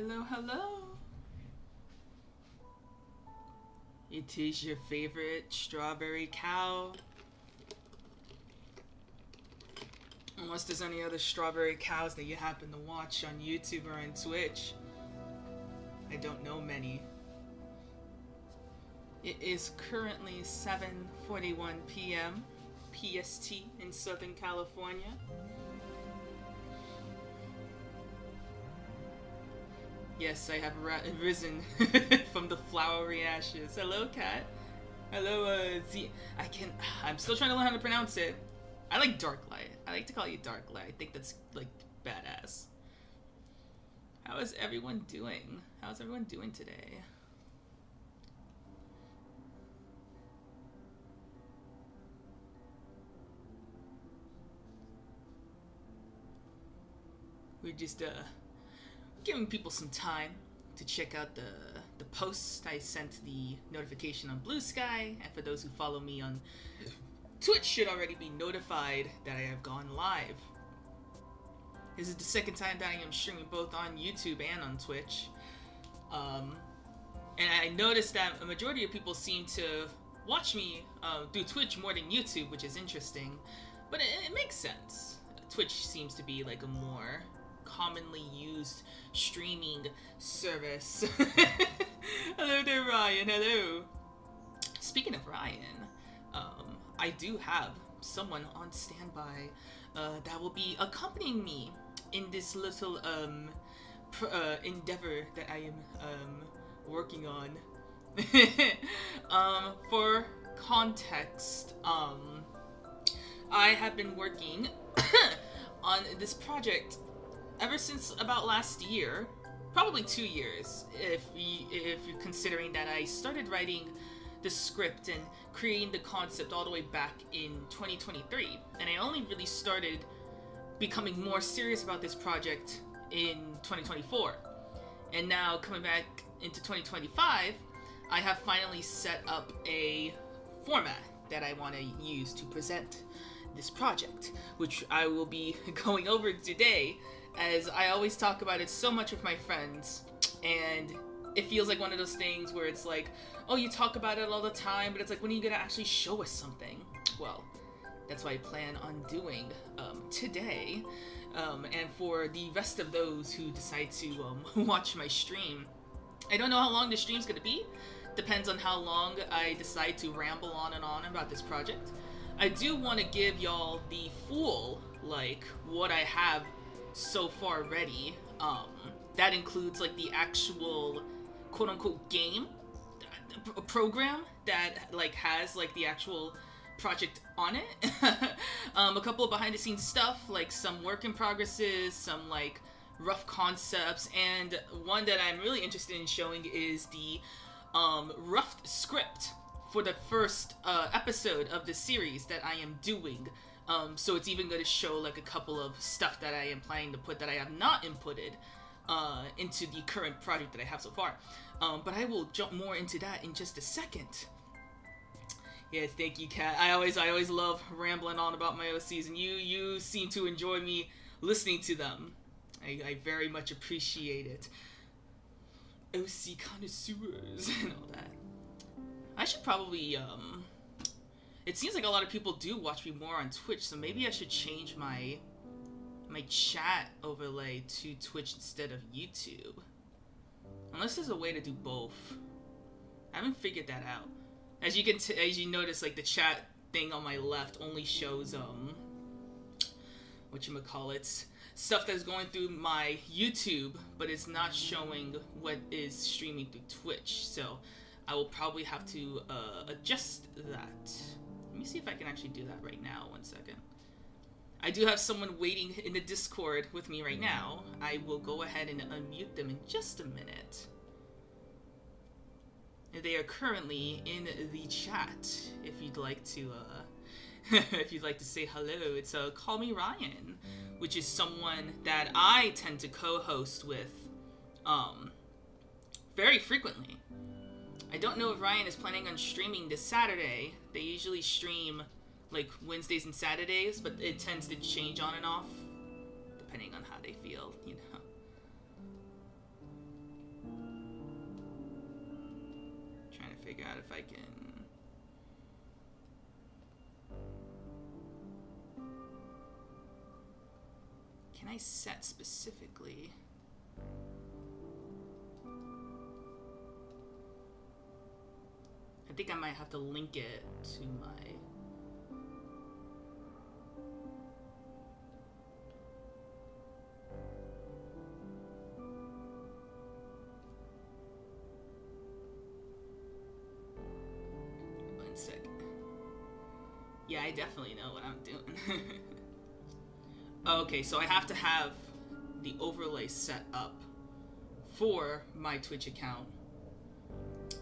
Hello, hello. It is your favorite strawberry cow. Unless there's any other strawberry cows that you happen to watch on YouTube or on Twitch. I don't know many. It is currently 7:41 p.m. PST in Southern California. Yes, I have risen from the flowery ashes. Hello, cat. Hello, Z. I'm still trying to learn how to pronounce it. I like Darklight. I like to call you Darklight. I think that's, like, badass. How is everyone doing? How's everyone doing today? We're just, giving people some time to check out the post. I sent the notification on Blusky, and for those who follow me on Twitch should already be notified that I have gone live. This is the second time that I am streaming both on YouTube and on Twitch. And I noticed that a majority of people seem to watch me do Twitch more than YouTube, which is interesting. But it makes sense. Twitch seems to be like a more commonly used streaming service. Hello there, Ryan. Hello. Speaking of Ryan, I do have someone on standby that will be accompanying me in this little endeavor that I am working on. For context, I have been working on this project ever since about last year, probably 2 years, if you're considering that I started writing the script and creating the concept all the way back in 2023, and I only really started becoming more serious about this project in 2024. And now coming back into 2025, I have finally set up a format that I want to use to present this project, which I will be going over today, as I always talk about it so much with my friends, and it feels like one of those things where it's like, oh, you talk about it all the time, but it's like, when are you gonna actually show us something? Well, that's what I plan on doing today. And for the rest of those who decide to watch my stream, I don't know how long the stream's gonna be. Depends on how long I decide to ramble on and on about this project. I do want to give y'all the full, like, what I have so far ready. That includes, like, the actual quote-unquote game program that, like, has, like, the actual project on it. A couple of behind-the-scenes stuff, like some work in progresses, some, like, rough concepts, and one that I'm really interested in showing is the rough script for the first episode of the series that I am doing. So it's even going to show, like, a couple of stuff that I am planning to put that I have not inputted into the current project that I have so far. But I will jump more into that in just a second. Yes, thank you, Kat. I always love rambling on about my OCs, and you seem to enjoy me listening to them. I very much appreciate it. OC connoisseurs and all that. I should probably, it seems like a lot of people do watch me more on Twitch, so maybe I should change my chat overlay to Twitch instead of YouTube. Unless there's a way to do both. I haven't figured that out. As you notice, like, the chat thing on my left only shows, whatchamacallits, stuff that's going through my YouTube, but it's not showing what is streaming through Twitch, so I will probably have to adjust that. Let me see if I can actually do that right now. 1 second. I do have someone waiting in the Discord with me right now. I will go ahead and unmute them in just a minute. They are currently in the chat. If you'd like to, if you'd like to say hello, it's Call Me Ryan, which is someone that I tend to co-host with, very frequently. I don't know if Ryan is planning on streaming this Saturday. They usually stream, like, Wednesdays and Saturdays, but it tends to change on and off, depending on how they feel, you know. figure out if I can... Can I set specifically? I think I might have to link it to my... One second. Yeah, I definitely know what I'm doing. Okay, so I have to have the overlay set up for my Twitch account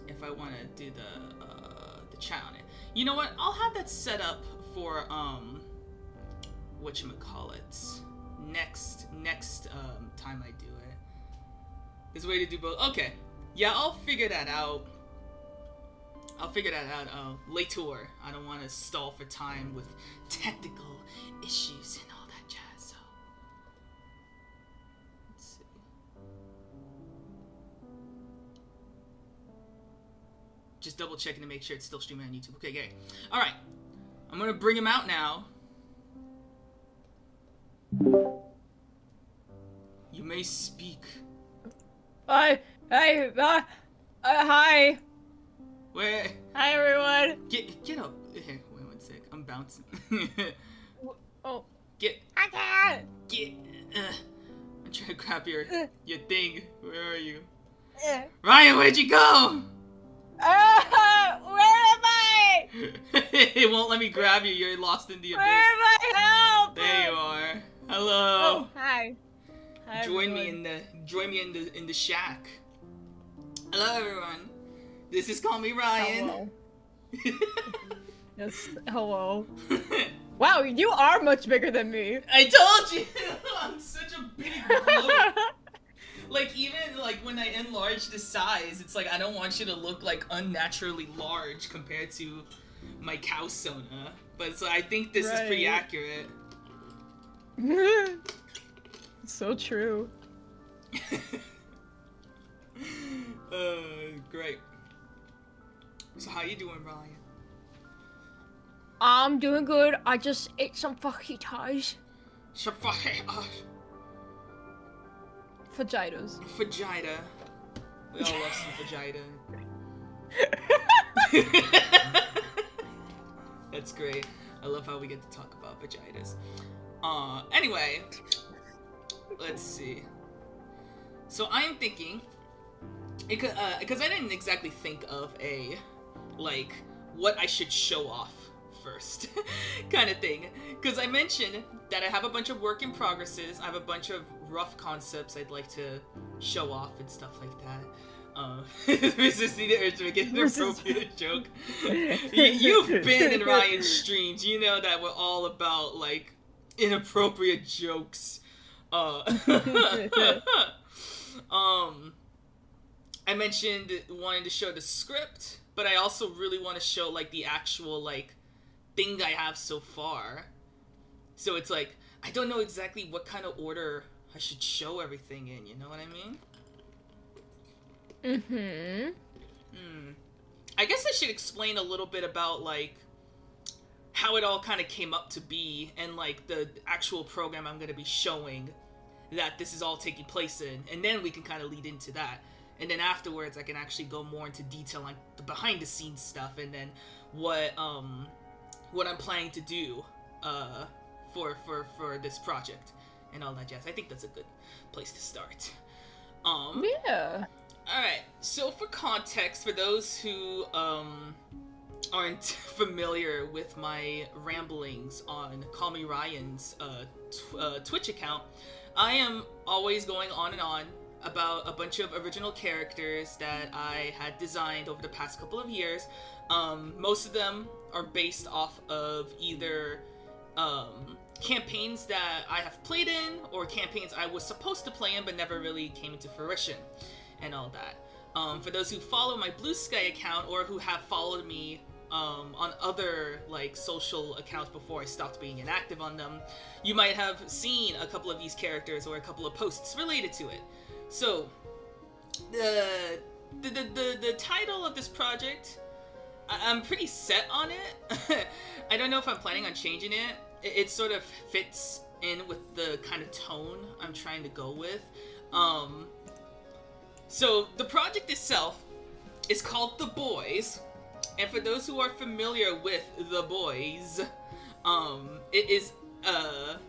if I want to do the chat on it. You know what? I'll have that set up for whatchamacallit, next time I do it. There's a way to do both. Okay, yeah, I'll figure that out. Later. I don't want to stall for time with technical issues and all that jazz. So let's see. Just double checking to make sure it's still streaming on YouTube. Okay, great. All right, I'm gonna bring him out now. You may speak. Hi. Where? Hi, everyone. Get up. Here, wait one sec. I'm bouncing. Oh. I can't. I'm trying to grab your thing. Where are you? Uh, Ryan, where'd you go? where am I? It won't let me grab you. You're lost in the abyss. Where am I? Help! There you are. Hello. Oh, hi. Hi, Join everyone. me in the shack. Hello, everyone. This is Call Me Ryan. Hello. Yes, hello. Wow, you are much bigger than me. I told you. I'm such a big bloke. Like, even, like, when I enlarge the size, it's like, I don't want you to look, like, unnaturally large compared to my cow Sona. But so I think this is pretty accurate. So true. Great. So how you doing, Ryan? I'm doing good. I just ate some fajitas. Fajitas. Vagina. We all love some vagina. That's great. I love how we get to talk about vaginas. Anyway, let's see. So I'm thinking, because I didn't exactly think of a, like, what I should show off first kind of thing. Because I mentioned that I have a bunch of work in progresses. I have a bunch of rough concepts I'd like to show off and stuff like that. Resisting the urge to make an inappropriate joke. You've been in Ryan's streams. You know that we're all about, like, inappropriate jokes. I mentioned wanting to show the script, but I also really want to show, like, the actual, like, thing I have so far. So it's like, I don't know exactly what kind of order I should show everything in, you know what I mean? I guess I should explain a little bit about, like, how it all kind of came up to be, and, like, the actual program I'm going to be showing that this is all taking place in, and then we can kind of lead into that. And then afterwards, I can actually go more into detail on the behind-the-scenes stuff, and then what I'm planning to do for this project and all that jazz. I think that's a good place to start. Yeah. Alright, so for context, for those who aren't familiar with my ramblings on Call Me Ryan's Twitch account, I am always going on and on about a bunch of original characters that I had designed over the past couple of years. Most of them are based off of either campaigns that I have played in, or campaigns I was supposed to play in but never really came into fruition, and all that. For those who follow my Blusky account, or who have followed me on other, like, social accounts before I stopped being inactive on them, you might have seen a couple of these characters or a couple of posts related to it. So, the title of this project I'm pretty set on it. I don't know if I'm planning on changing it. It sort of fits in with the kind of tone I'm trying to go with. So the project itself is called The Boys, and for those who are familiar with The Boys, it is a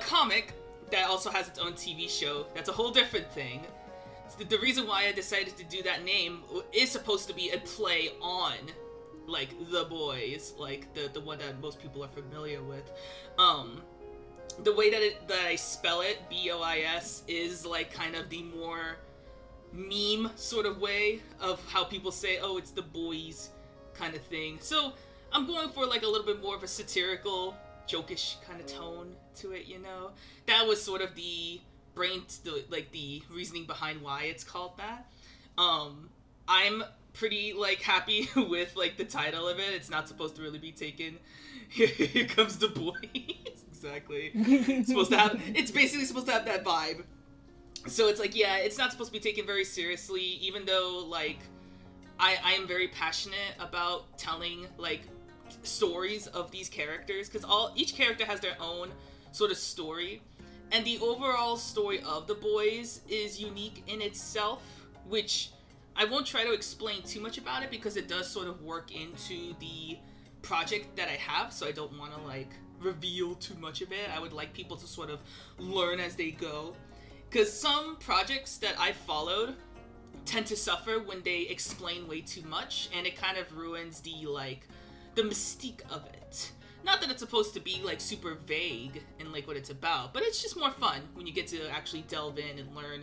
comic that also has its own TV show. That's a whole different thing. The reason why I decided to do that name is supposed to be a play on, like, The Boys, like the one that most people are familiar with. The way that I spell it, B-O-I-S, is like kind of the more meme sort of way of how people say, oh, it's The Boys kind of thing. So I'm going for like a little bit more of a satirical, jokish kind of tone to it, you know? That was sort of the the reasoning behind why it's called that. I'm pretty like happy with like the title of it. It's not supposed to really be taken. Here comes The Boys. Exactly. It's basically supposed to have that vibe. So it's like, yeah, it's not supposed to be taken very seriously, even though like I am very passionate about telling like stories of these characters, because each character has their own sort of story, and the overall story of The Boys is unique in itself, which I won't try to explain too much about it because it does sort of work into the project that I have, so I don't want to like reveal too much of it. I would like people to sort of learn as they go, because some projects that I followed tend to suffer when they explain way too much, and it kind of ruins the mystique of it. Not that it's supposed to be like super vague in like what it's about, but it's just more fun when you get to actually delve in and learn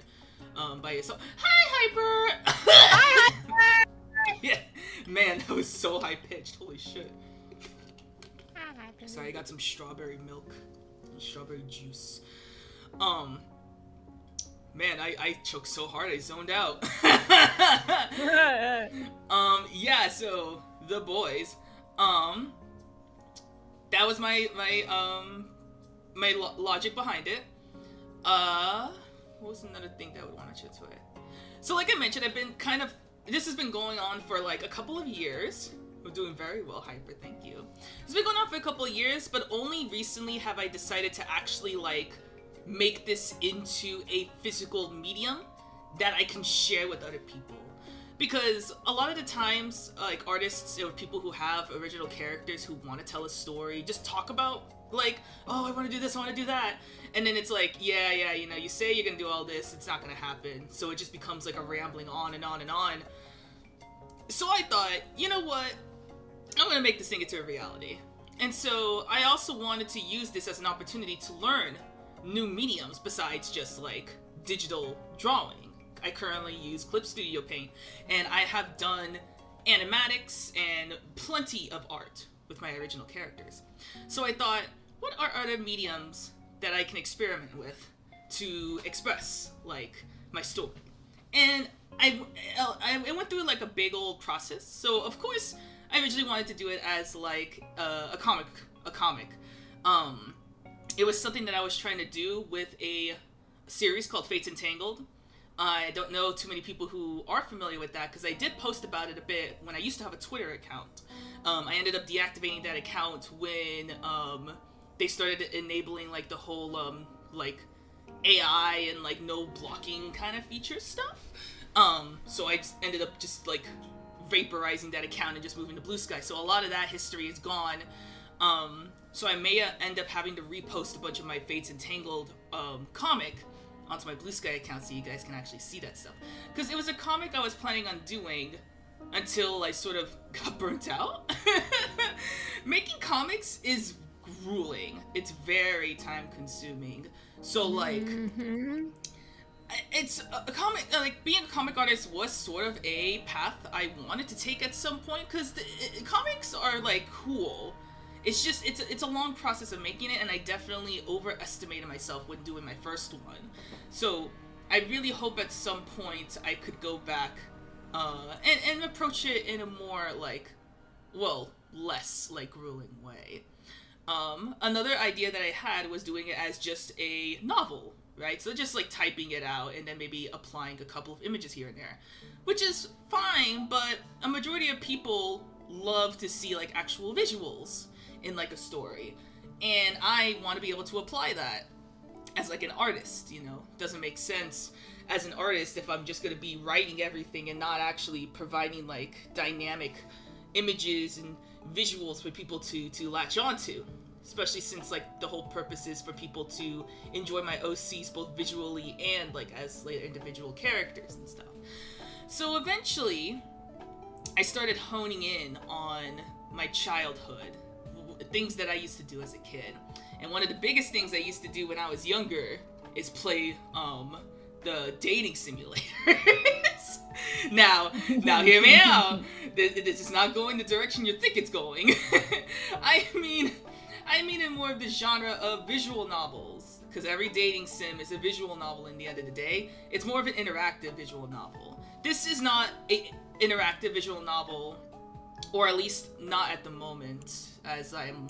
by yourself. Hi, Hyper! Hi, Hyper! Yeah, man, that was so high pitched. Holy shit. Sorry, I got some strawberry milk and strawberry juice. Man, I choked so hard I zoned out. Yeah, so The Boys. That was my logic behind it. What was another thing that I would want to chat to it? So like I mentioned, this has been going on for like a couple of years. We're doing very well, Hyper, thank you. It's been going on for a couple of years, but only recently have I decided to actually like make this into a physical medium that I can share with other people. Because a lot of the times, like, artists or people who have original characters who want to tell a story just talk about, like, oh, I want to do this, I want to do that. And then it's like, yeah, you know, you say you're going to do all this, it's not going to happen. So it just becomes like a rambling on and on and on. So I thought, you know what? I'm going to make this thing into a reality. And so I also wanted to use this as an opportunity to learn new mediums besides just, like, digital drawing. I currently use Clip Studio Paint, and I have done animatics and plenty of art with my original characters. So I thought, what are other mediums that I can experiment with to express, like, my story? And I went through, like, a big old process. So, of course, I originally wanted to do it as, like, a comic. It was something that I was trying to do with a series called Fates Entangled. I don't know too many people who are familiar with that, because I did post about it a bit when I used to have a Twitter account. I ended up deactivating that account when they started enabling like the whole like AI and like no blocking kind of feature stuff. So I just ended up just like vaporizing that account and just moving to Blusky. So a lot of that history is gone. So I may end up having to repost a bunch of my Fates Entangled comic onto my Blusky account so you guys can actually see that stuff. Because it was a comic I was planning on doing until I sort of got burnt out. Making comics is grueling. It's very time consuming. So like, it's a comic, like being a comic artist was sort of a path I wanted to take at some point, because comics are like cool. It's just, it's a long process of making it, and I definitely overestimated myself when doing my first one. So I really hope at some point I could go back and approach it in a more like, well, less like grueling way. Another idea that I had was doing it as just a novel, right? So just like typing it out and then maybe applying a couple of images here and there, which is fine, but a majority of people love to see like actual visuals in like a story, and I want to be able to apply that as like an artist, you know. Doesn't make sense as an artist if I'm just going to be writing everything and not actually providing like dynamic images and visuals for people to latch onto, especially since like the whole purpose is for people to enjoy my OCs both visually and like as like individual characters and stuff. So eventually I started honing in on my childhood, things that I used to do as a kid. And one of the biggest things I used to do when I was younger is play the dating simulators. Now hear me out. This is not going the direction you think it's going. I mean in more of the genre of visual novels, because every dating sim is a visual novel in the end of the day. It's more of an interactive visual novel. This is not an interactive visual novel, or at least not at the moment, as I'm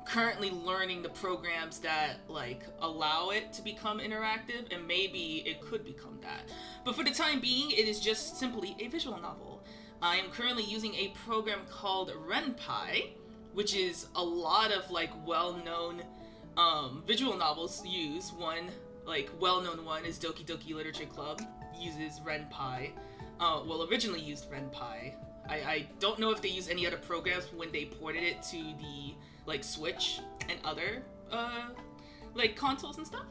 currently learning the programs that like allow it to become interactive, and maybe it could become that. But for the time being, it is just simply a visual novel. I am currently using a program called Ren'Py, which is a lot of like well-known visual novels use. One like well-known one is Doki Doki Literature Club uses Ren'Py. Originally used Ren'Py. I don't know if they use any other programs when they ported it to the like Switch and other like consoles and stuff.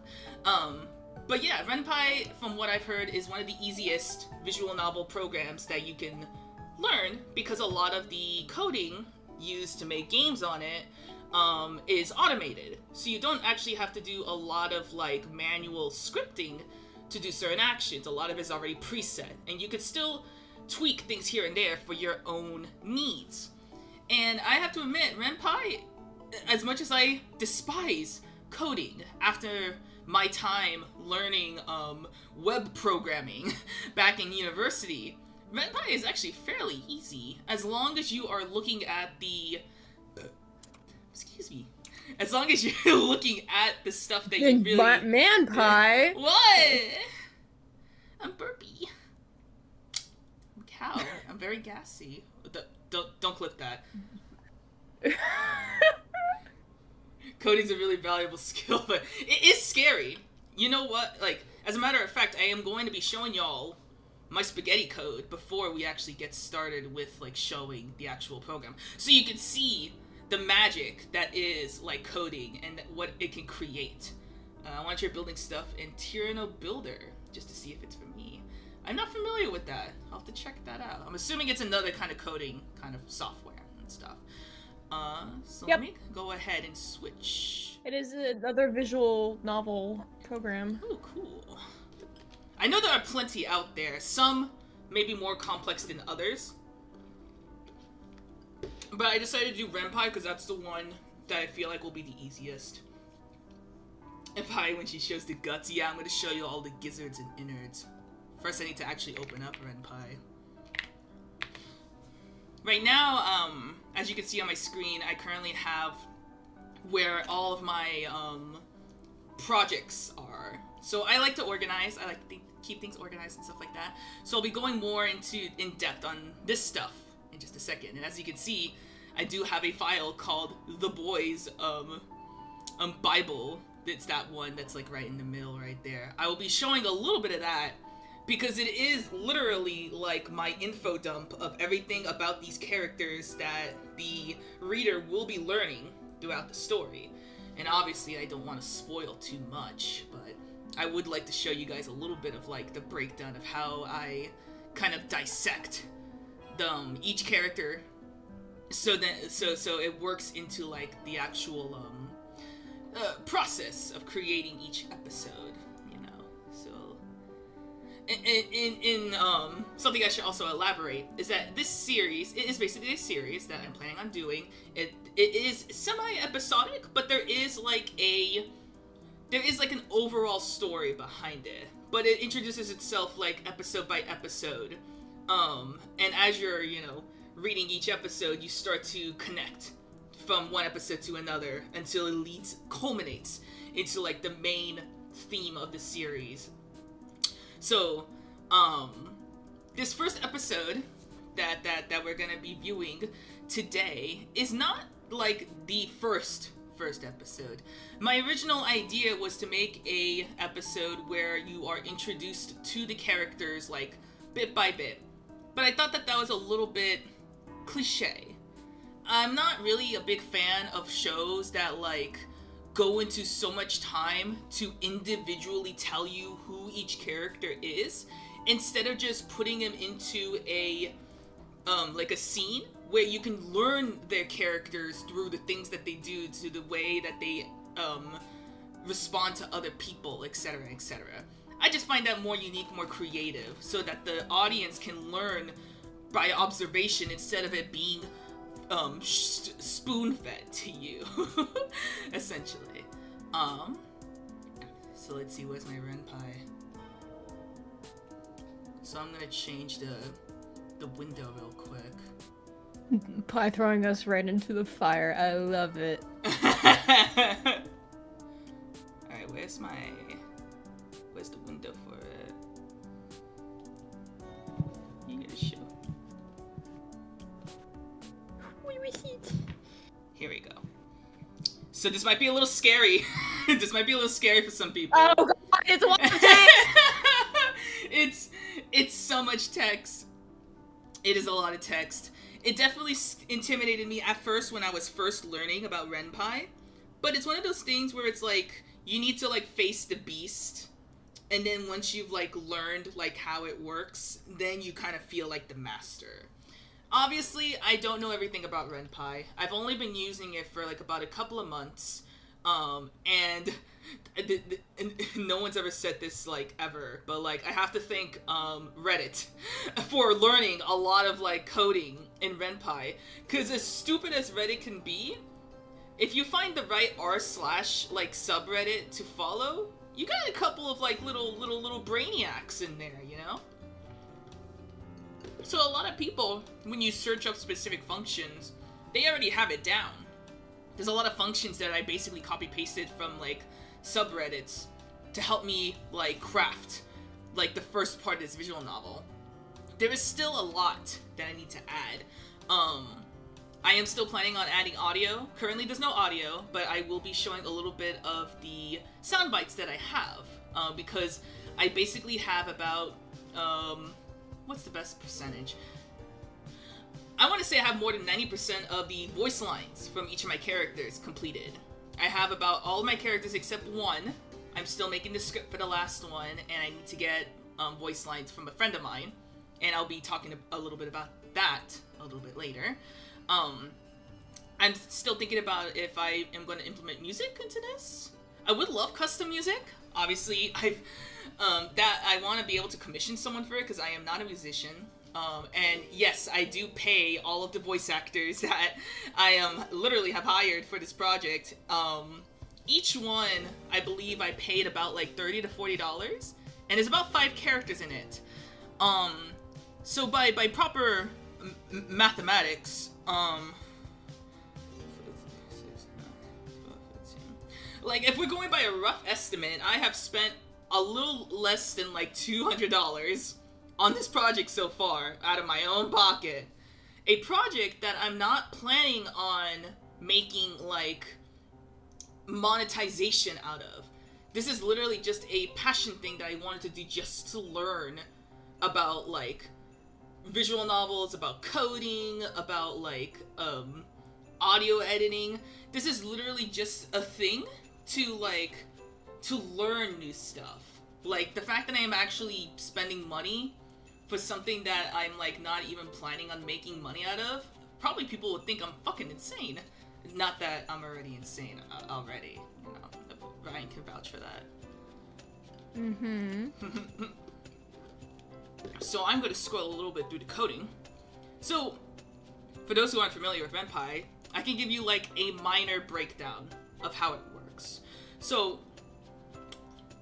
But yeah, Ren'Py, from what I've heard, is one of the easiest visual novel programs that you can learn, because a lot of the coding used to make games on it is automated. So you don't actually have to do a lot of like manual scripting to do certain actions. A lot of it is already preset, and you could still tweak things here and there for your own needs. And I have to admit, Ren'Py, as much as I despise coding after my time learning web programming back in university, Ren'Py is actually fairly easy, as long as you are looking at the as long as you're looking at the stuff that you really... Man pie? What? I'm burpy. I'm cow. I'm very gassy. Don't clip that. Coding's a really valuable skill, but it is scary. You know what? Like, as a matter of fact, I am going to be showing y'all my spaghetti code before we actually get started with, like, showing the actual program. So you can see the magic that is, like, coding and what it can create. I want you building stuff in Tyranno Builder, just to see if it's for me. I'm not familiar with that. I'll have to check that out. I'm assuming it's another kind of coding kind of software and stuff. So Yep. Let me go ahead and switch. It is another visual novel program. Ooh, cool. I know there are plenty out there. Some may be more complex than others. But I decided to do Ren'Py because that's the one that I feel like will be the easiest. And Pi, when she shows the guts, yeah, I'm going to show you all the gizzards and innards. First, I need to actually open up Ren'Py. Right now, as you can see on my screen, I currently have where all of my projects are. So I like to organize. I like to keep things organized and stuff like that. So I'll be going more in depth on this stuff in just a second. And as you can see, I do have a file called The Boys Bible. It's that one that's like right in the middle right there. I will be showing a little bit of that, because it is literally like my info dump of everything about these characters that the reader will be learning throughout the story. And obviously I don't want to spoil too much, but I would like to show you guys a little bit of like the breakdown of how I kind of dissect each character, so it works into like the actual process of creating each episode. In something I should also elaborate is that this series, it is basically a series that I'm planning on doing. It is semi-episodic, but there is like an overall story behind it. But it introduces itself like episode by episode. And as you're, reading each episode, you start to connect from one episode to another until it culminates into like the main theme of the series. So, this first episode that we're gonna be viewing today is not like the first episode. My original idea was to make a episode where you are introduced to the characters like bit by bit, but I thought that was a little bit cliche. I'm not really a big fan of shows that like go into so much time to individually tell you who each character is, instead of just putting them into a like a scene where you can learn their characters through the things that they do, to the way that they respond to other people, etc., etc. I just find that more unique, more creative, so that the audience can learn by observation instead of it being spoon-fed to you, essentially. So let's see, where's my renpai? So I'm gonna change the window real quick. Pie throwing us right into the fire. I love it. Alright, where's the window for it? You get a show. Here we go. So this might be a little scary. This might be a little scary for some people. Oh god, it's a lot of text! It's so much text. It is a lot of text. It definitely intimidated me at first when I was first learning about renpai, but it's one of those things where it's like you need to like face the beast, and then once you've like learned like how it works, then you kind of feel like the master. Obviously, I don't know everything about renpai. I've only been using it for like about a couple of months, and no one's ever said this like ever, but like I have to thank Reddit for learning a lot of like coding in renpai, because as stupid as Reddit can be, if you find the right r/ like subreddit to follow, you got a couple of like little brainiacs in there, you know? So a lot of people, when you search up specific functions, they already have it down. There's a lot of functions that I basically copy-pasted from, like, subreddits to help me, like, craft, like, the first part of this visual novel. There is still a lot that I need to add. I am still planning on adding audio. Currently, there's no audio, but I will be showing a little bit of the sound bites that I have, because I basically have about, what's the best percentage? I want to say I have more than 90% of the voice lines from each of my characters completed. I have about all of my characters except one. I'm still making the script for the last one, and I need to get voice lines from a friend of mine, and I'll be talking a little bit about that a little bit later. I'm still thinking about if I am going to implement music into this. I would love custom music. Obviously, I want to be able to commission someone for it, because I am not a musician. And yes, I do pay all of the voice actors that I literally have hired for this project. Each one, I believe I paid about like $30 to $40, and there's about 5 characters in it. So by proper mathematics, like if we're going by a rough estimate, I have spent a little less than like $200 on this project so far, out of my own pocket. A project that I'm not planning on making like monetization out of. This is literally just a passion thing that I wanted to do, just to learn about like visual novels, about coding, about like audio editing. This is literally just a thing to learn new stuff. Like the fact that I am actually spending money for something that I'm like not even planning on making money out of, probably people would think I'm fucking insane. Not that I'm already insane already, you know. Ryan can vouch for that. Mm-hmm. So I'm going to scroll a little bit through the coding. So, for those who aren't familiar with renpai, I can give you like a minor breakdown of how it works. So,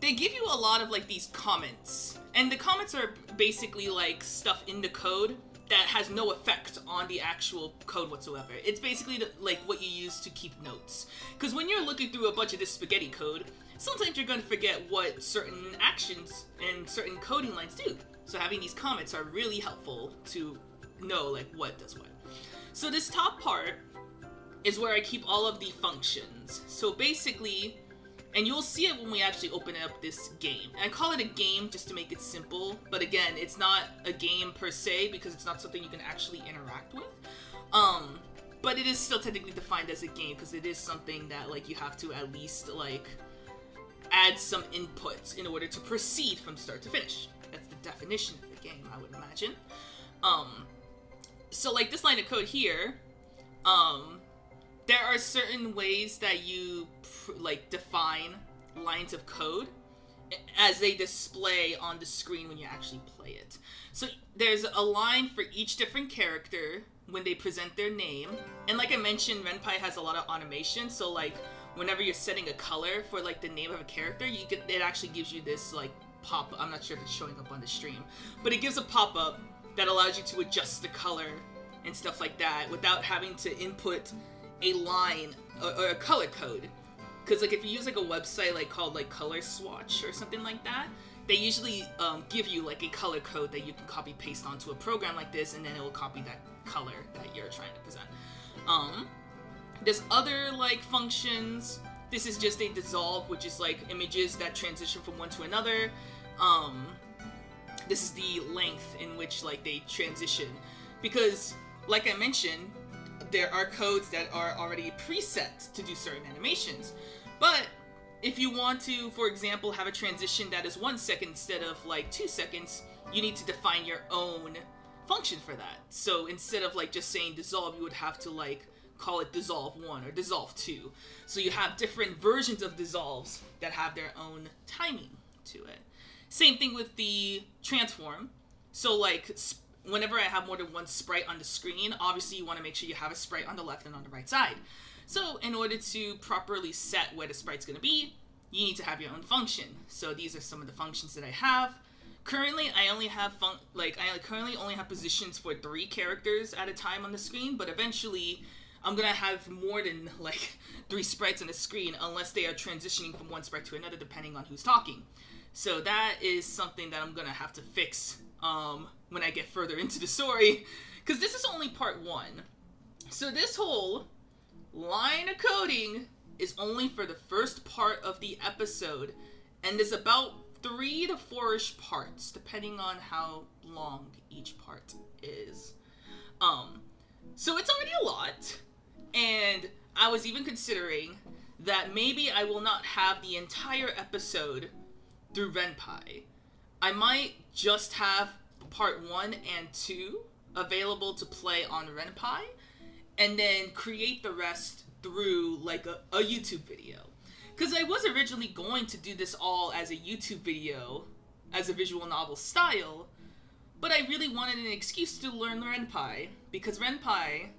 they give you a lot of like these comments, and the comments are basically like stuff in the code that has no effect on the actual code whatsoever. It's basically like what you use to keep notes. Because when you're looking through a bunch of this spaghetti code, sometimes you're going to forget what certain actions and certain coding lines do. So having these comments are really helpful to know like what does what. So this top part is where I keep all of the functions. So basically, and you'll see it when we actually open up this game. And I call it a game just to make it simple, but again, it's not a game per se because it's not something you can actually interact with. But it is still technically defined as a game because it is something that like you have to at least like add some input in order to proceed from start to finish. That's the definition of the game, I would imagine. So like this line of code here, there are certain ways that you like define lines of code as they display on the screen when you actually play it. So there's a line for each different character when they present their name. And like I mentioned, Ren'Py has a lot of automation. So like whenever you're setting a color for like the name of a character, it actually gives you this like pop. I'm not sure if it's showing up on the stream, but it gives a pop-up that allows you to adjust the color and stuff like that without having to input a line or a color code. Because like if you use like a website like called like Color Swatch or something like that, they usually give you like a color code that you can copy paste onto a program like this, and then it will copy that color that you're trying to present. There's other like functions. This is just a dissolve, which is like images that transition from one to another. This is the length in which like they transition, because like I mentioned, there are codes that are already preset to do certain animations. But if you want to, for example, have a transition that is 1 second instead of like 2 seconds, you need to define your own function for that. So instead of like just saying dissolve, you would have to like call it dissolve 1 or dissolve 2. So you have different versions of dissolves that have their own timing to it. Same thing with the transform. So like whenever I have more than one sprite on the screen, obviously you want to make sure you have a sprite on the left and on the right side. So in order to properly set where the sprite's going to be, you need to have your own function. So these are some of the functions that I have. Currently, I only have currently only have positions for 3 characters at a time on the screen, but eventually I'm gonna have more than like 3 sprites on the screen unless they are transitioning from one sprite to another depending on who's talking. So that is something that I'm gonna have to fix when I get further into the story, because this is only part 1. So this whole line of coding is only for the first part of the episode, and there's about 3 to 4-ish parts, depending on how long each part is. So it's already a lot, and I was even considering that maybe I will not have the entire episode through Ren'Py. I might just have part 1 and 2 available to play on Ren'Py, and then create the rest through like a YouTube video. Because I was originally going to do this all as a YouTube video, as a visual novel style, but I really wanted an excuse to learn Ren'Py, because Ren'Py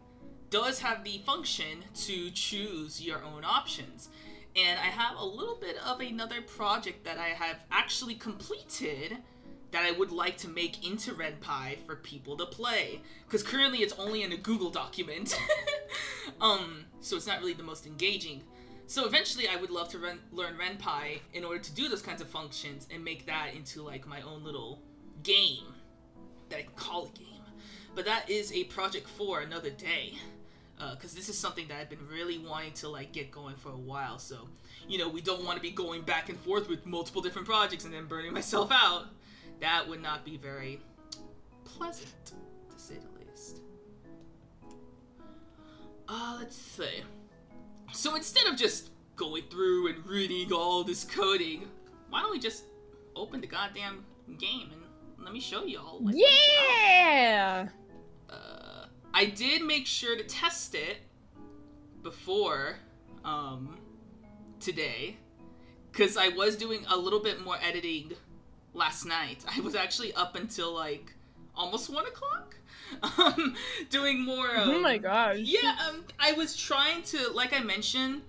does have the function to choose your own options. And I have a little bit of another project that I have actually completed that I would like to make into Ren'Py for people to play. Because currently it's only in a Google document. So it's not really the most engaging. So eventually I would love to learn Ren'Py in order to do those kinds of functions and make that into like my own little game that I can call a game. But that is a project for another day. Because this is something that I've been really wanting to like get going for a while. So, you know, we don't want to be going back and forth with multiple different projects and then burning myself out. That would not be very pleasant, to say the least. Let's see. So instead of just going through and reading all this coding, why don't we just open the goddamn game and let me show y'all. Like, yeah! I did make sure to test it before today, because I was doing a little bit more editing last night. I was actually up until like almost 1 o'clock doing more. Oh my gosh. Yeah, I was trying to, like I mentioned,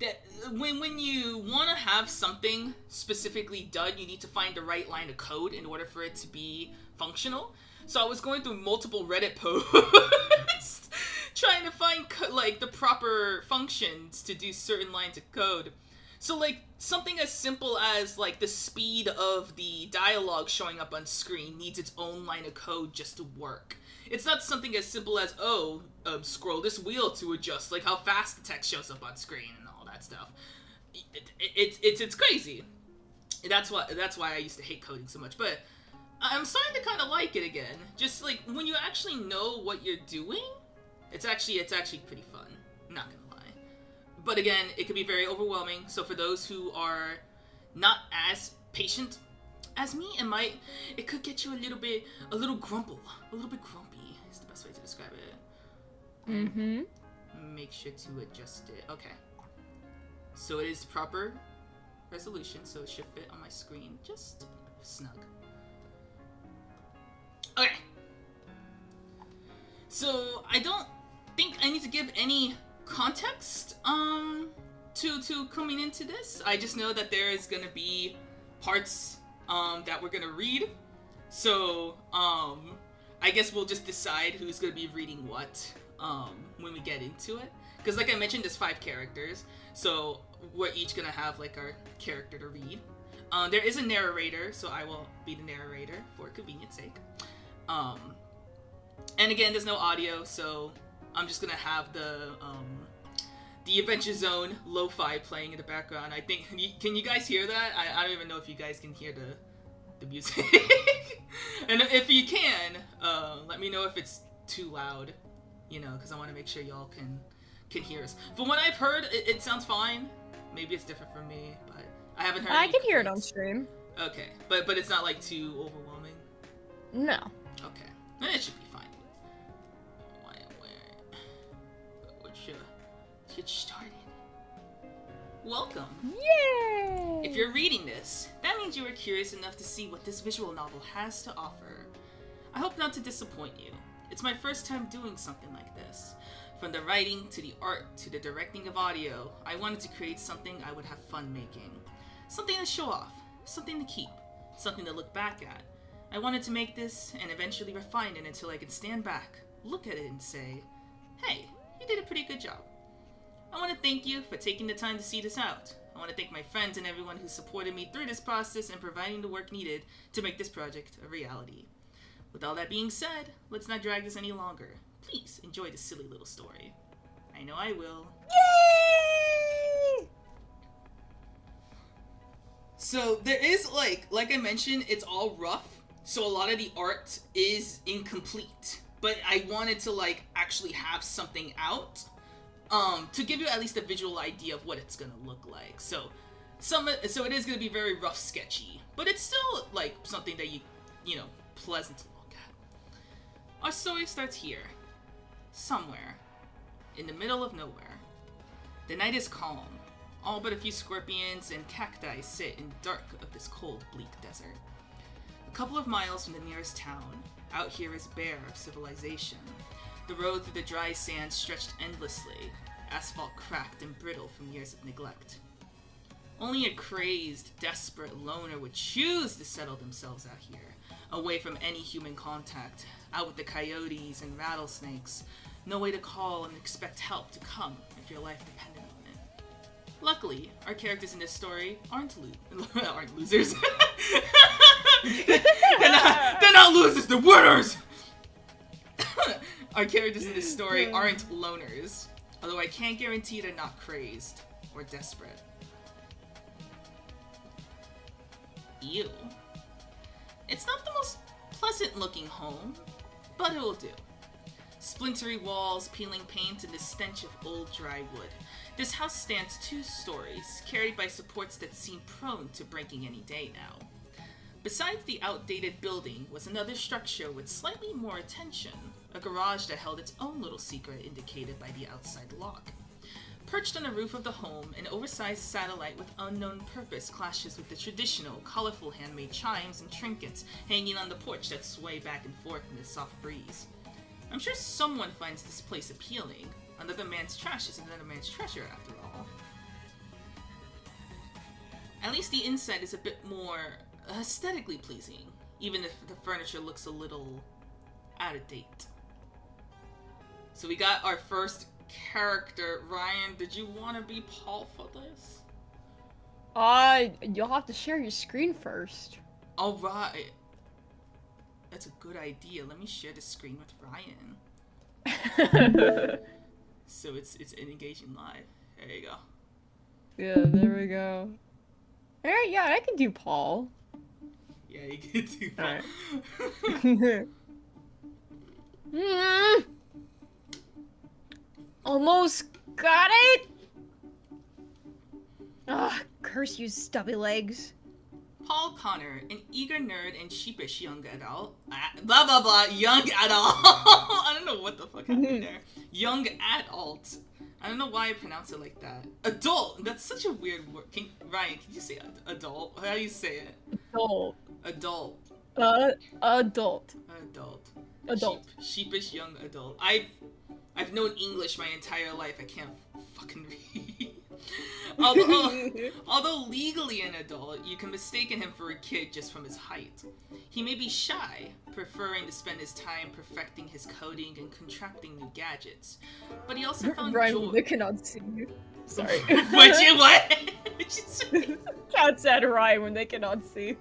that when you want to have something specifically done, you need to find the right line of code in order for it to be functional. So I was going through multiple Reddit posts trying to find like the proper functions to do certain lines of code. So like something as simple as like the speed of the dialogue showing up on screen needs its own line of code just to work. It's not something as simple as scroll this wheel to adjust like how fast the text shows up on screen and all that stuff. It's crazy. That's why I used to hate coding so much, but I'm starting to kind of like it again. Just like when you actually know what you're doing, it's actually pretty fun. Not gonna lie. But again, it can be very overwhelming. So for those who are not as patient as me, it could get you a little grumpy is the best way to describe it. Mm-hmm. Make sure to adjust it. Okay. So it is proper resolution, so it should fit on my screen just snug. Okay. So I don't think I need to give any context to coming into this. I just know that there is gonna be parts that we're gonna read. So I guess we'll just decide who's gonna be reading what when we get into it. Because like I mentioned, there's 5 characters, so we're each gonna have like our character to read. There is a narrator, so I will be the narrator for convenience sake. And again, there's no audio, so I'm just gonna have the Adventure Zone lo-fi playing in the background. I think, can you guys hear that? I don't even know if you guys can hear the music. And if you can, let me know if it's too loud, you know, because I want to make sure y'all can hear us. From what I've heard, it sounds fine. Maybe it's different from me, but I haven't heard. I can hear it on stream. Okay, but it's not like too overwhelming. No. Okay, then it should be fine. Let's get started. Welcome. Yay! If you're reading this, that means you are curious enough to see what this visual novel has to offer. I hope not to disappoint you. It's my first time doing something like this. From the writing, to the art, to the directing of audio, I wanted to create something I would have fun making. Something to show off, something to keep, something to look back at. I wanted to make this and eventually refine it until I could stand back, look at it and say, hey, you did a pretty good job. I want to thank you for taking the time to see this out. I want to thank my friends and everyone who supported me through this process and providing the work needed to make this project a reality. With all that being said, let's not drag this any longer. Please enjoy this silly little story. I know I will. Yay! So there is like I mentioned, it's all rough. So a lot of the art is incomplete. But I wanted to like actually have something out to give you at least a visual idea of what it's gonna look like. So it is gonna be very rough, sketchy, but it's still like something that you know, pleasant to look at. Our story starts here, somewhere in the middle of nowhere. The night is calm. All but a few scorpions and cacti sit in the dark of this cold, bleak desert. A couple of miles from the nearest town, out here is bare of civilization. The road through the dry sand stretched endlessly, asphalt cracked and brittle from years of neglect. Only a crazed, desperate loner would choose to settle themselves out here, away from any human contact, out with the coyotes and rattlesnakes. No way to call and expect help to come if your life depended on it. Luckily, our characters in this story aren't losers. they're not losers, they're winners! Our characters in this story aren't loners, although I can't guarantee they're not crazed or desperate. Ew. It's not the most pleasant looking home, but it'll do. Splintery walls, peeling paint, and the stench of old dry wood. This house stands 2 stories, carried by supports that seem prone to breaking any day now. Besides the outdated building was another structure with slightly more attention, a garage that held its own little secret indicated by the outside lock. Perched on the roof of the home, an oversized satellite with unknown purpose clashes with the traditional, colorful handmade chimes and trinkets hanging on the porch that sway back and forth in the soft breeze. I'm sure someone finds this place appealing. Another man's trash is another man's treasure, after all. At least the inside is a bit more aesthetically pleasing, even if the furniture looks a little Add a date. So we got our first character. Ryan, did you want to be Paul for this? You'll have to share your screen first. All right. That's a good idea. Let me share the screen with Ryan. So it's engaging live. There you go. Yeah, there we go. Alright, yeah, I can do Paul. Yeah, you can do Paul. Right. Almost got it! Ugh, curse you stubby legs. Paul Connor, an eager nerd and sheepish young adult. Blah blah blah, young adult. I don't know what the fuck happened there. Young adult. I don't know why I pronounce it like that. Adult. That's such a weird word. Ryan, can you say adult? How do you say it? Adult. Adult. Adult. Adult. Adult. Sheepish young adult. I've known English my entire life. I can't fucking read. Although legally an adult, you can mistaken him for a kid just from his height. He may be shy, preferring to spend his time perfecting his coding and contracting new gadgets. But he also found joy. They cannot see you. Sorry. What? What'd you say? Cat said Ryan when they cannot see.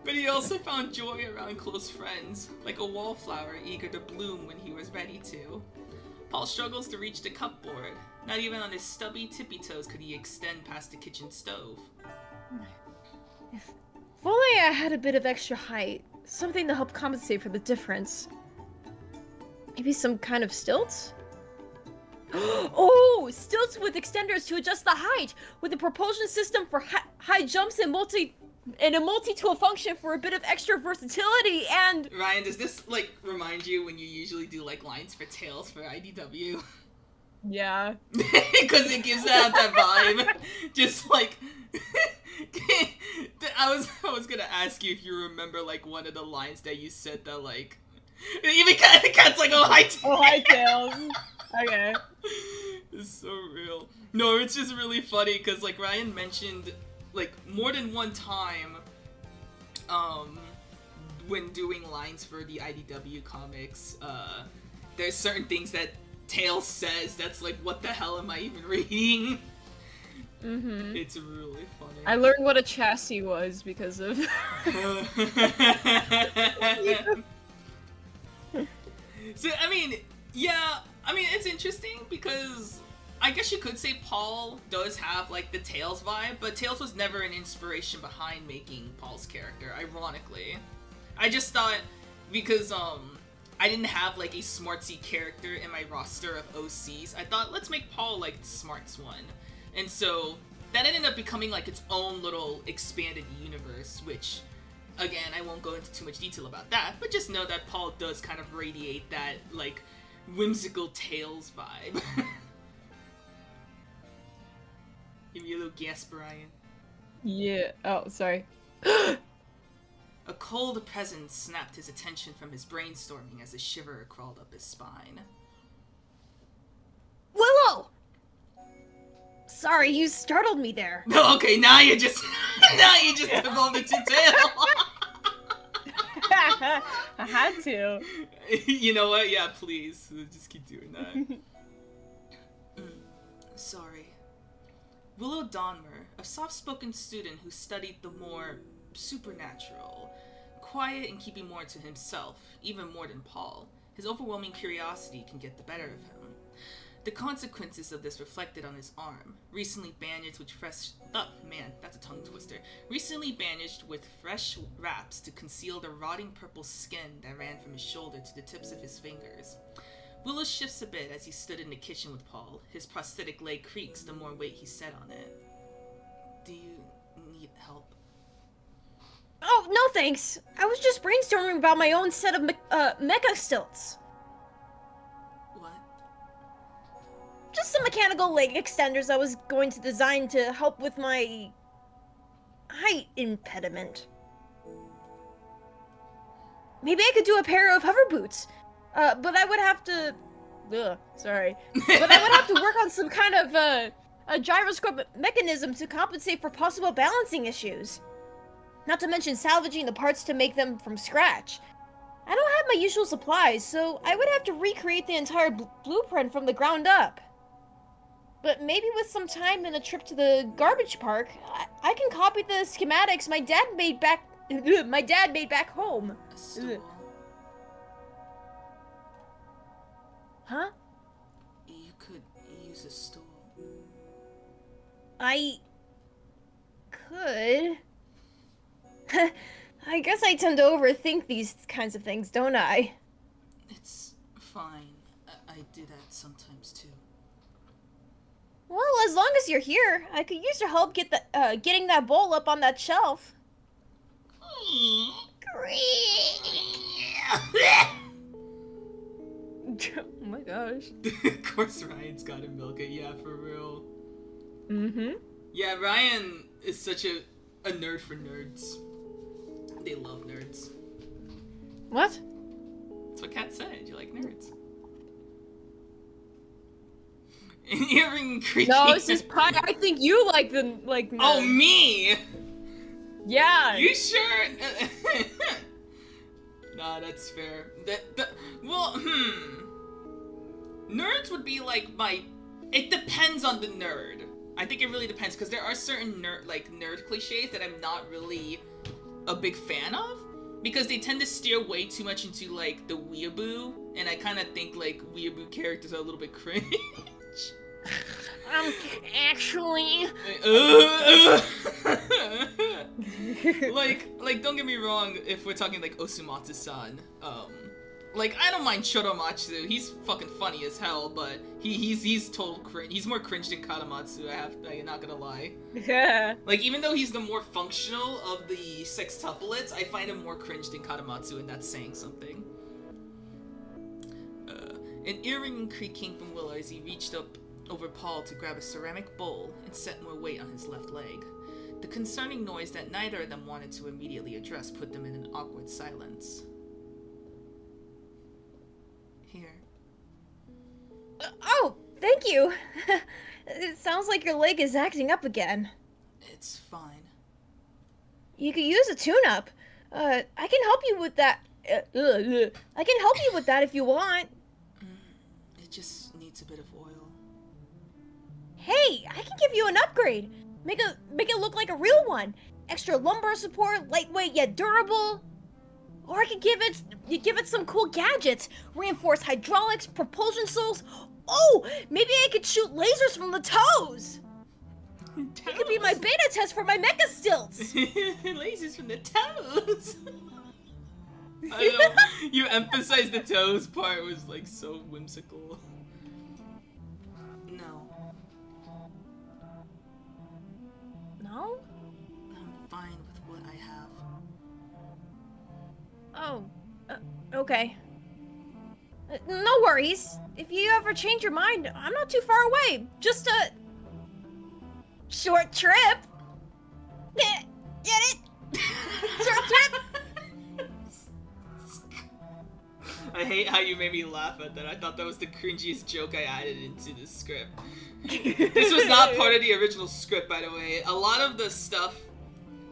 But he also found joy around close friends, like a wallflower eager to bloom when he was ready to. Paul struggles to reach the cupboard. Not even on his stubby tippy toes could he extend past the kitchen stove. If only I had a bit of extra height. Something to help compensate for the difference. Maybe some kind of stilts? Oh! Stilts with extenders to adjust the height! With a propulsion system for high jumps and a multi-tool function for a bit of extra versatility and... Ryan, does this, like, remind you when you usually do, like, lines for Tails for IDW? Yeah. Because it gives out that vibe. Just, like... I was gonna ask you if you remember, like, one of the lines that you said that, like... Even Cat's like, oh, hi, Tails! Oh, hi, Tails. Okay. It's so real. No, it's just really funny, because, like, Ryan mentioned... like, more than one time, when doing lines for the IDW comics, there's certain things that Tails says that's like, what the hell am I even reading? Mm-hmm. It's really funny. I learned what a chassis was because of... So, I mean, it's interesting because... I guess you could say Paul does have, like, the Tails vibe, but Tails was never an inspiration behind making Paul's character, ironically. I just thought, because, I didn't have, like, a smartsy character in my roster of OCs, I thought, let's make Paul, like, the smarts one. And so, that ended up becoming, like, its own little expanded universe, which, again, I won't go into too much detail about that, but just know that Paul does kind of radiate that, like, whimsical Tails vibe. Give me a little gasp, Brian. Yeah. Oh, sorry. A cold presence snapped his attention from his brainstorming as a shiver crawled up his spine. Willow! Sorry, you startled me there. No, okay, now you just evolved into tail. I had to. You know what? Yeah, please. Just keep doing that. Sorry. Willow Donmer, a soft-spoken student who studied the more supernatural, quiet and keeping more to himself, even more than Paul. His overwhelming curiosity can get the better of him. The consequences of this reflected on his arm, recently bandaged with fresh wraps to conceal the rotting purple skin that ran from his shoulder to the tips of his fingers. Willow shifts a bit as he stood in the kitchen with Paul. His prosthetic leg creaks the more weight he set on it. Do you need help? Oh, no thanks. I was just brainstorming about my own set of mecha stilts. What? Just some mechanical leg extenders I was going to design to help with my height impediment. Maybe I could do a pair of hover boots. But I would have to... sorry. But I would have to work on some kind of, a gyroscope mechanism to compensate for possible balancing issues. Not to mention salvaging the parts to make them from scratch. I don't have my usual supplies, so I would have to recreate the entire blueprint from the ground up. But maybe with some time and a trip to the garbage park, I can copy the schematics my dad made back home. A stool. Huh? You could use a stool. I could. I guess I tend to overthink these kinds of things, don't I? It's fine. I do that sometimes too. Well, as long as you're here, I could use your help getting that bowl up on that shelf. Oh my gosh. Of course Ryan's gotta milk it, yeah, for real. Mm-hmm. Yeah, Ryan is such a nerd for nerds. They love nerds. What? That's what Kat said. You like nerds. An earring creaking. No, it's just pie. I think you like nerds. Oh, me? Yeah. You sure? Nah, that's fair. Nerds would be like it depends on the nerd. I think it really depends, because there are certain nerd cliches that I'm not really a big fan of, because they tend to steer way too much into like the weeaboo, and I kind of think like weeaboo characters are a little bit cringe. Actually. like don't get me wrong, if we're talking like Osumatsu-san, like I don't mind Choromatsu, he's fucking funny as hell, but he's total cringe. He's more cringe than Karamatsu, I'm not gonna lie. Yeah. Like, even though he's the more functional of the sextuplets, I find him more cringe than Karamatsu, and that's saying something. An earring creak came from Willow as he reached up over Paul to grab a ceramic bowl and set more weight on his left leg. The concerning noise that neither of them wanted to immediately address put them in an awkward silence. Here. Oh, thank you. It sounds like your leg is acting up again. It's fine. You could use a tune-up. I can help you with that. I can help you with that if you want. It just needs a bit of oil. Hey, I can give you an upgrade. Make it look like a real one. Extra lumbar support, lightweight yet durable. Or I could give it some cool gadgets. Reinforced hydraulics, propulsion cells. Oh, maybe I could shoot lasers from the toes. It could be my beta test for my mecha stilts. Lasers from the toes. I know, you emphasized the toes part was like so whimsical. No. No? I'm fine with what I have. Oh, okay. No worries. If you ever change your mind, I'm not too far away. Just a short trip. Get it? Short trip. I hate how you made me laugh at that. I thought that was the cringiest joke I added into the script. This was not part of the original script, by the way. A lot of the stuff,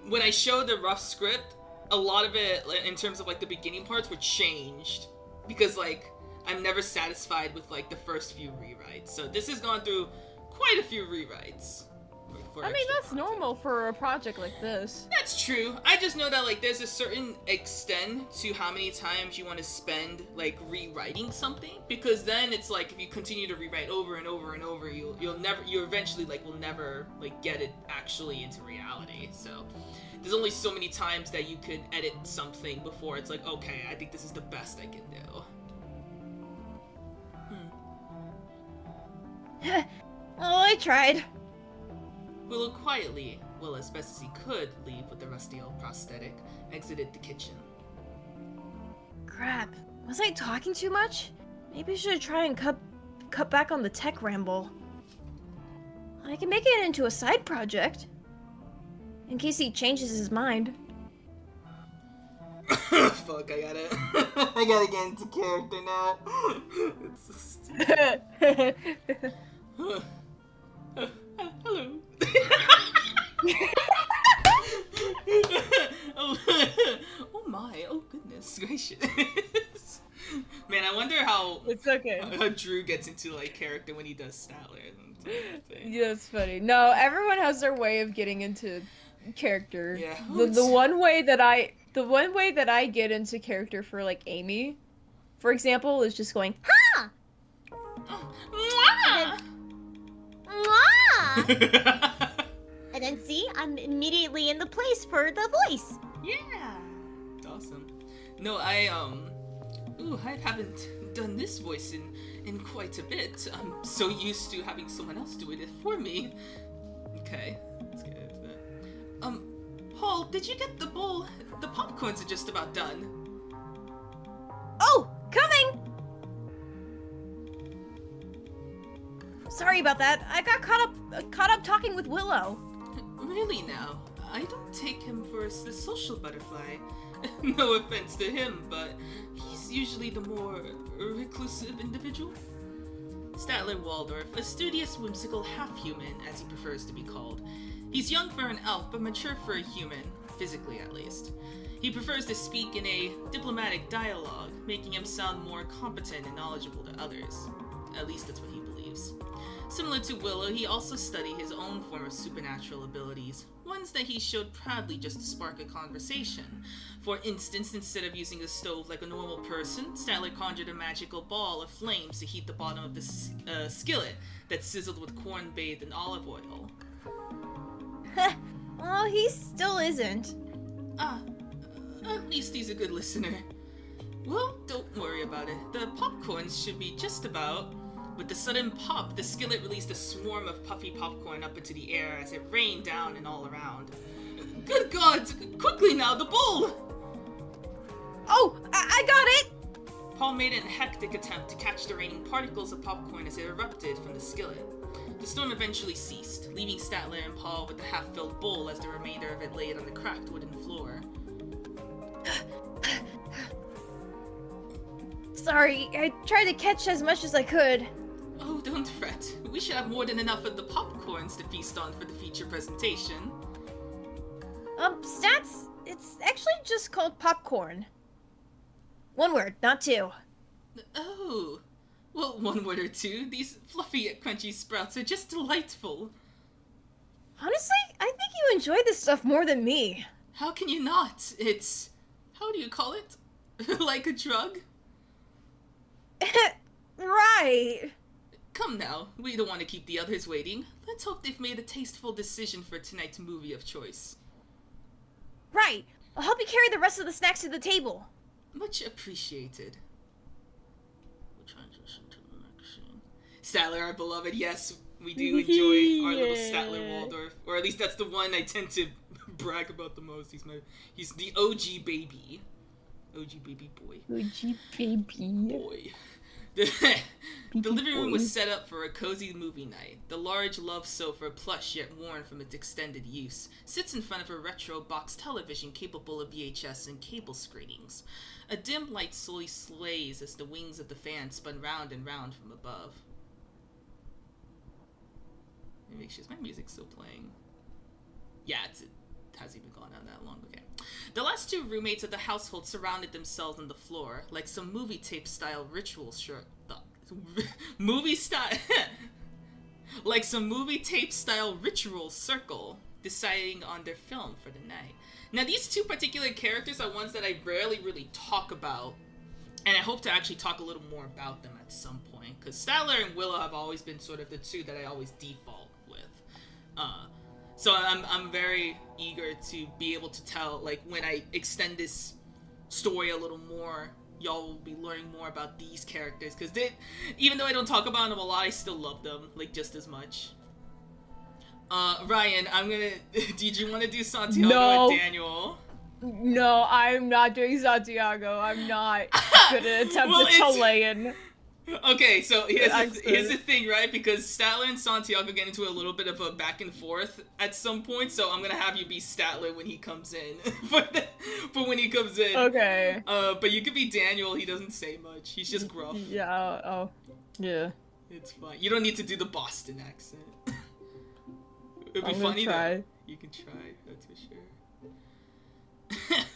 when I showed the rough script, a lot of it, in terms of like the beginning parts, were changed. Because like, I'm never satisfied with like the first few rewrites. So this has gone through quite a few rewrites. I mean, that's normal for a project like this. That's true. I just know that like there's a certain extent to how many times you want to spend like rewriting something, because then it's like if you continue to rewrite over and over and over, you eventually like will never like get it actually into reality. So there's only so many times that you could edit something before it's like, okay, I think this is the best I can do. Oh, I tried. Willow quietly, well as best as he could, leave with the rusty old prosthetic, exited the kitchen. Crap. Was I talking too much? Maybe I should try and cut back on the tech ramble. I can make it into a side project. In case he changes his mind. Fuck, I gotta get into character now. It's so stupid. Hello. Oh my, oh goodness gracious. how It's okay. how Drew gets into like character when he does Statler. Yeah, it's funny. No, everyone has their way of getting into character. Yeah. The one way that I get into character for like Amy, for example, is just going ha. Mwah! Mwah! And then see, I'm immediately in the place for the voice. Yeah. It's awesome. No, I haven't done this voice in quite a bit. I'm so used to having someone else do it for me. Okay, let's get into that. Paul, did you get the bowl? The popcorns are just about done. Oh, coming! Sorry about that. I got caught up talking with Willow. Really now? I don't take him for the social butterfly. No offense to him, but he's usually the more reclusive individual. Statler Waldorf, a studious, whimsical half-human, as he prefers to be called. He's young for an elf, but mature for a human, physically at least. He prefers to speak in a diplomatic dialogue, making him sound more competent and knowledgeable to others. At least that's what he believes. Similar to Willow, he also studied his own form of supernatural abilities, ones that he showed proudly just to spark a conversation. For instance, instead of using a stove like a normal person, Statler conjured a magical ball of flames to heat the bottom of the skillet that sizzled with corn bathed in olive oil. Well, he still isn't. At least he's a good listener. Well, don't worry about it. The popcorns should be just about. With the sudden pop, the skillet released a swarm of puffy popcorn up into the air as it rained down and all around. Good God! Quickly now, the bowl! Oh, I got it! Paul made an hectic attempt to catch the raining particles of popcorn as it erupted from the skillet. The storm eventually ceased, leaving Statler and Paul with the half-filled bowl as the remainder of it laid on the cracked wooden floor. Sorry, I tried to catch as much as I could. Oh, don't fret. We should have more than enough of the popcorns to feast on for the feature presentation. Stats, it's actually just called popcorn. One word, not two. Oh. Well, one word or two. These fluffy yet crunchy sprouts are just delightful. Honestly, I think you enjoy this stuff more than me. How can you not? It's... how do you call it? Like a drug? Right. Come now, we don't want to keep the others waiting. Let's hope they've made a tasteful decision for tonight's movie of choice. Right. I'll help you carry the rest of the snacks to the table. Much appreciated. We'll transition to the next scene. Statler, our beloved, yes, we do enjoy our little Statler Waldorf. Or at least that's the one I tend to brag about the most. He's the OG baby. OG baby boy. OG baby. Boy. The living room was set up for a cozy movie night. The large love sofa, plush yet worn from its extended use, sits in front of a retro box television capable of VHS and cable screenings. A dim light slowly sways as the wings of the fan spun round and round from above. Let me make sure, is my music still playing? Yeah, it hasn't even gone on that long. Okay. The last two roommates of the household surrounded themselves on the floor, like some movie tape style ritual like some movie tape style ritual circle, deciding on their film for the night. Now these two particular characters are ones that I rarely really talk about, and I hope to actually talk a little more about them at some point, because Statler and Willow have always been sort of the two that I always default with. So I'm very eager to be able to tell, like, when I extend this story a little more, y'all will be learning more about these characters, because even though I don't talk about them a lot, I still love them, like, just as much. Ryan, did you want to do Santiago and Daniel? No, I'm not doing Santiago. I'm not gonna attempt to Chilean. Okay, so here's the thing, right? Because Statler and Santiago get into a little bit of a back and forth at some point, so I'm gonna have you be Statler when he comes in. for when he comes in. Okay. But you could be Daniel. He doesn't say much. He's just gruff. Yeah. Yeah. It's fine. You don't need to do the Boston accent. It'd be funny though. You can try. That's for sure.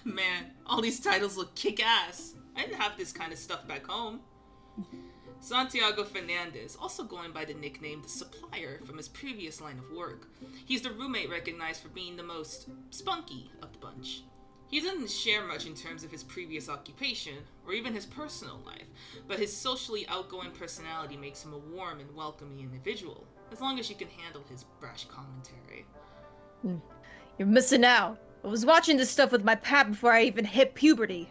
Man, all these titles look kick-ass. I didn't have this kind of stuff back home. Santiago Fernandez, also going by the nickname The Supplier from his previous line of work. He's the roommate recognized for being the most spunky of the bunch. He doesn't share much in terms of his previous occupation, or even his personal life, but his socially outgoing personality makes him a warm and welcoming individual, as long as you can handle his brash commentary. You're missing out. I was watching this stuff with my pap before I even hit puberty.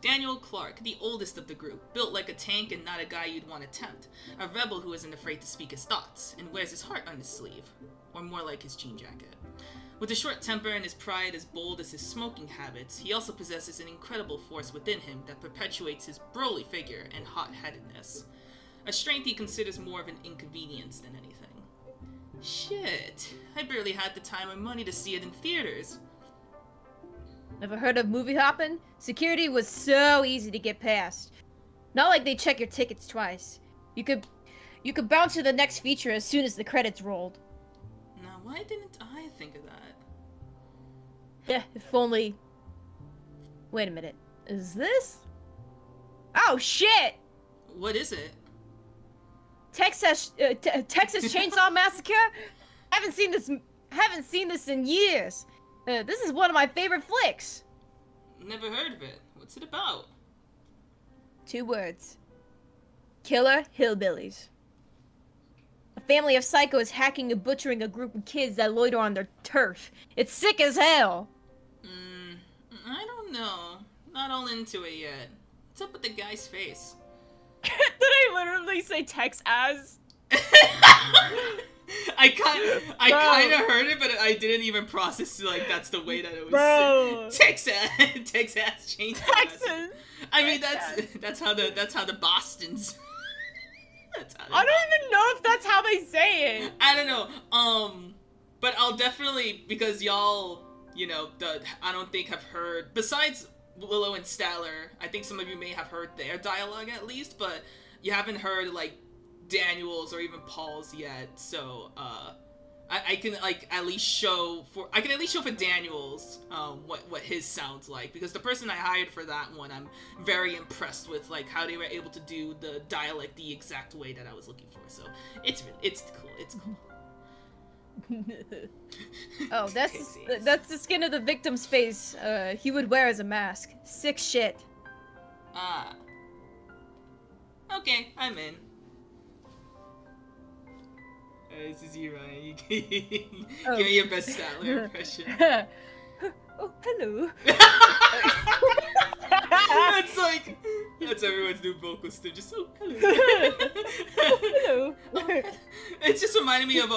Daniel Clark, the oldest of the group, built like a tank and not a guy you'd want to tempt. A rebel who isn't afraid to speak his thoughts, and wears his heart on his sleeve. Or more like his jean jacket. With a short temper and his pride as bold as his smoking habits, he also possesses an incredible force within him that perpetuates his broly figure and hot-headedness. A strength he considers more of an inconvenience than anything. Shit, I barely had the time or money to see it in theaters. Never heard of movie hopping? Security was so easy to get past. Not like they check your tickets twice. You could bounce to the next feature as soon as the credits rolled. Now, why didn't I think of that? Yeah, if only... Wait a minute. Is this? Oh, shit! What is it? Texas Chainsaw Massacre? Haven't seen this in years. This is one of my favorite flicks. Never heard of it. What's it about? 2 words. Killer hillbillies. A family of psychos hacking and butchering a group of kids that loiter on their turf. It's sick as hell. I don't know. Not all into it yet. What's up with the guy's face? Did I literally say Tex as? I kind of heard it, but I didn't even process like that's the way that it was. Texas changed. Texas. I mean that's how the Bostons. I don't even know if that's how they say it. I don't know. But I'll definitely, because y'all, I don't think have heard, besides Willow and Stellar, I think some of you may have heard their dialogue at least, but you haven't heard like Daniel's or even Paul's yet. So I can at least show for Daniel's what his sounds like, because the person I hired for that one, I'm very impressed with like how they were able to do the dialect the exact way that I was looking for. So it's cool. It's cool. Oh, that's the skin of the victim's face. He would wear as a mask. Sick shit. Ah. Okay, I'm in. This is you, Ryan. Give me your best Statler impression. Oh, hello. That's everyone's new vocal stage. Just hello. Oh, hello. It's just reminding me of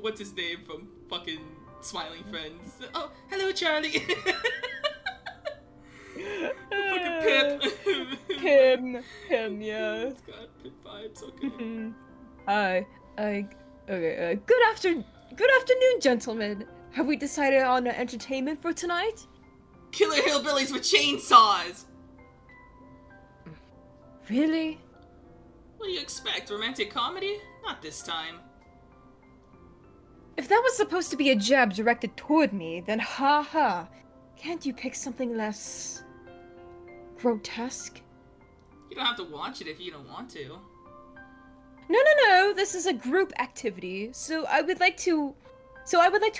what's his name from fucking Smiling Friends. Oh, hello, Charlie. Fucking Pip. Him, yeah. It's got Pip vibes. Okay. Okay. Good afternoon, gentlemen. Have we decided on entertainment for tonight? Killer hillbillies with chainsaws. Really? What do you expect? Romantic comedy? Not this time. If that was supposed to be a jab directed toward me, then ha. Can't you pick something less grotesque? You don't have to watch it if you don't want to. No. This is a group activity, so I would like to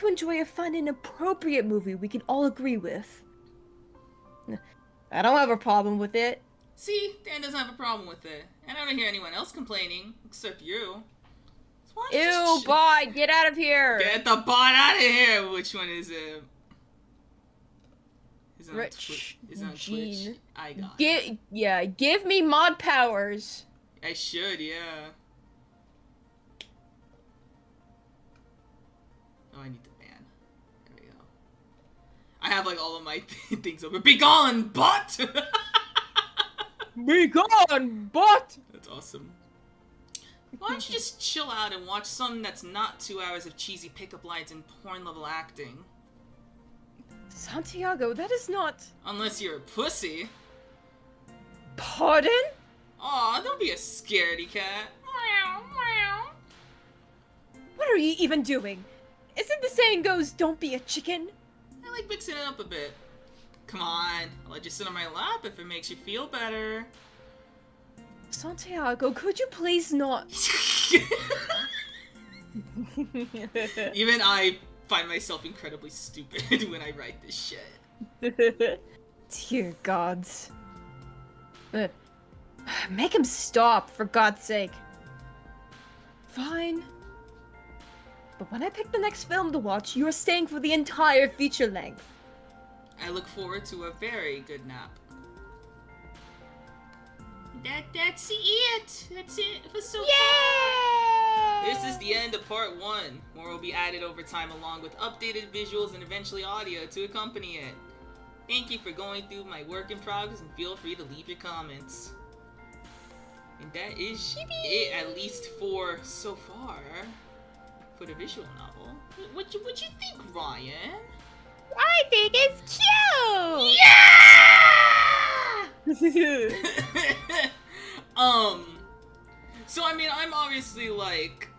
enjoy a fun and appropriate movie we can all agree with. I don't have a problem with it. See, Dan doesn't have a problem with it. And I don't hear anyone else complaining, except you. So Ew, bot, get out of here! Get the bot out of here! Which one is it? Is it on Rich Is it on Gene. Twitch? I got it. Yeah, give me mod powers. I should, yeah. Oh, I need to ban. There we go. I have like all of my things over. Be gone, bot! Be gone, bot! That's awesome. Why don't you just chill out and watch something that's not 2 hours of cheesy pickup lines and porn-level acting? Santiago, that is not... Unless you're a pussy. Pardon? Aw, don't be a scaredy cat. What are you even doing? Isn't the saying goes, don't be a chicken? I like mixing it up a bit. Come on, I'll let you sit on my lap if it makes you feel better. Santiago, could you please not? Even I find myself incredibly stupid when I write this shit. Dear gods. Make him stop, for God's sake. Fine. But when I pick the next film to watch, you're staying for the entire feature length. I look forward to a very good nap. That's it. That's it for so far. This is the end of part 1. More will be added over time along with updated visuals and eventually audio to accompany it. Thank you for going through my work in progress and feel free to leave your comments. And that is it, at least for so far, for the visual novel. What you think, Ryan? I think it's cute! Yeah! So I mean, I'm obviously like,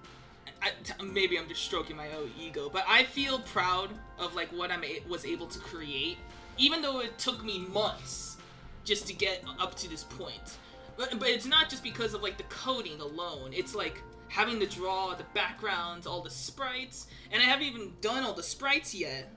maybe I'm just stroking my own ego, but I feel proud of like what I was able to create, even though it took me months just to get up to this point. But it's not just because of like the coding alone. It's like having to draw the backgrounds, all the sprites, and I haven't even done all the sprites yet.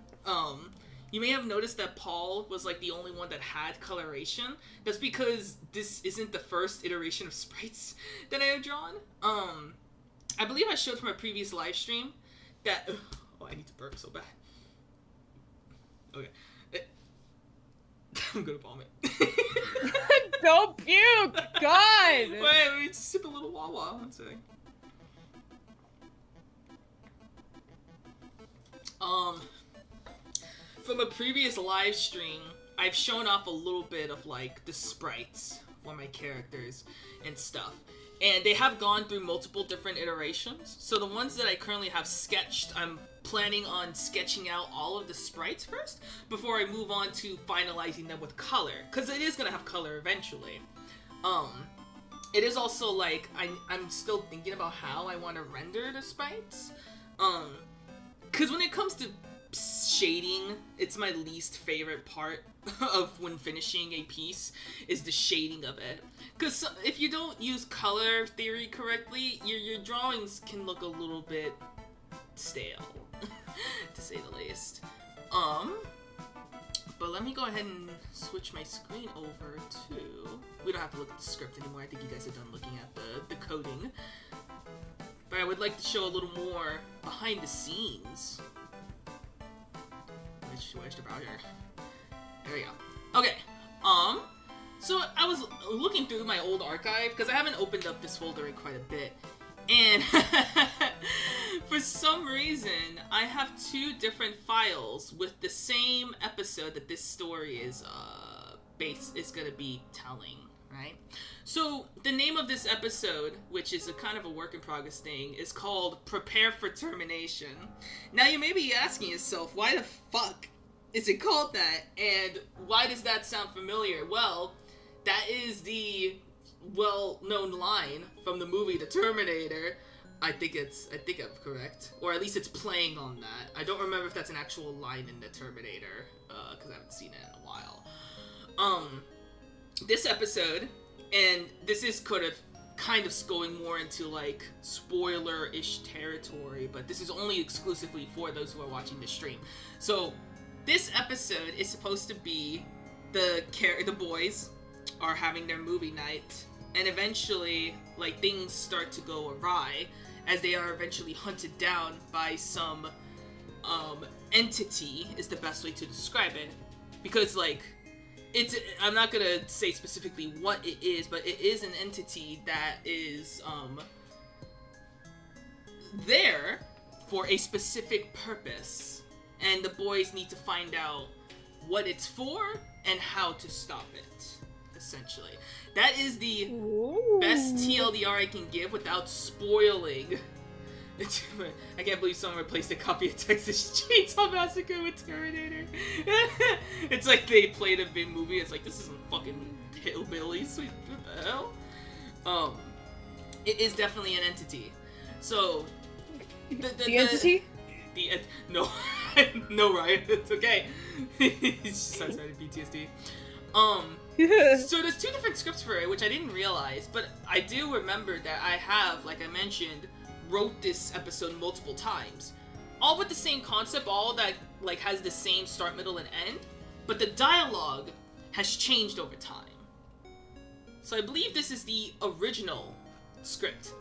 You may have noticed that Paul was like the only one that had coloration. That's because this isn't the first iteration of sprites that I have drawn. I believe I showed from a previous live stream that oh, I need to burp so bad. Okay. I'm gonna vomit. Don't puke! God! Wait, let me just sip a little Wawa. One second. From a previous live stream, I've shown off a little bit of like the sprites for my characters and stuff. And they have gone through multiple different iterations. So the ones that I currently have sketched, I'm planning on sketching out all of the sprites first before I move on to finalizing them with color, because it is gonna have color eventually. It is also like I'm still thinking about how I want to render the sprites, because when it comes to shading, it's my least favorite part of when finishing a piece is the shading of it. Because if you don't use color theory correctly, your drawings can look a little bit stale, to say the least. But let me go ahead and switch my screen over to... We don't have to look at the script anymore. I think you guys are done looking at the coding. But I would like to show a little more behind the scenes. Where's the browser? There we go. Okay. So I was looking through my old archive because I haven't opened up this folder in quite a bit, and for some reason I have 2 different files with the same episode that this story is gonna be telling, right? So the name of this episode, which is a kind of a work in progress thing, is called Prepare for Termination. Now you may be asking yourself, why the fuck is it called that, and why does that sound familiar? Well, that is the well-known line from the movie The Terminator. I think I'm correct, or at least it's playing on that. I don't remember if that's an actual line in The Terminator, because I haven't seen it in a while. This episode, and this is kind of going more into like spoiler-ish territory, but this is only exclusively for those who are watching the stream. So this episode is supposed to be the boys are having their movie night, and eventually like things start to go awry as they are eventually hunted down by some entity is the best way to describe it, because like I'm not gonna say specifically what it is, but it is an entity that is there for a specific purpose, and the boys need to find out what it's for and how to stop it, essentially. That is the best TLDR I can give without spoiling. I can't believe someone replaced a copy of Texas Chainsaw Massacre with Terminator. It's like they played a big movie. It's like, this isn't fucking Hillbillies. What the hell? It is definitely an entity. So the entity? No, no, Ryan. It's okay. He's just started PTSD. So there's 2 different scripts for it, which I didn't realize, but I do remember that I have, like I mentioned, wrote this episode multiple times. All with the same concept, all that like has the same start, middle, and end, but the dialogue has changed over time. So I believe this is the original script.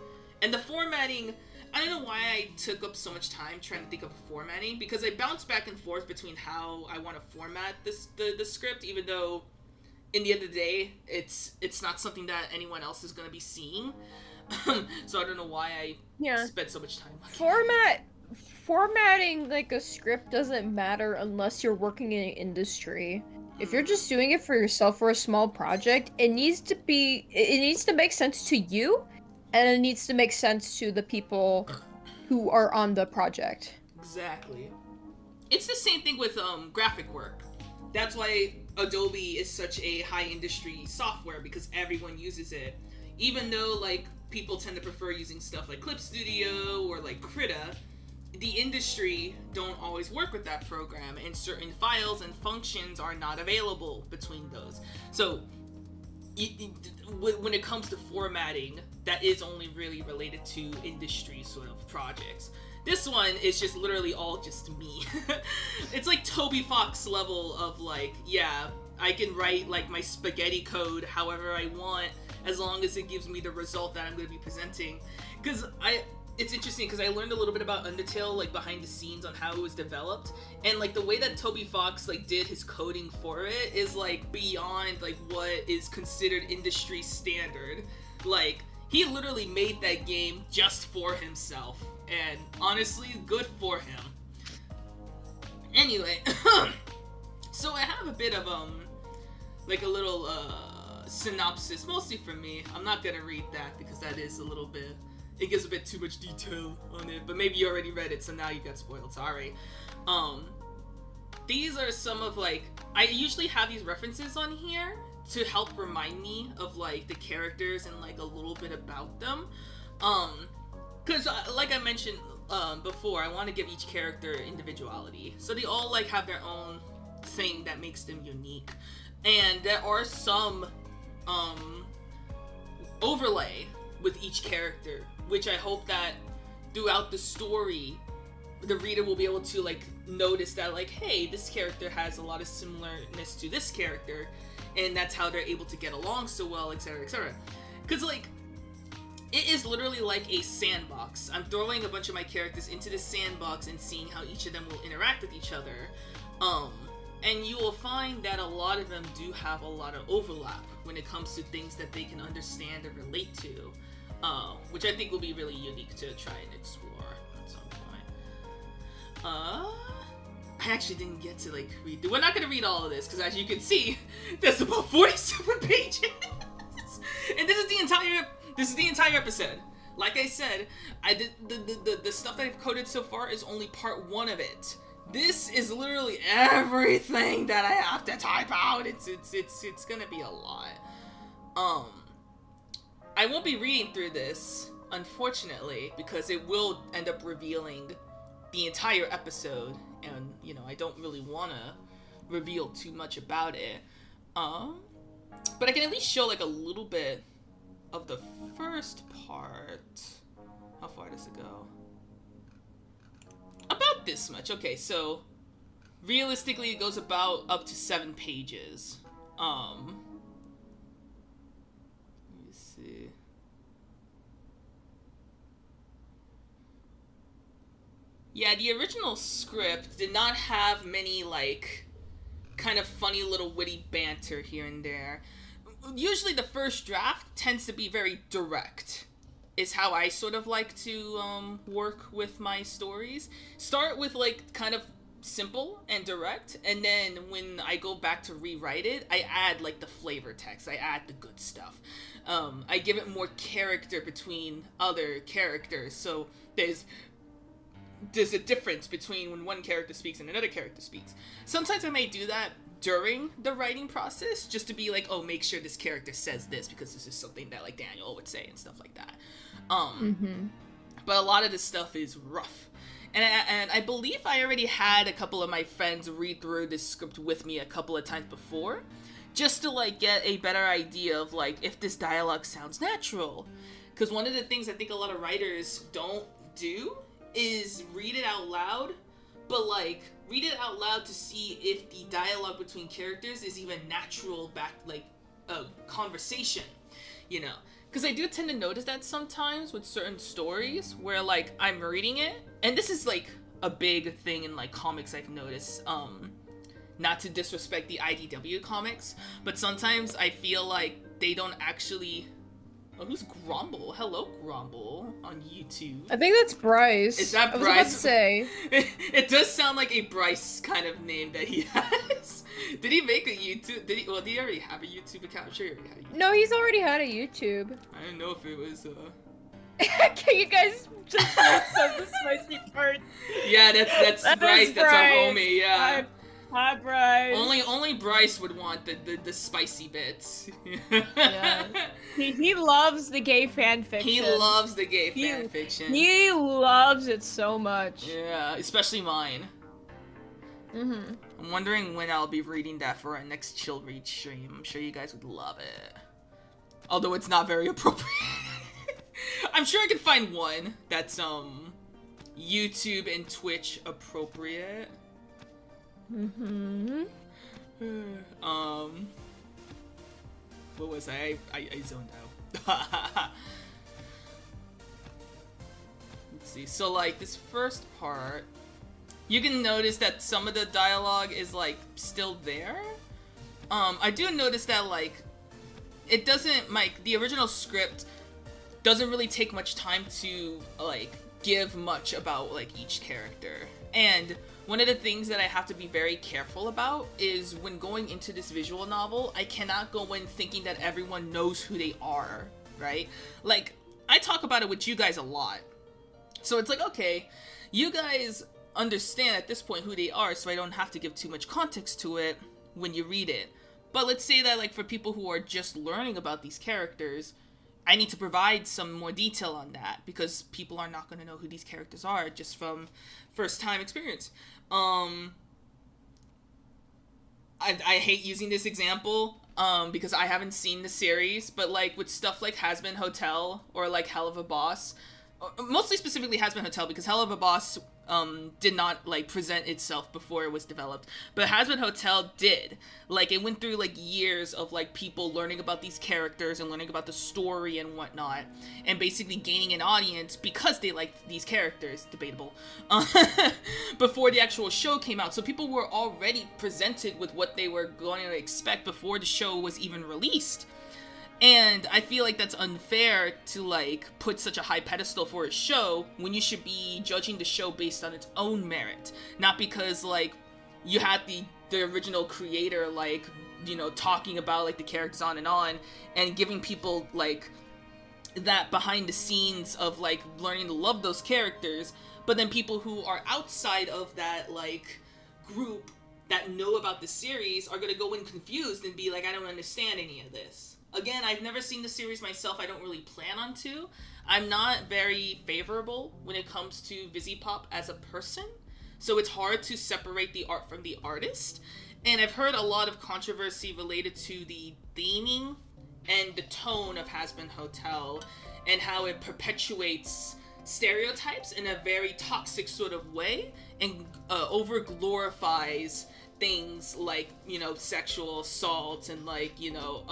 And the formatting, I don't know why I took up so much time trying to think of formatting, because I bounce back and forth between how I want to format the script, even though in the end of the day, it's not something that anyone else is going to be seeing. So I don't know why I spent so much time on it. Formatting like a script doesn't matter unless you're working in an industry. If you're just doing it for yourself for a small project, it needs to make sense to you, and it needs to make sense to the people who are on the project. Exactly. It's the same thing with graphic work. That's why Adobe is such a high industry software, because everyone uses it. Even though like people tend to prefer using stuff like Clip Studio or like Krita, the industry don't always work with that program, and certain files and functions are not available between those. So when it comes to formatting, that is only really related to industry sort of projects. This one is just literally all just me. It's like Toby Fox level of like, yeah, I can write like my spaghetti code however I want, as long as it gives me the result that I'm going to be presenting. Because it's interesting because I learned a little bit about Undertale, like behind the scenes on how it was developed, and like the way that Toby Fox like did his coding for it is like beyond like what is considered industry standard. Like he literally made that game just for himself, and honestly, good for him. Anyway, so I have a bit of like a little synopsis, mostly for me. I'm not gonna read that because that is a little bit, it gives a bit too much detail on it, but maybe you already read it, so now you got spoiled, sorry. These are some of like, I usually have these references on here to help remind me of like the characters and like a little bit about them. Cause like I mentioned before, I want to give each character individuality. So they all like have their own thing that makes them unique. And there are some overlay with each character, which I hope that throughout the story, the reader will be able to like notice that like, hey, this character has a lot of similarness to this character, and that's how they're able to get along so well, etc., etc. Because like, it is literally like a sandbox. I'm throwing a bunch of my characters into this sandbox and seeing how each of them will interact with each other. And you will find that a lot of them do have a lot of overlap when it comes to things that they can understand and relate to, which I think will be really unique to try and explore at some point. I actually didn't get to like read. We're not gonna read all of this because, as you can see, there's about 47 pages, and this is the entire episode. Like I said, I did the stuff that I've coded so far is only part 1 of it. This is literally everything that I have to type out. It's gonna be a lot. I won't be reading through this, unfortunately, because it will end up revealing the entire episode, and you know I don't really want to reveal too much about it. But I can at least show like a little bit of the first part. How far does it go? About this much. Okay, so realistically it goes about up to 7 pages. Let me see. Yeah, the original script did not have many like kind of funny little witty banter here and there. Usually the first draft tends to be very direct, is how I sort of like to work with my stories. Start with like kind of simple and direct, and then when I go back to rewrite it, I add like the flavor text, I add the good stuff. I give it more character between other characters, so there's a difference between when one character speaks and another character speaks. Sometimes I may do that during the writing process, just to be like, oh, make sure this character says this, because this is something that like Daniel would say and stuff like that. But a lot of this stuff is rough. And I believe I already had a couple of my friends read through this script with me a couple of times before, just to like get a better idea of like if this dialogue sounds natural. Because one of the things I think a lot of writers don't do is read it out loud, but like read it out loud to see if the dialogue between characters is even natural back, like a conversation, you know. Because I do tend to notice that sometimes with certain stories where like I'm reading it, and this is like a big thing in like comics I've noticed, not to disrespect the IDW comics, but sometimes I feel like they don't actually... Oh, who's Grumble? Hello, Grumble on YouTube. I think that's Bryce. Is that Bryce? I was about to say. It does sound like a Bryce kind of name that he has. Did he make a YouTube? Did he already have a YouTube account? I'm sure he already had a YouTube. No, he's already had a YouTube. I didn't know if it was, Can you guys just some the spicy part? Yeah, that's Bryce. That's our homie. Yeah. Hi, Bryce. Only Bryce would want the spicy bits. Yeah. He loves the gay fanfiction. He loves the gay fanfiction. He loves it so much. Yeah, especially mine. Mm-hmm. I'm wondering when I'll be reading that for our next chill read stream. I'm sure you guys would love it. Although it's not very appropriate. I'm sure I can find one that's YouTube and Twitch appropriate. Mm-hmm. What was I zoned out. Let's see. So like this first part, you can notice that some of the dialogue is like still there. I do notice that like it doesn't, like the original script doesn't really take much time to like give much about like each character. And one of the things that I have to be very careful about is when going into this visual novel, I cannot go in thinking that everyone knows who they are, right? Like, I talk about it with you guys a lot. So it's like, okay, you guys understand at this point who they are, so I don't have to give too much context to it when you read it. But let's say that, like, for people who are just learning about these characters, I need to provide some more detail on that, because people are not going to know who these characters are just from first-time experience. I hate using this example, because I haven't seen the series, but, like, with stuff like Has Been Hotel or, like, Hell of a Boss, mostly specifically Has Been Hotel, because Hell of a Boss did not like present itself before it was developed, but Has Been Hotel did. Like, it went through like years of like people learning about these characters and learning about the story and whatnot, and basically gaining an audience because they liked these characters, debatable, before the actual show came out. So people were already presented with what they were going to expect before the show was even released. And I feel like that's unfair to, like, put such a high pedestal for a show when you should be judging the show based on its own merit. Not because, like, you had the original creator, like, you know, talking about, like, the characters on, and giving people, like, that behind the scenes of, like, learning to love those characters, but then people who are outside of that, like, group that know about the series are gonna go in confused and be like, I don't understand any of this. Again, I've never seen the series myself. I don't really plan on to. I'm not very favorable when it comes to Visipop as a person, so it's hard to separate the art from the artist. And I've heard a lot of controversy related to the theming and the tone of Has Been Hotel, and how it perpetuates stereotypes in a very toxic sort of way, and over glorifies things like, you know, sexual assault and, like, you know,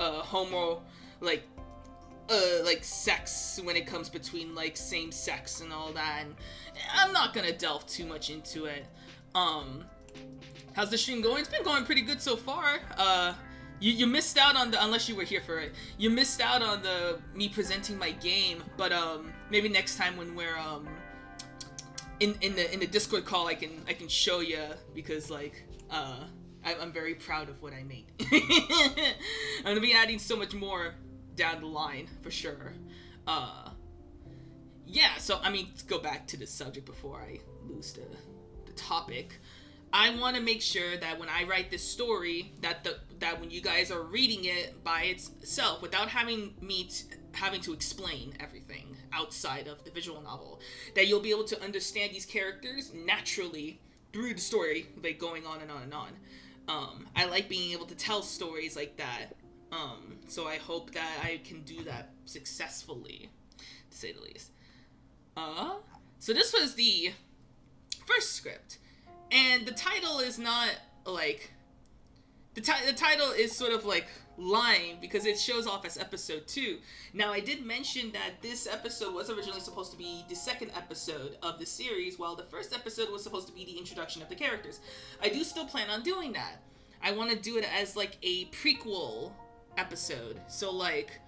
homo, like sex when it comes between, like, same sex and all that. And I'm not gonna delve too much into it. How's the stream going? It's been going pretty good so far. You missed out on the, unless you were here for it, you missed out on me presenting my game, but maybe next time when we're in the Discord call, I can show you, because, like, I'm very proud of what I made. I'm gonna be adding so much more down the line, for sure. Yeah, so, I mean, to go back to the subject before I lose the topic, I want to make sure that when I write this story, that when you guys are reading it by itself, without having having to explain everything outside of the visual novel, that you'll be able to understand these characters naturally through the story, like, going on and on and on. I like being able to tell stories like that. So I hope that I can do that successfully, to say the least. So this was the first script, and the title is not like the title is sort of like lying because it shows off as episode 2. Now, I did mention that this episode was originally supposed to be the second episode of the series, while the first episode was supposed to be the introduction of the characters. I do still plan on doing that. I want to do it as like a prequel episode. So like,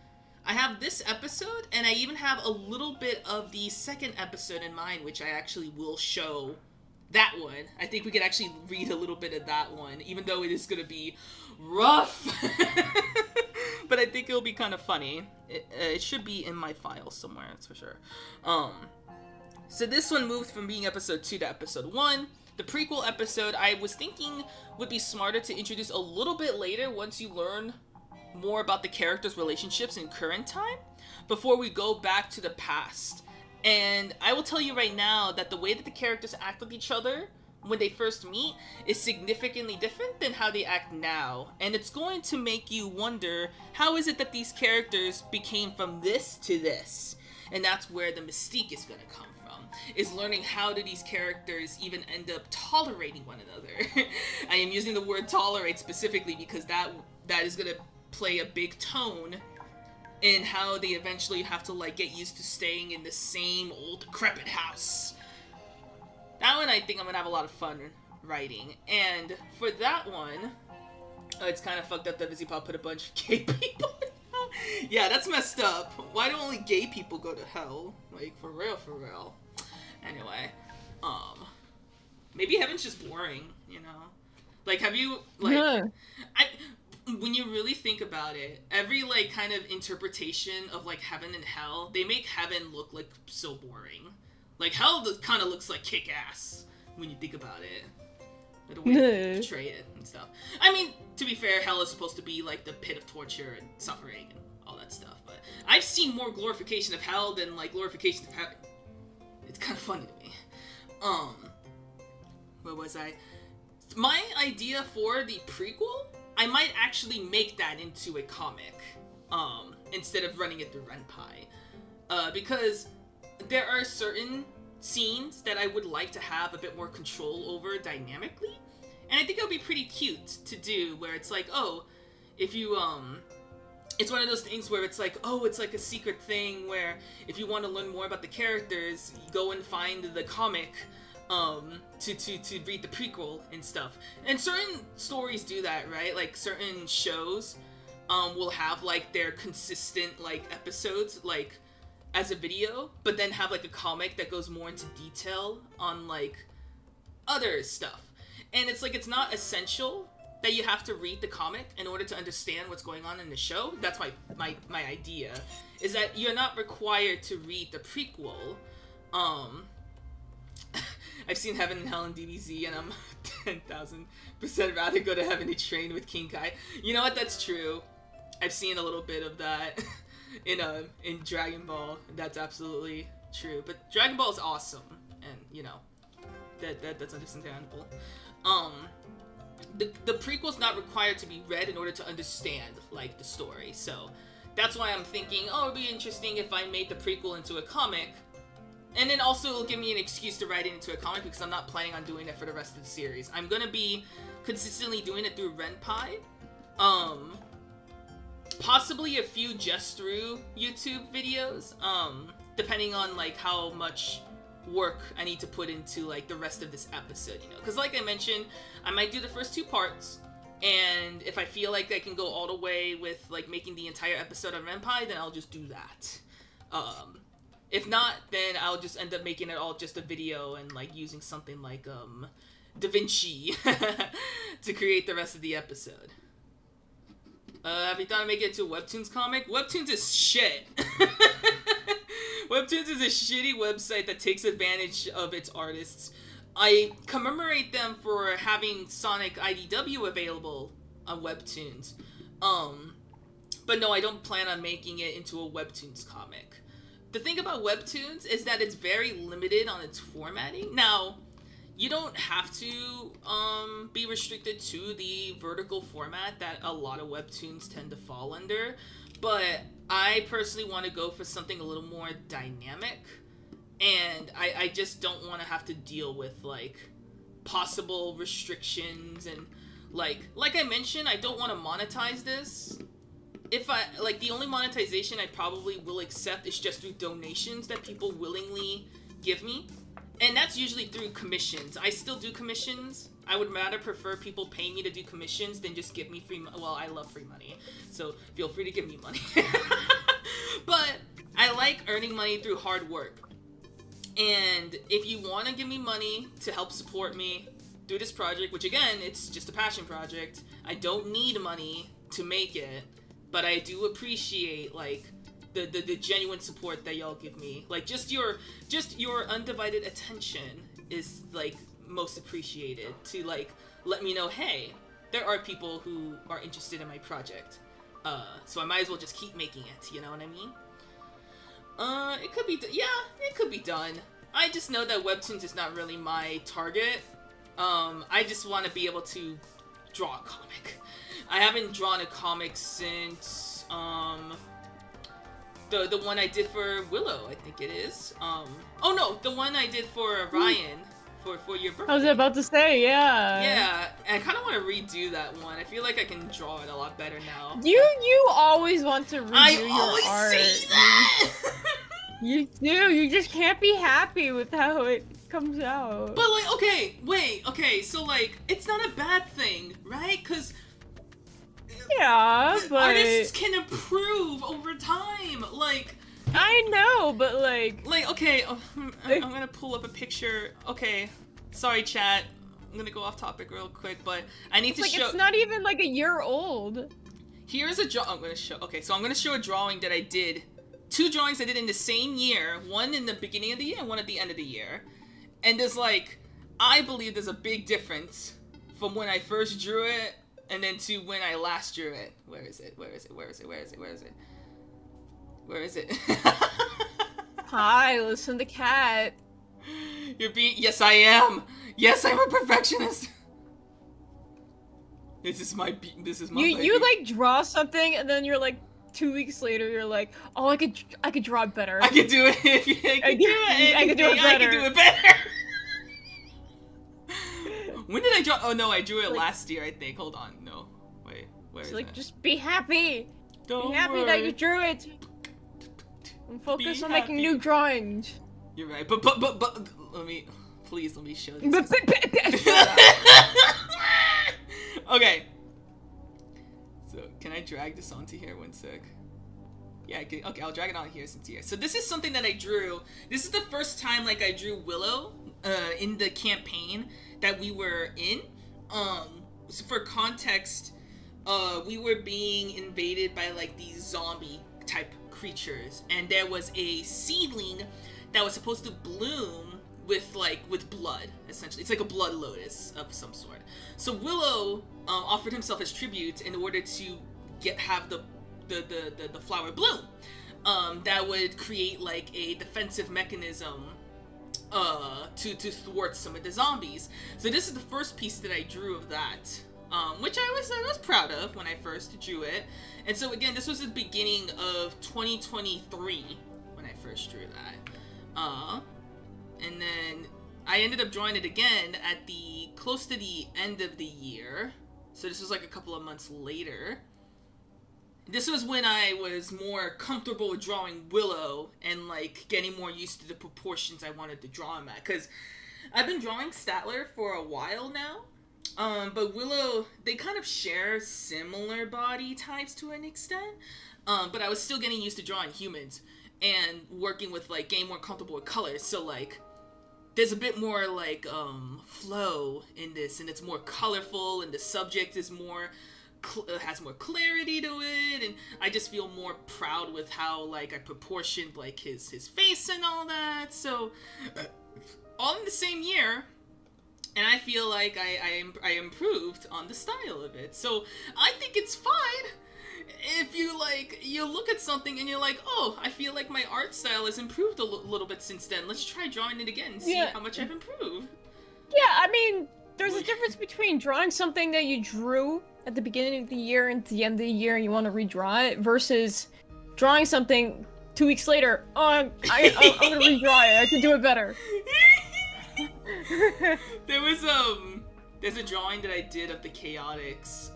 I have this episode, and I even have a little bit of the second episode in mind, which I actually will show that one. I think we could actually read a little bit of that one, even though it is going to be rough. But I think it'll be kind of funny. It should be in my file somewhere, that's for sure. So this one moved from being episode 2 to episode 1. The prequel episode, I was thinking would be smarter to introduce a little bit later once you learn more about the characters' relationships in current time, before we go back to the past. And I will tell you right now that the way that the characters act with each other when they first meet is significantly different than how they act now. And it's going to make you wonder, how is it that these characters became from this to this? And that's where the mystique is going to come from, is learning how do these characters even end up tolerating one another. I am using the word tolerate specifically because that is going to play a big tone in how they eventually have to like get used to staying in the same old decrepit house. That one I think I'm gonna have a lot of fun writing. And for that one, it's kind of fucked up that VisiPop put a bunch of gay people in hell. Yeah, that's messed up. Why do only gay people go to hell? Like, for real, for real. Anyway, maybe heaven's just boring, you know? Like, have you, like, when you really think about it, every, like, kind of interpretation of, like, heaven and hell, they make heaven look, like, so boring. Like, hell kind of looks like kick-ass when you think about it. The way they portray it and stuff. I mean, to be fair, hell is supposed to be, like, the pit of torture and suffering and all that stuff, but I've seen more glorification of hell than, like, glorification of heaven. It's kind of funny to me. Where was I? My idea for the prequel, I might actually make that into a comic, instead of running it through Renpai. Because there are certain scenes that I would like to have a bit more control over dynamically, and I think it would be pretty cute to do, where it's like, oh, if you, it's one of those things where it's like, oh, it's like a secret thing where if you want to learn more about the characters, you go and find the comic, to read the prequel and stuff. And certain stories do that, right? Like, certain shows, will have, like, their consistent, like, episodes, like, as a video, but then have, like, a comic that goes more into detail on, like, other stuff. And it's, like, it's not essential that you have to read the comic in order to understand what's going on in the show. That's my idea, is that you're not required to read the prequel. I've seen Heaven and Hell in DBZ, and I'm 10,000% rather go to Heavenly Train with King Kai. You know what? That's true. I've seen a little bit of that in Dragon Ball. That's absolutely true. But Dragon Ball is awesome, and you know that's understandable. The prequel's not required to be read in order to understand, like, the story. So that's why I'm thinking, oh, it'd be interesting if I made the prequel into a comic. And then also it'll give me an excuse to write it into a comic, because I'm not planning on doing it for the rest of the series. I'm gonna be consistently doing it through Renpai. Possibly a few just through YouTube videos, depending on, like, how much work I need to put into, like, the rest of this episode, you know? Because like I mentioned, I might do the first 2 parts, and if I feel like I can go all the way with, like, making the entire episode of Renpai, then I'll just do that. If not, then I'll just end up making it all just a video and, like, using something like, DaVinci to create the rest of the episode. Have you thought of making it into a Webtoons comic? Webtoons is shit. Webtoons is a shitty website that takes advantage of its artists. I commemorate them for having Sonic IDW available on Webtoons. But no, I don't plan on making it into a Webtoons comic. The thing about Webtoons is that it's very limited on its formatting. Now, you don't have to be restricted to the vertical format that a lot of webtoons tend to fall under, but I personally want to go for something a little more dynamic, and I just don't want to have to deal with like possible restrictions and like I mentioned, I don't want to monetize this. If I like, the only monetization I probably will accept is just through donations that people willingly give me, and that's usually through commissions. I still do commissions. I would rather prefer people pay me to do commissions than just give me free well, I love free money, so feel free to give me money. But I like earning money through hard work. And if you want to give me money to help support me through this project, which again, it's just a passion project, I don't need money to make it, but I do appreciate like the genuine support that y'all give me. Like just your undivided attention is like most appreciated, to like let me know, hey, there are people who are interested in my project. So I might as well just keep making it, you know what I mean? It could be, it could be done. I just know that webtoons is not really my target. I just want to be able to draw a comic. I haven't drawn a comic since, the one I did for Willow, I think it is. Oh no, the one I did for Ryan, for your birthday. I was about to say, yeah. Yeah, I kind of want to redo that one. I feel like I can draw it a lot better now. You always want to redo your art. I always say that! You do. You just can't be happy with how it comes out. But like, okay, so like, it's not a bad thing, right? Because yeah, but artists can improve over time. Like, I know, but like, okay, I'm gonna pull up a picture. Okay, sorry, chat. I'm gonna go off topic real quick, but I need to show. It's not even like a year old. Here's a I'm gonna show. Okay, so I'm gonna show a drawing that I did. 2 drawings I did in the same year. One in the beginning of the year and one at the end of the year. And there's like, I believe there's a big difference from when I first drew it and then to when I last drew it. Where is it? Where is it? Where is it? Where is it? Where is it? Where is it? Hi, listen to Cat. You're being. Yes, I am. Yes, I'm a perfectionist. This is my. You like draw something and then you're like 2 weeks later you're like, oh, I could draw it better. I could do it. I could do it better. When did I draw? Oh no, I drew it last year, I think. Hold on, no, wait, where is it? Just be happy. Don't be happy worry. that you drew it. And focus on making new drawings. You're right, but let me show this. Okay. So can I drag this onto here? One sec. Yeah, okay, I'll drag it on here since here. So this is something that I drew. This is the first time like I drew Willow in the campaign that we were in. So for context, we were being invaded by like these zombie type creatures, and there was a seedling that was supposed to bloom with blood, essentially. It's like a blood lotus of some sort. So Willow offered himself as tribute in order to have the flower bloom. That would create like a defensive mechanism to thwart some of the zombies. So this is the first piece that I drew of that, which I was proud of when I first drew it. And so again, this was the beginning of 2023 when I first drew that. And then I ended up drawing it again at close to the end of the year. So this was like a couple of months later. This was when I was more comfortable with drawing Willow and like getting more used to the proportions I wanted to draw him at. Because I've been drawing Statler for a while now. But Willow, they kind of share similar body types to an extent. But I was still getting used to drawing humans and working with like getting more comfortable with colors. So like there's a bit more like flow in this, and it's more colorful, and the subject is more has more clarity to it, and I just feel more proud with how like I proportioned like his face and all that. So all in the same year, and I feel like I improved on the style of it. So I think it's fine if you look at something and you're like, oh, I feel like my art style has improved a little bit since then. Let's try drawing it again and see how much I've improved. Yeah, I mean, there's a difference between drawing something that you drew at the beginning of the year and at the end of the year and you want to redraw it versus drawing something 2 weeks later. Oh, I'm gonna redraw it. I can do it better. There's a drawing that I did of the Chaotix,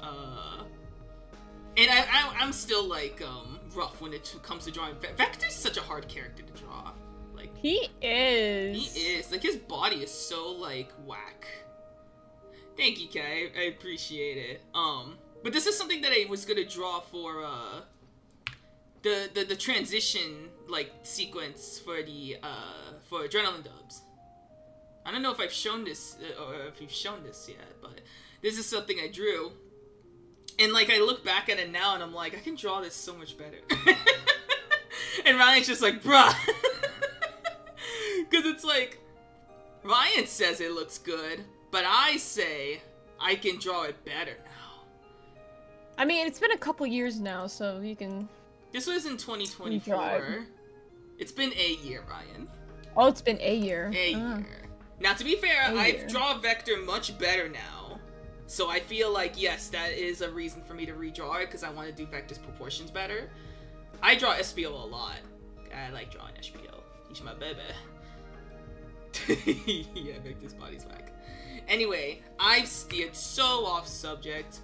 and I'm still like rough when it comes to drawing. Vector's such a hard character to draw. Like he is. He is. Like his body is so like whack. Thank you, Kai. I appreciate it. But this is something that I was gonna draw for the transition like sequence for the for Adrenaline Dubs. I don't know if I've shown this or if you've shown this yet, but this is something I drew. And like I look back at it now and I'm like, I can draw this so much better. And Ryan's just like, bruh. Cause it's like Ryan says it looks good, but I say I can draw it better now. I mean, it's been a couple years now, so you can. This was in 2024. It's been a year, Ryan. Oh, it's been a year. A year. Now, to be fair, I draw Vector much better now. So I feel like, yes, that is a reason for me to redraw it, because I want to do Vector's proportions better. I draw SPO a lot. I like drawing SPO. He's my baby. Yeah, Vector's body's whack. Anyway, I've steered so off subject.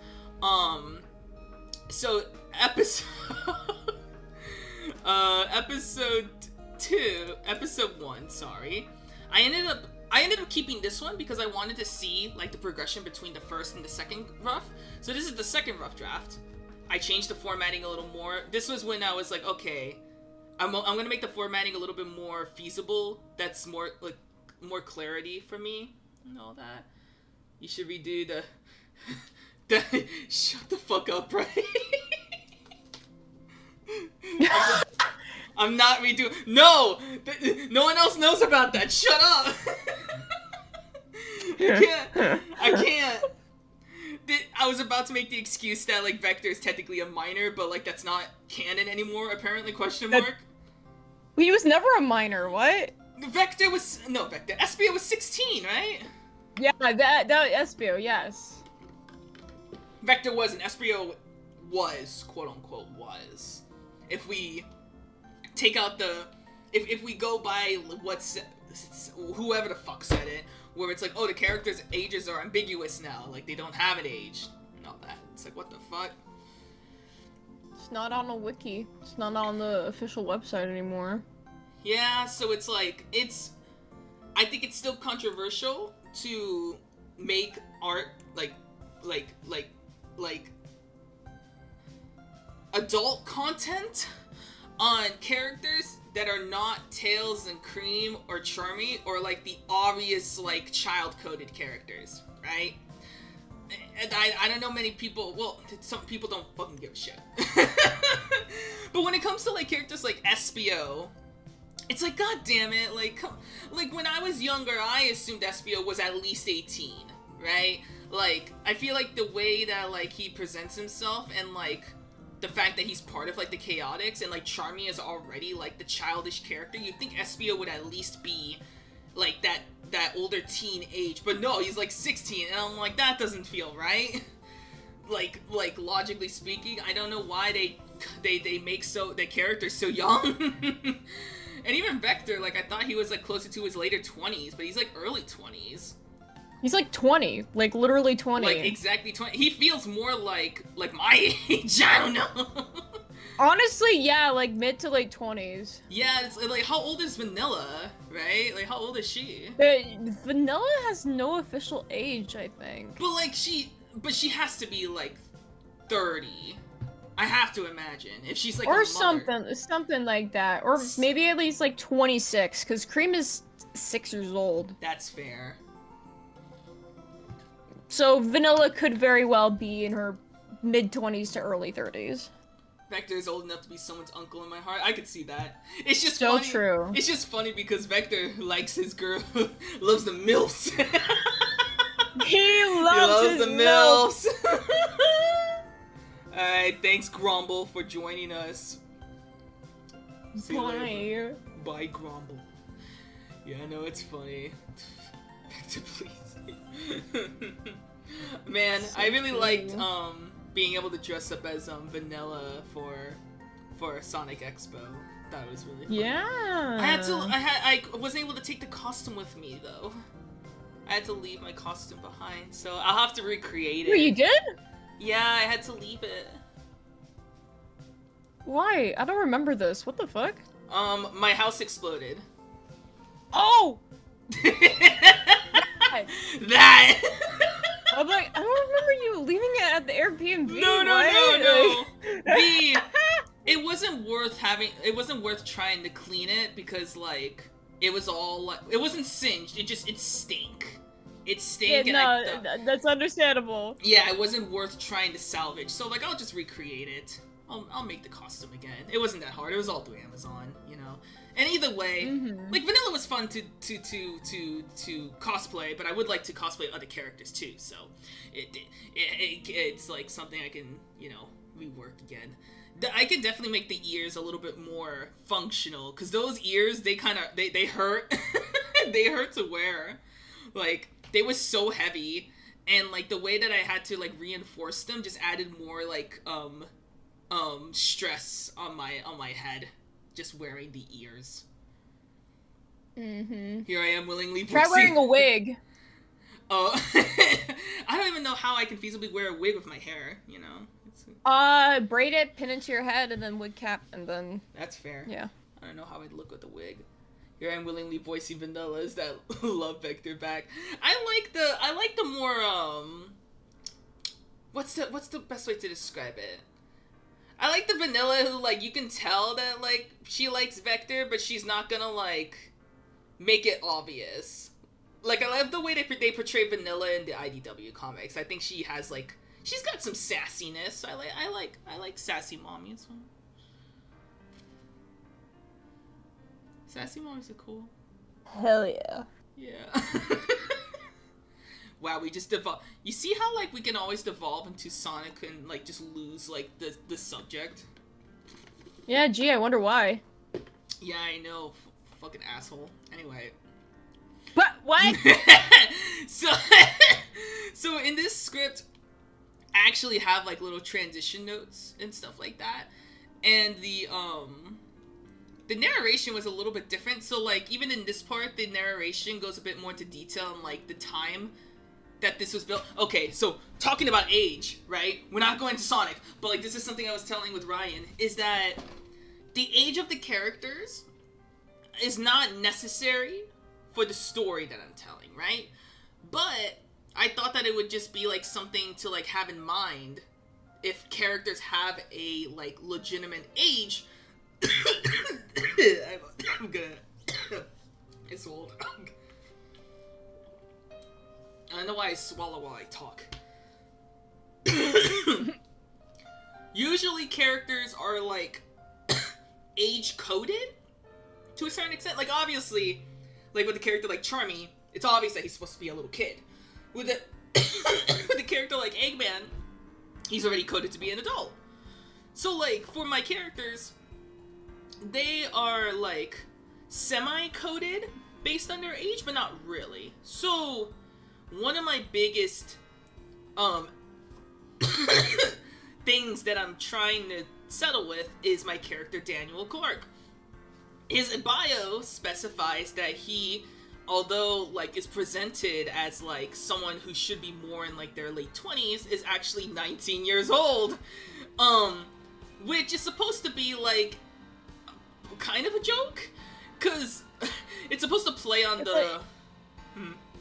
So, episode 1, sorry. I ended up keeping this one because I wanted to see like the progression between the first and the second rough. So this is the second rough draft. I changed the formatting a little more. This was when I was like, okay, I'm gonna make the formatting a little bit more feasible. That's more like more clarity for me and all that. You should redo the shut the fuck up, right? I'm not redoing. No, no one else knows about that. Shut up. I can't. I was about to make the excuse that like Vector is technically a minor, but like that's not canon anymore. Apparently, question mark. He was never a minor. What? Vector was Vector. Espio was 16, right? Yeah, that Espio, yes. Vector was, and Espio was, quote unquote, was. If we take out the, if we go by what's, whoever the fuck said it, where it's like, oh, the characters' ages are ambiguous now, like they don't have an age, and all that. It's like, what the fuck? It's not on a wiki. It's not on the official website anymore. Yeah, so it's like, I think it's still controversial to make art like adult content on characters that are not Tails and Cream or Charmy or like the obvious like child-coded characters, right? And I don't know many people, well, some people don't fucking give a shit. But when it comes to like characters like Espio, it's like, god damn it, like when I was younger, I assumed Espio was at least 18, right? Like, I feel like the way that, like, he presents himself and, like, the fact that he's part of, like, the Chaotix and, like, Charmy is already, like, the childish character, you'd think Espio would at least be, like, that older teen age. But no, he's, like, 16, and I'm like, that doesn't feel right. Like, logically speaking, I don't know why they make the characters so young. And even Vector, like, I thought he was, like, closer to his later 20s, but he's, like, early 20s. He's, like, 20. Like, literally 20. Like, exactly 20. He feels more like my age, I don't know. Honestly, yeah, like, mid to late 20s. Yeah, it's, like, how old is Vanilla, right? Like, how old is she? Vanilla has no official age, I think. But, like, she has to be, like, 30. I have to imagine. If she's like or a something like that. Or maybe at least like 26, because Cream is 6 years old. That's fair. So Vanilla could very well be in her mid-20s to early 30s. Vector is old enough to be someone's uncle in my heart. I could see that. It's just so funny. True. It's just funny because Vector likes his girl, loves the MILFs. He loves the MILFs. Alright, thanks Grumble for joining us. Bye. Bye Grumble. Yeah, I know, it's funny. Vector, please. Man, So I really cool. liked being able to dress up as Vanilla for Sonic Expo. That was really fun. Yeah. I wasn't able to take the costume with me though. I had to leave my costume behind, so I'll have to recreate it. Wait, you did? Yeah, I had to leave it. Why? I don't remember this. What the fuck? My house exploded. Oh! That! I'm like, I don't remember you leaving it at the Airbnb. No. It wasn't worth trying to clean it because like it was all like it wasn't singed. It stank. It stank. Yeah, no, that's understandable. Yeah, it wasn't worth trying to salvage. So like I'll just recreate it. I'll make the costume again. It wasn't that hard. It was all through Amazon, you know. And either way, like Vanilla was fun to cosplay, but I would like to cosplay other characters too. So it's like something I can, you know, rework again. I could definitely make the ears a little bit more functional because those ears they hurt. They hurt to wear. Like they were so heavy, and like the way that I had to like reinforce them just added more like stress on my head. Just wearing the ears. Here I am willingly Try wearing a wig. Oh, I don't even know how I can feasibly wear a wig with my hair, you know? Braid it, pin it to your head, and then wig cap, and then... That's fair. Yeah. I don't know how I'd look with a wig. Here I am willingly voicing Vanilla's that love Vector back. I like the more, what's the best way to describe it? I like the Vanilla who, like, you can tell that, like, she likes Vector, but she's not gonna, like, make it obvious. Like, I love the way they portray Vanilla in the IDW comics. I think she has, like, she's got some sassiness. I like sassy mommies. Sassy mommies are cool. Hell yeah. Yeah. Wow, we just devolve. You see how, like, we can always devolve into Sonic and, like, just lose, like, the subject? Yeah, gee, I wonder why. Yeah, I know. Fucking asshole. Anyway. But, what? So in this script, I actually have, like, little transition notes and stuff like that. And the narration was a little bit different. So, like, even in this part, the narration goes a bit more into detail on, like, the time that this was built. Okay, so talking about age, right? We're not going to Sonic, but like this is something I was telling with Ryan, is that the age of the characters is not necessary for the story that I'm telling, right? But I thought that it would just be like something to like have in mind if characters have a like legitimate age. I'm gonna it's old. I don't know why I swallow while I talk. Usually characters are like age coded to a certain extent. Like obviously, like with a character like Charmy, it's obvious that he's supposed to be a little kid. With a character like Eggman, he's already coded to be an adult. So like for my characters, they are like semi-coded based on their age, but not really. So one of my biggest things that I'm trying to settle with is my character Daniel Clark. His bio specifies that he, although like is presented as like someone who should be more in like their late 20s, is actually 19 years old. Which is supposed to be like kind of a joke, cause it's supposed to play on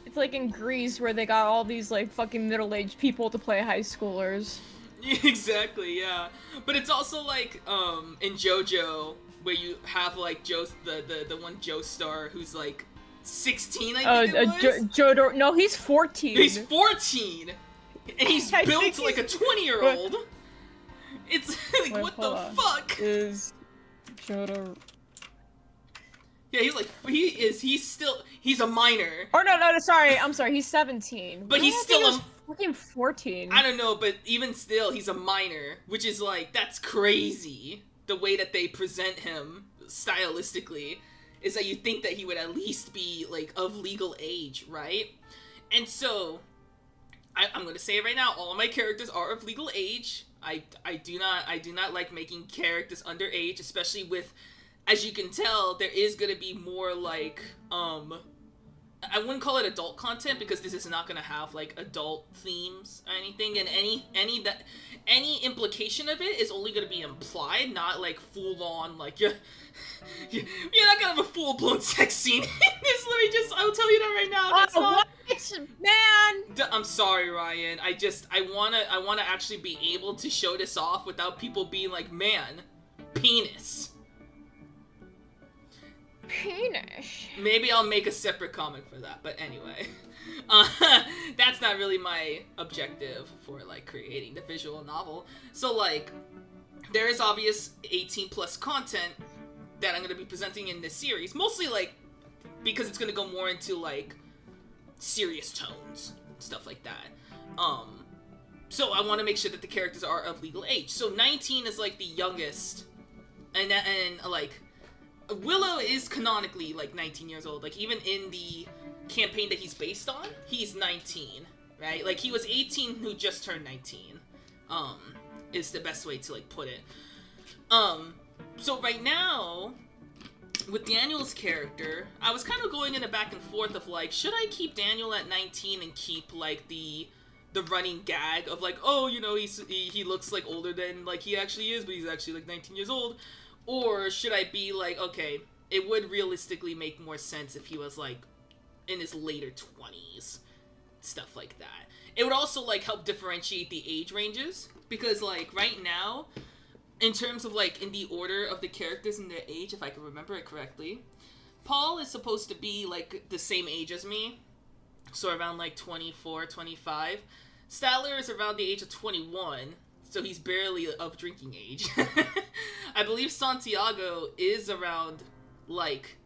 It's like in Grease where they got all these like fucking middle-aged people to play high schoolers. Exactly, yeah. But it's also like in JoJo where you have like the one Joestar who's like 16, I think it was. No, he's 14. He's 14, and he's built like a 20-year-old. It's like Wait, what the fuck? Is Jotaro? Yeah, he's a minor. Oh no, sorry, I'm sorry, he's 17. But he's still a fucking 14. I don't know, but even still, he's a minor, which is like, that's crazy. The way that they present him stylistically. is that you think that he would at least be like of legal age, right? And so I'm gonna say it right now, all of my characters are of legal age. I do not like making characters underage, especially with, as you can tell, there is gonna be more like I wouldn't call it adult content because this is not gonna have like adult themes or anything, and any implication of it is only gonna be implied, not like full on like you're not gonna have a full blown sex scene in this. I'll tell you that right now. That's not. What? Man! I'm sorry, Ryan. I wanna actually be able to show this off without people being like, man, penis. Penis. Maybe I'll make a separate comic for that, but anyway. That's not really my objective for, like, creating the visual novel. So, like, there is obvious 18 plus content that I'm going to be presenting in this series. Mostly, like, because it's going to go more into, like, serious tones, stuff like that. So I want to make sure that the characters are of legal age. So 19 is, like, the youngest, and like, Willow is canonically, like, 19 years old. Like, even in the campaign that he's based on, he's 19, right? Like, he was 18 who just turned 19, is the best way to, like, put it. So right now, with Daniel's character, I was kind of going in a back and forth of, like, should I keep Daniel at 19 and keep, like, the running gag of, like, oh, you know, he looks, like, older than, like, he actually is, but he's actually, like, 19 years old? Or should I be like, okay, it would realistically make more sense if he was, like, in his later 20s. Stuff like that. It would also, like, help differentiate the age ranges. Because, like, right now, in terms of, like, in the order of the characters and their age, if I can remember it correctly, Paul is supposed to be, like, the same age as me. So around, like, 24, 25. Statler is around the age of 21. So he's barely of drinking age. I believe Santiago is around, like,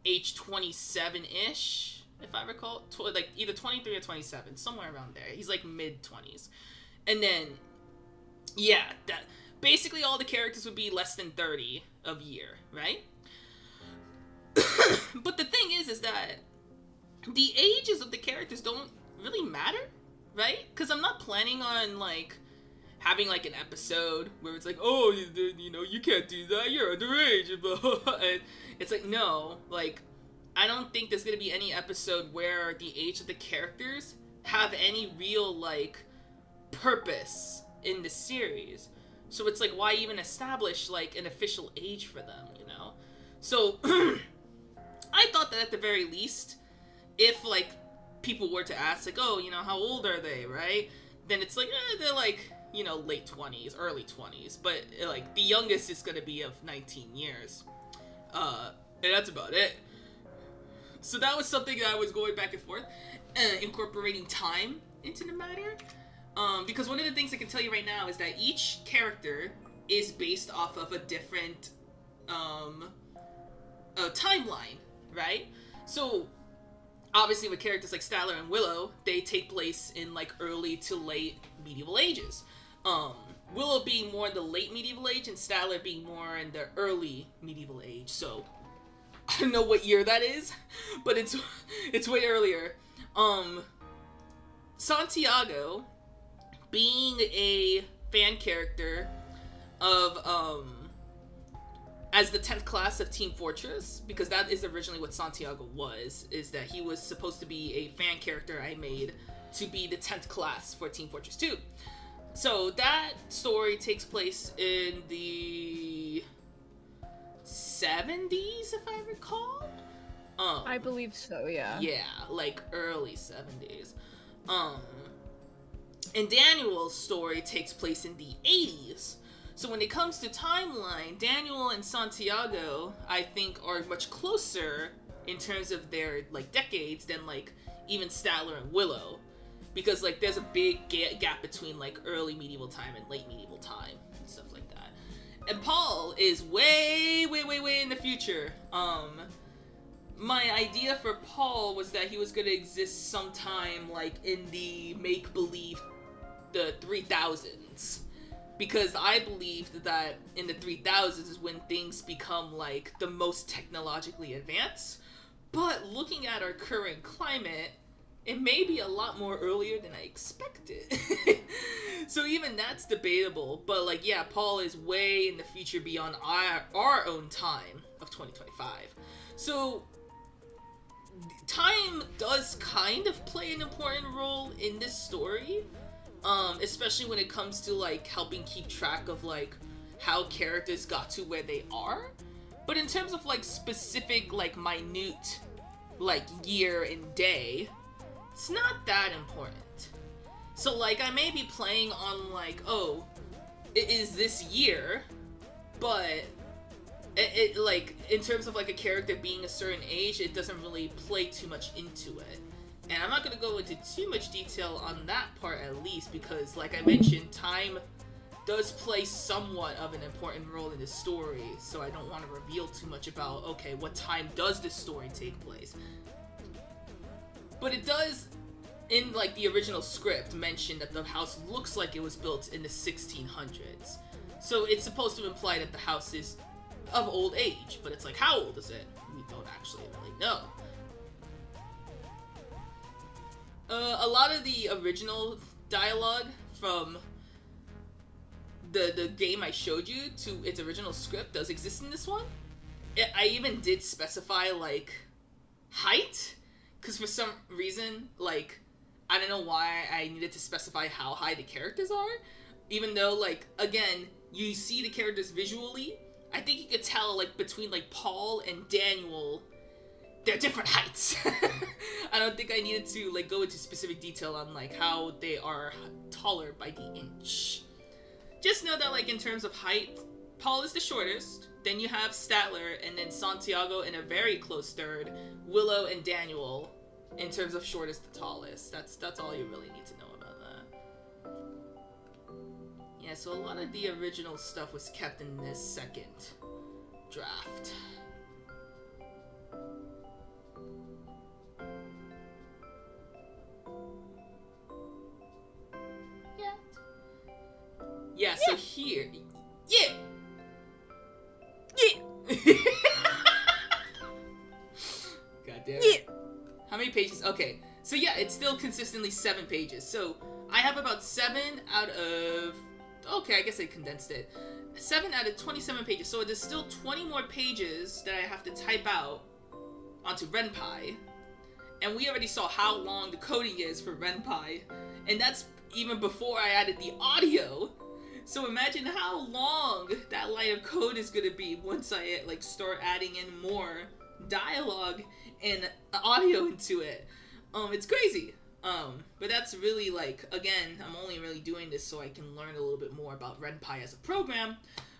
age 27-ish, if I recall. Like, either 23 or 27, somewhere around there. He's, like, mid-20s. And then, yeah, basically all the characters would be less than 30 of year, right? But the thing is that the ages of the characters don't really matter, right? Because I'm not planning on, like, having, like, an episode where it's like, oh, you know, you can't do that, you're underage, and it's like, no, like, I don't think there's gonna be any episode where the age of the characters have any real, like, purpose in the series. So it's like, why even establish, like, an official age for them, you know? So, I thought that at the very least, if, like, people were to ask, like, oh, you know, how old are they, right? Then it's like, they're, like, you know, late 20s, early 20s, but, like, the youngest is gonna be of 19 years. And that's about it. So that was something that I was going back and forth, incorporating time into the matter. Because one of the things I can tell you right now is that each character is based off of a different, timeline, right? So, obviously with characters like Statler and Willow, they take place in, like, early to late medieval ages. Willow being more in the late medieval age and Statler being more in the early medieval age. So, I don't know what year that is, but it's way earlier. Santiago, being a fan character of, as the 10th class of Team Fortress, because that is originally what Santiago was, is that he was supposed to be a fan character I made to be the 10th class for Team Fortress 2. So that story takes place in the 70s, if I recall. I believe so, yeah. Yeah, like early 70s. And Daniel's story takes place in the 80s. So when it comes to timeline, Daniel and Santiago, I think, are much closer in terms of their, like, decades than, like, even Statler and Willow. Because, like, there's a big gap between, like, early medieval time and late medieval time and stuff like that. And Paul is way, way, way, way in the future. My idea for Paul was that he was going to exist sometime, like, in the make-believe, the 3000s. because I believed that in the 3000s is when things become like the most technologically advanced. But looking at our current climate, it may be a lot more earlier than I expected. So even that's debatable. But like, yeah, Paul is way in the future beyond our own time of 2025. So time does kind of play an important role in this story. Especially when it comes to like helping keep track of like how characters got to where they are. But in terms of like specific like minute like year and day, it's not that important. So like I may be playing on like, oh, it is this year, but it like in terms of like a character being a certain age, it doesn't really play too much into it. And I'm not going to go into too much detail on that part at least, because like I mentioned, time does play somewhat of an important role in the story, so I don't want to reveal too much about, okay, what time does this story take place. But it does, in like the original script, mention that the house looks like it was built in the 1600s. So it's supposed to imply that the house is of old age, but it's like, how old is it? We don't actually really know. A lot of the original dialogue from the game I showed you to its original script does exist in this one. I even did specify like height, because for some reason, like, I don't know why I needed to specify how high the characters are, even though like, again, you see the characters visually. I think you could tell like between like Paul and Daniel, they're different heights. I don't think I needed to like go into specific detail on like how they are taller by the inch. Just know that like in terms of height, Paul is the shortest, then you have Statler, and then Santiago in a very close third, Willow and Daniel in terms of shortest to tallest. That's all you really need to know about that. Yeah, so a lot of the original stuff was kept in this second draft. Yeah, so here... Yeah! God damn it. How many pages? Okay, so yeah, it's still consistently 7 pages. So I have about 7 out of... Okay, I guess I condensed it. 7 out of 27 pages. So there's still 20 more pages that I have to type out onto Ren'Py. And we already saw how long the coding is for Ren'Py. And that's even before I added the audio. So imagine how long that line of code is going to be once I like start adding in more dialogue and audio into it. It's crazy. But that's really like, again, I'm only really doing this so I can learn a little bit more about Ren'Py as a program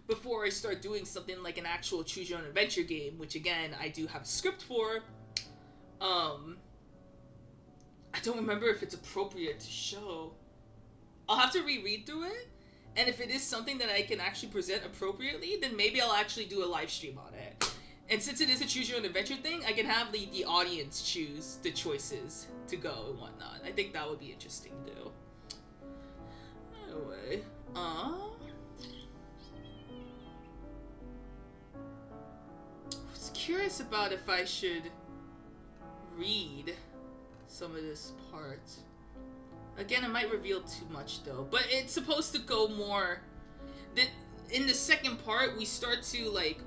before I start doing something like an actual choose your own adventure game, which again, I do have a script for. I don't remember if it's appropriate to show. I'll have to reread through it. And if it is something that I can actually present appropriately, then maybe I'll actually do a live stream on it. And since it is a choose your own adventure thing, I can have the audience choose the choices to go and whatnot. I think that would be interesting to do. Anyway, I was curious about if I should read some of this part. Again, it might reveal too much though, but it's supposed to go more... In the second part, we start to like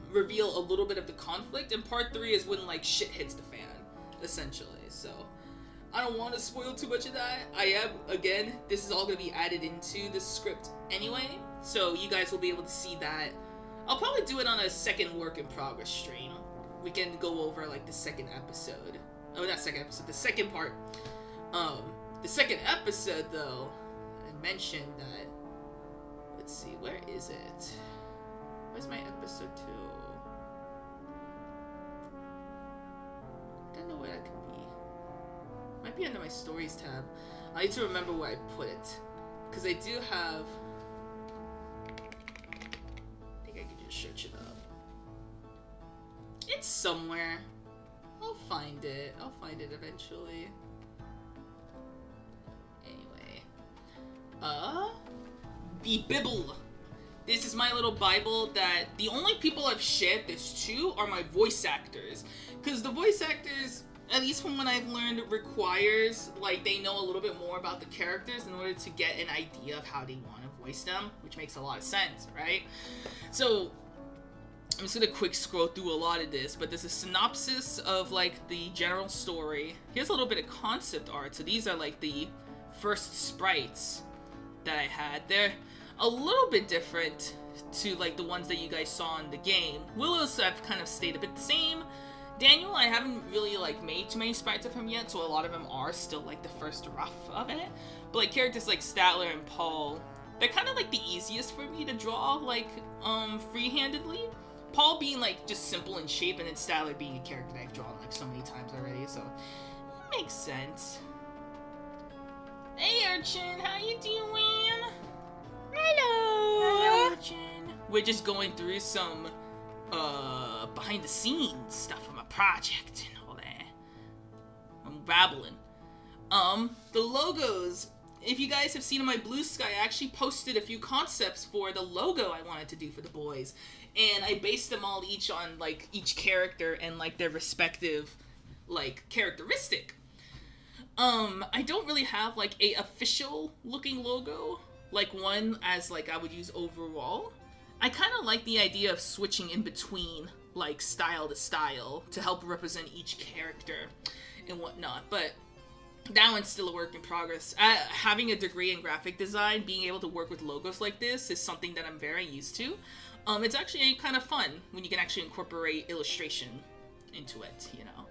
reveal a little bit of the conflict, and part 3 is when like shit hits the fan, essentially. So I don't want to spoil too much of that. Again, this is all going to be added into the script anyway, so you guys will be able to see that. I'll probably do it on a second work in progress stream. We can go over like the second episode. Oh, not second episode, the second part. The second episode, though, I mentioned that... Let's see, where is it? Where's my episode 2? I don't know where that could be. Might be under my stories tab. I need to remember where I put it. Because I do have... I think I can just search it up. It's somewhere. I'll find it. I'll find it eventually. Anyway. the Bible. This is my little Bible that the only people I've shared this to are my voice actors. Because the voice actors, at least from what I've learned, requires, like, they know a little bit more about the characters in order to get an idea of how they want to voice them, which makes a lot of sense, right? So, I'm just gonna quick scroll through a lot of this, but there's a synopsis of, like, the general story. Here's a little bit of concept art. So these are, like, the first sprites that I had. They're a little bit different to, like, the ones that you guys saw in the game. Willow's have kind of stayed a bit the same. Daniel, I haven't really, like, made too many sprites of him yet, so a lot of them are still, like, the first rough of it. But, like, characters like Statler and Paul, they're kind of, like, the easiest for me to draw, like, free-handedly. Paul being, like, just simple in shape, and then Statler being a character that I've drawn, like, so many times already, so it makes sense. Hey, Urchin, how you doing? Hello! Urchin. We're just going through some, behind-the-scenes stuff from a project and all that. I'm babbling. The logos. If you guys have seen on my Blusky, I actually posted a few concepts for the logo I wanted to do for the boys. And I based them all each on, like, each character and, like, their respective, like, characteristic. I don't really have, like, a official looking logo, like one as, like, I would use overall. I kind of like the idea of switching in between, like, style to style to help represent each character and whatnot, but that one's still a work in progress. Having a degree in graphic design, being able to work with logos like this is something that I'm very used to. It's actually kind of fun when you can actually incorporate illustration into it, you know.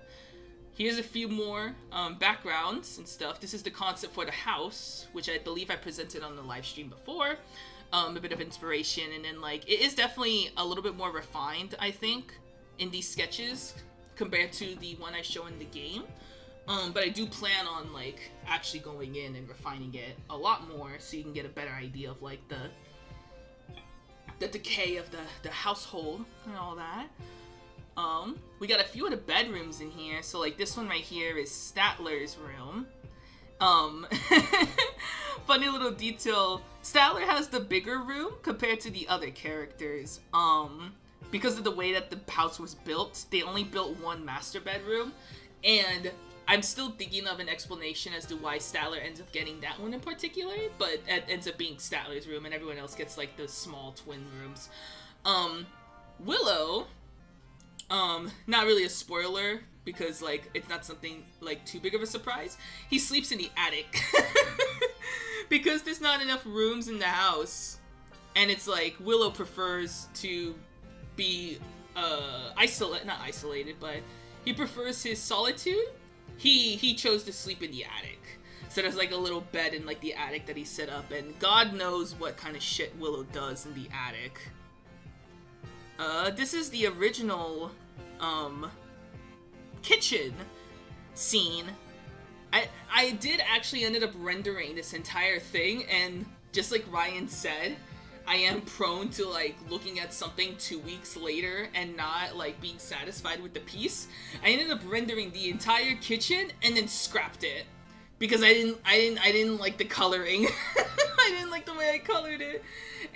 Here's a few more backgrounds and stuff. This is the concept for the house, which I believe I presented on the live stream before. A bit of inspiration, and then, like, it is definitely a little bit more refined, I think, in these sketches compared to the one I show in the game. But I do plan on, like, actually going in and refining it a lot more so you can get a better idea of, like, the decay of the household and all that. We got a few of the bedrooms in here. So, like, this one right here is Statler's room. Funny little detail. Statler has the bigger room compared to the other characters. Because of the way that the house was built, they only built one master bedroom. And I'm still thinking of an explanation as to why Statler ends up getting that one in particular, but it ends up being Statler's room and everyone else gets, like, the small twin rooms. Willow, not really a spoiler, because, like, it's not something, like, too big of a surprise. He sleeps in the attic. Because there's not enough rooms in the house. And it's like, Willow prefers to be, not isolated, but he prefers his solitude. He chose to sleep in the attic. So there's, like, a little bed in, like, the attic that he set up, and God knows what kind of shit Willow does in the attic. This is the original, kitchen scene. I did actually ended up rendering this entire thing, and just like Ryan said, I am prone to, like, looking at something 2 weeks later and not, like, being satisfied with the piece. I ended up rendering the entire kitchen and then scrapped it because I didn't like the coloring. I didn't like the way I colored it,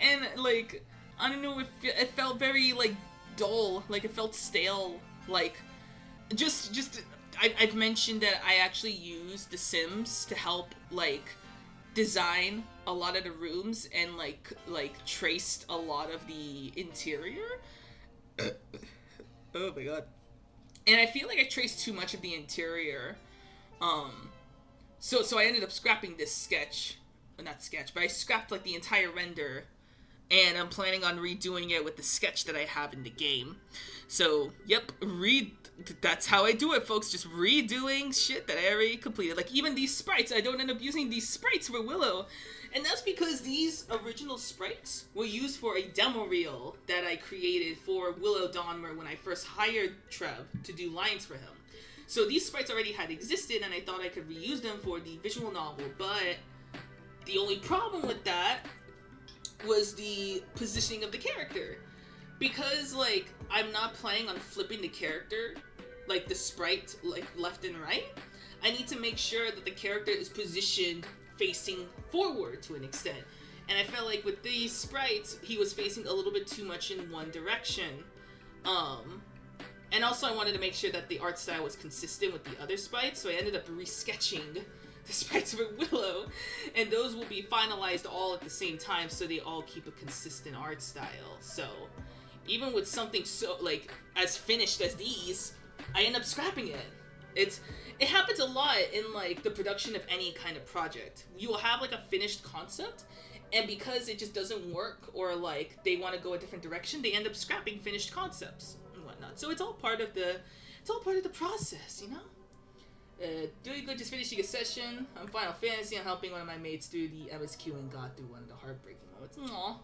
and, like, I don't know, it felt very, like, dull, like, it felt stale, like, I've mentioned that I actually used The Sims to help, like, design a lot of the rooms and, like, traced a lot of the interior. Oh my god. And I feel like I traced too much of the interior, so I ended up scrapping this sketch, well, not sketch, but I scrapped, like, the entire render, and I'm planning on redoing it with the sketch that I have in the game. So, yep, that's how I do it, folks, just redoing shit that I already completed. Like, even these sprites, I don't end up using these sprites for Willow, and that's because these original sprites were used for a demo reel that I created for Willow Donmer when I first hired Trev to do lines for him. So these sprites already had existed, and I thought I could reuse them for the visual novel, but the only problem with that was the positioning of the character. Because, like, I'm not planning on flipping the character, like, the sprite, like, left and right, I need to make sure that the character is positioned facing forward to an extent. And I felt like with these sprites, he was facing a little bit too much in one direction. And also I wanted to make sure that the art style was consistent with the other sprites, so I ended up resketching the sprites for Willow, and those will be finalized all at the same time, so they all keep a consistent art style. So even with something so like as finished as these, I end up scrapping it. It happens a lot in like the production of any kind of project. You will have like a finished concept, and because it just doesn't work, or like they want to go a different direction, they end up scrapping finished concepts and whatnot. So it's all part of the process, you know. Doing good, just finishing a session on Final Fantasy. I'm helping one of my mates do the MSQ and got through one of the heartbreaking moments. Aww.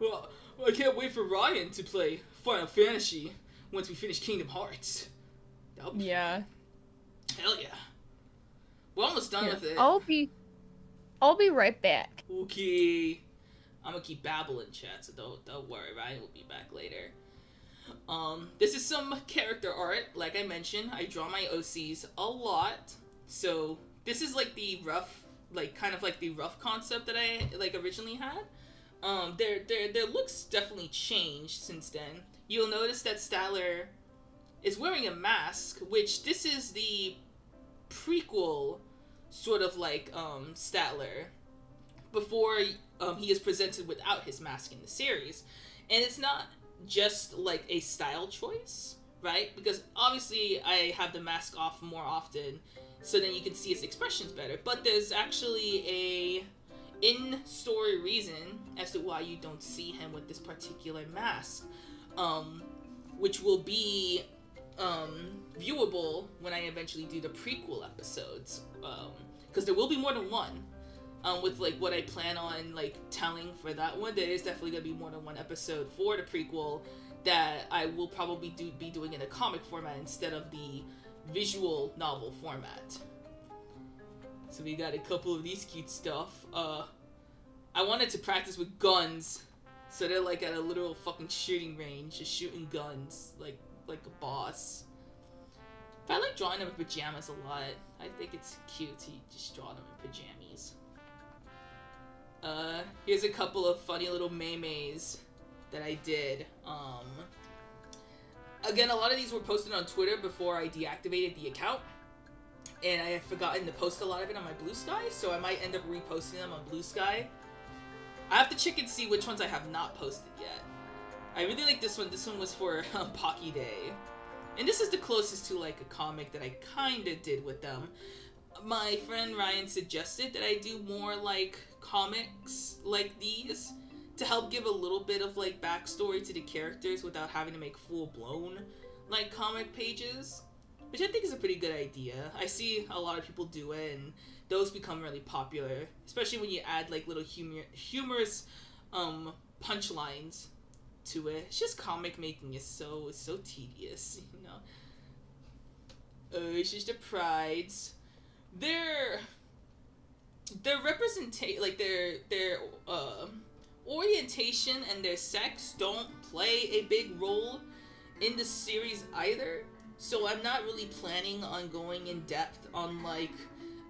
Well, I can't wait for Ryan to play Final Fantasy once we finish Kingdom Hearts. That'll be fun. Hell yeah. We're almost done with it. I'll be right back. Okay. I'm gonna keep babbling, chat, so don't worry, Ryan will be back later. This is some character art. Like I mentioned, I draw my OCs a lot. So this is like the rough, like kind of like the rough concept that I like originally had. Their looks definitely changed since then. You'll notice that Statler is wearing a mask, which this is the prequel sort of like Statler before he is presented without his mask in the series. And it's not just like a style choice, right? Because obviously I have the mask off more often, so then you can see his expressions better. But there's actually a in-story reason as to why you don't see him with this particular mask, which will be viewable when I eventually do the prequel episodes, because there will be more than one. With like what I plan on like telling for that one, there is definitely gonna be more than one episode for the prequel that I will probably be doing in a comic format instead of the visual novel format. So we got a couple of these cute stuff. I wanted to practice with guns, so they're like at a literal fucking shooting range, just shooting guns like a boss. But I like drawing them in pajamas a lot. I think it's cute to just draw them in pajamas. Here's a couple of funny little memes that I did. Again, a lot of these were posted on Twitter before I deactivated the account, and I had forgotten to post a lot of it on my Blusky, so I might end up reposting them on Blusky. I have to check and see which ones I have not posted yet. I really like this one. This one was for Pocky Day, and this is the closest to like a comic that I kinda did with them. My friend Ryan suggested that I do more like comics like these to help give a little bit of like backstory to the characters without having to make full-blown like comic pages, which I think is a pretty good idea. I see a lot of people do it, and those become really popular, especially when you add like little humorous punchlines to it. It's just comic making is so tedious, you know. It's just the prides. Their representation, like their orientation and their sex don't play a big role in the series either. So I'm not really planning on going in depth on like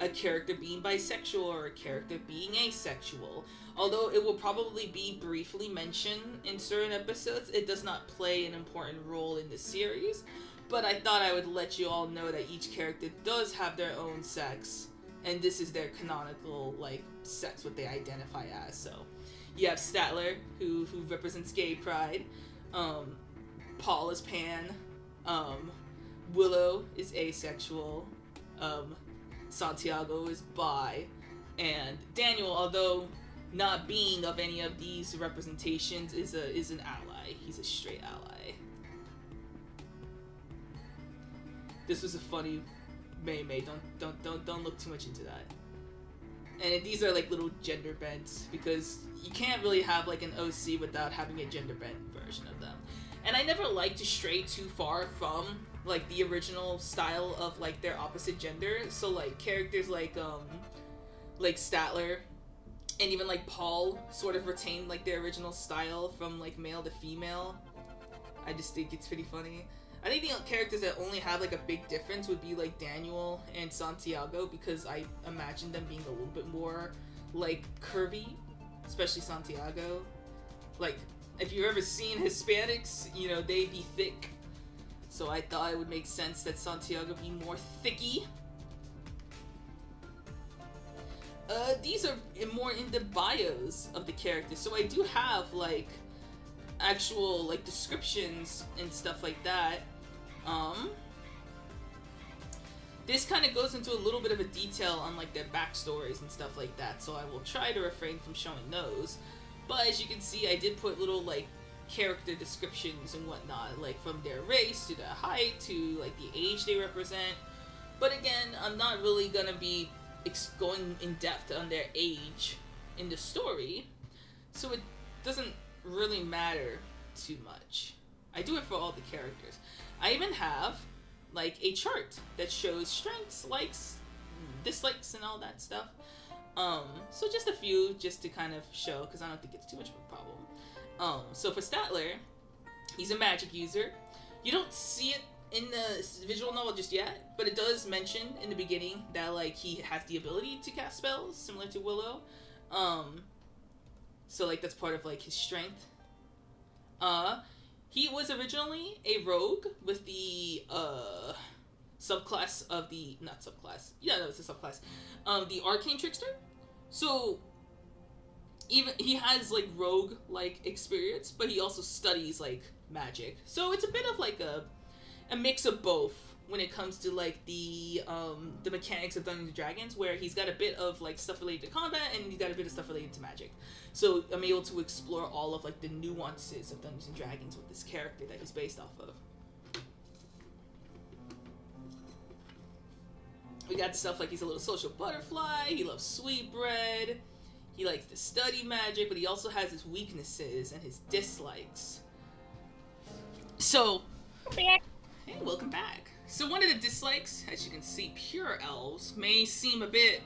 a character being bisexual or a character being asexual. Although it will probably be briefly mentioned in certain episodes, it does not play an important role in the series. But I thought I would let you all know that each character does have their own sex, and this is their canonical, like, sex, what they identify as. So, you have Statler, who represents gay pride, Paul is pan, Willow is asexual, Santiago is bi, and Daniel, although not being of any of these representations, is an ally. He's a straight ally. This was a funny meme. Don't look too much into that. And these are like little gender bents, because you can't really have like an OC without having a gender bent version of them. And I never liked to stray too far from like the original style of like their opposite gender. So like characters like Statler and even like Paul sort of retained like their original style from like male to female. I just think it's pretty funny. I think the characters that only have like a big difference would be like Daniel and Santiago, because I imagine them being a little bit more like curvy especially Santiago. Like, if you've ever seen Hispanics, you know, they be thick. So I thought it would make sense that Santiago be more thicky. These are more in the bios of the characters. So I do have, like, actual, like, descriptions and stuff like that. This kind of goes into a little bit of a detail on, like, their backstories and stuff like that. So I will try to refrain from showing those. But as you can see, I did put little, like, character descriptions and whatnot, like from their race to their height to, like, the age they represent. But again, I'm not really gonna be going in depth on their age in the story, so it doesn't really matter too much. I do it for all the characters. I even have, like, a chart that shows strengths, likes, dislikes, and all that stuff. So just a few, just to kind of show, because I don't think it's too much of a problem. So for Statler, he's a magic user. You don't see it in the visual novel just yet, but it does mention in the beginning that, like, he has the ability to cast spells, similar to Willow. So, like, that's part of, like, his strength. He was originally a rogue with the, subclass of the, not subclass, yeah, no, it's a subclass, the Arcane Trickster. So, even, he has, like, rogue-like experience, but he also studies, like, magic. So it's a bit of, like, a mix of both when it comes to, like, the mechanics of Dungeons & Dragons, where he's got a bit of, like, stuff related to combat, and he's got a bit of stuff related to magic. So I'm able to explore all of, like, the nuances of Dungeons & Dragons with this character that he's based off of. We got stuff like he's a little social butterfly, he loves sweetbread, he likes to study magic, but he also has his weaknesses and his dislikes. So, hey, welcome back. So one of the dislikes, as you can see, pure elves, may seem a bit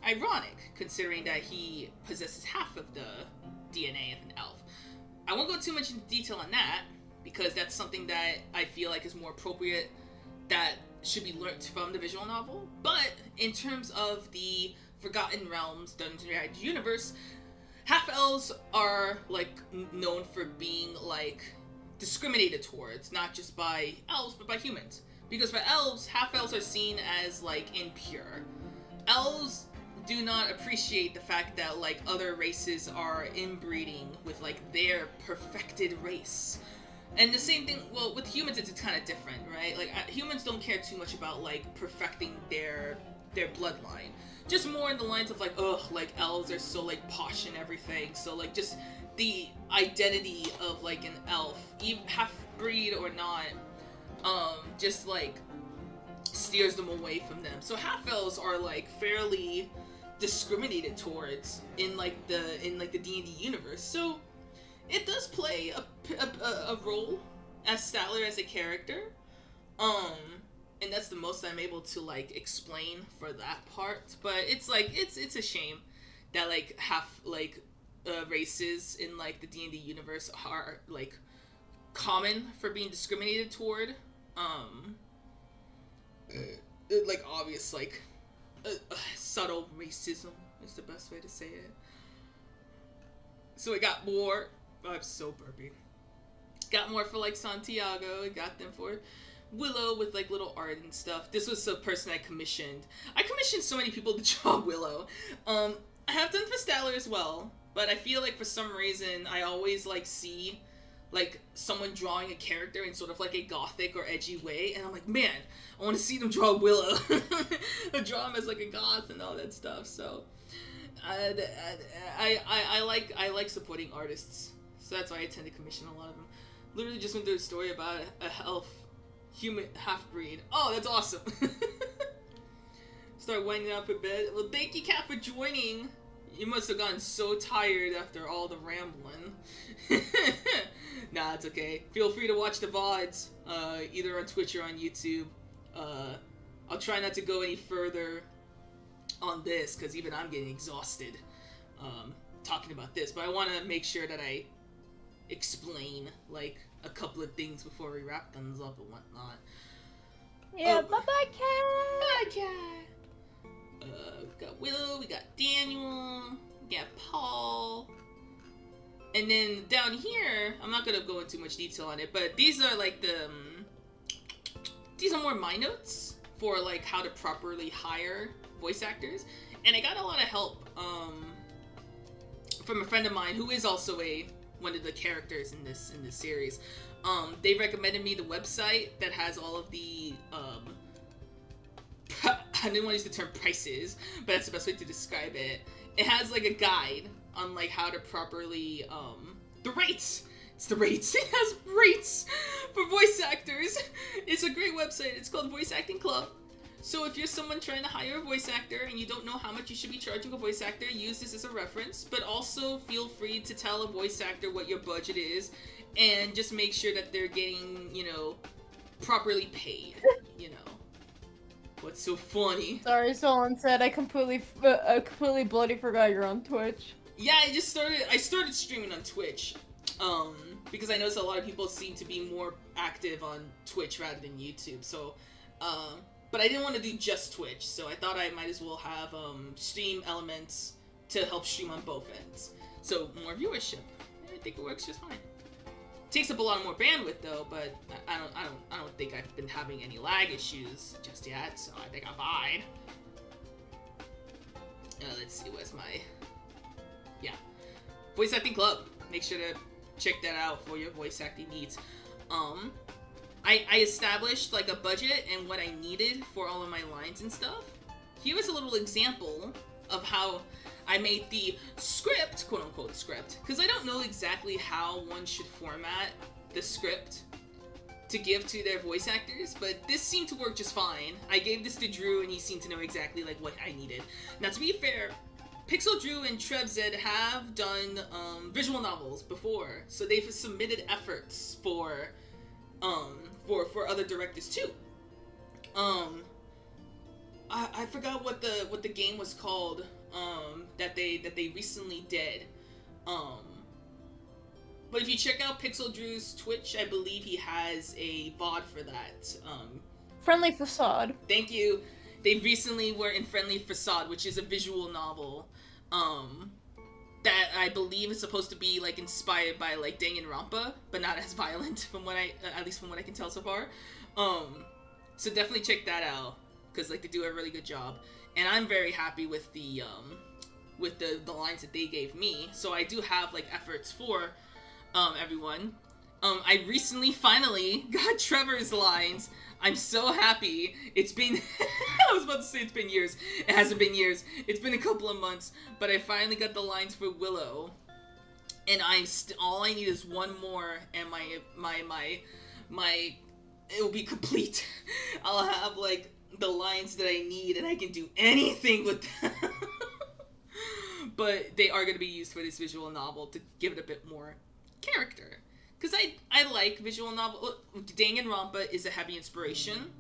ironic, considering that he possesses half of the DNA of an elf. I won't go too much into detail on that, because that's something that I feel like is more appropriate, that should be learnt from the visual novel. But in terms of the Forgotten Realms Dungeons & Dragons universe, half-elves are, like, known for being, like, discriminated towards, not just by elves, but by humans. Because for elves, half-elves are seen as, like, impure. Elves do not appreciate the fact that, like, other races are inbreeding with, like, their perfected race. And the same thing, well, with humans it's kind of different, right? Like, humans don't care too much about, like, perfecting their bloodline. Just more in the lines of, like, ugh, like, elves are so, like, posh and everything. So, like, just the identity of, like, an elf, even half-breed or not, just, like, steers them away from them. So half-elves are, like, fairly discriminated towards in, like, the D&D universe. So it does play a role as Statler as a character, and that's the most I'm able to, like, explain for that part. But it's, like, it's a shame that, like, half, like, races in, like, the D&D universe are, like, common for being discriminated toward. Like, obvious, like, subtle racism is the best way to say it. So I got more. Oh, I'm so burpy. Got more for, like, Santiago. I got them for Willow with, like, little art and stuff. This was a person I commissioned. I commissioned so many people to draw Willow. I have done for Statler as well, but I feel like for some reason I always, like, see, like, someone drawing a character in sort of, like, a gothic or edgy way, and I'm like, man, I want to see them draw Willow. I draw him as, like, a goth and all that stuff. So I like supporting artists. So that's why I tend to commission a lot of them. Literally just went through a story about a elf, human, half-breed. Oh, that's awesome. Start winding up a bit. Well, thank you, Kat, for joining. You must have gotten so tired after all the rambling. Nah, it's okay. Feel free to watch the VODs, either on Twitch or on YouTube. I'll try not to go any further on this, because even I'm getting exhausted talking about this. But I want to make sure that I explain, like, a couple of things before we wrap things up and whatnot. Yeah, bye-bye, Cat! Bye, Cat! We got Willow, we got Daniel, we got haul. And then down here, I'm not gonna go into much detail on it, but these are like these are more my notes for like how to properly hire voice actors. And I got a lot of help from a friend of mine who is also one of the characters in this series. They recommended me the website that has all of the I didn't want to use the term prices, but that's the best way to describe it. It has like a guide on like how to properly the rates. It's the rates. It has rates for voice actors. It's a great website. It's called Voice Acting Club. So if you're someone trying to hire a voice actor and you don't know how much you should be charging a voice actor, use this as a reference, but also feel free to tell a voice actor what your budget is and just make sure that they're getting, you know, properly paid, you know. What's so funny? Sorry, someone said I completely bloody forgot you're on Twitch. Yeah, I started streaming on Twitch, because I noticed a lot of people seem to be more active on Twitch rather than YouTube, so, but I didn't want to do just Twitch, so I thought I might as well have stream elements to help stream on both ends. So more viewership. I think it works just fine. Takes up a lot more bandwidth though, but I don't think I've been having any lag issues just yet, so I think I'm fine. Let's see, where's my Voice Acting Club. Make sure to check that out for your voice acting needs. I established like a budget and what I needed for all of my lines and stuff. Here is a little example of how I made the script, quote unquote script, because I don't know exactly how one should format the script to give to their voice actors, but this seemed to work just fine. I gave this to Drew and he seemed to know exactly like what I needed. Now to be fair, Pixel Drew and TrevZed have done visual novels before, so they've submitted efforts for other directors too. I forgot what the game was called that they recently did. But if you check out Pixel Drew's Twitch, I believe he has a VOD for that. Friendly Facade. Thank you. They recently were in Friendly Facade, which is a visual novel that I believe is supposed to be like inspired by like Danganronpa, but not as violent from what at least from what I can tell so far. So definitely check that out because like they do a really good job, and I'm very happy with the lines that they gave me. So I do have like efforts for everyone. I recently finally got Trevor's lines. I'm so happy. It's been, I was about to say it's been years. It hasn't been years. It's been a couple of months, but I finally got the lines for Willow. And all I need is one more, and my it will be complete. I'll have like the lines that I need, and I can do anything with them. But they are going to be used for this visual novel to give it a bit more character. Because I like visual novel. Danganronpa is a heavy inspiration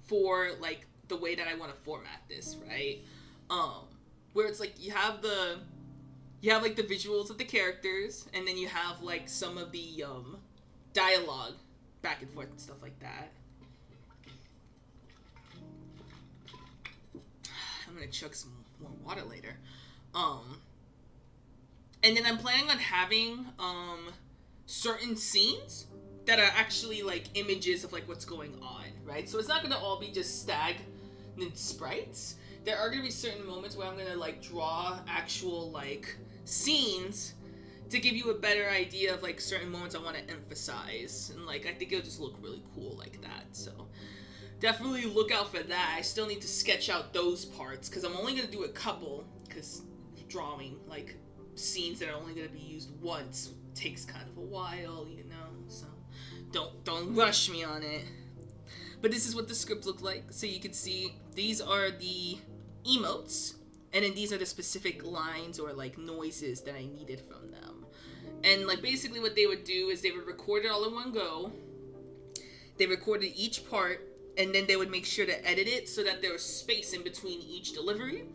for like the way that I want to format this, right? Where it's like you have like the visuals of the characters, and then you have like some of the dialogue back and forth and stuff like that. I'm gonna chug some more water later. And then I'm planning on having certain scenes that are actually like images of like what's going on, right? So it's not gonna all be just stagnant sprites. There are gonna be certain moments where I'm gonna like draw actual like scenes to give you a better idea of like certain moments I want to emphasize, and like I think it'll just look really cool like that. So definitely look out for that. I still need to sketch out those parts because I'm only gonna do a couple, because drawing like scenes that are only gonna be used once takes kind of a while, you know, so don't rush me on it. But this is what the script looked like. So you can see these are the emotes, and then these are the specific lines or like noises that I needed from them. And like basically what they would do is they would record it all in one go. They recorded each part, and then they would make sure to edit it so that there was space in between each delivery.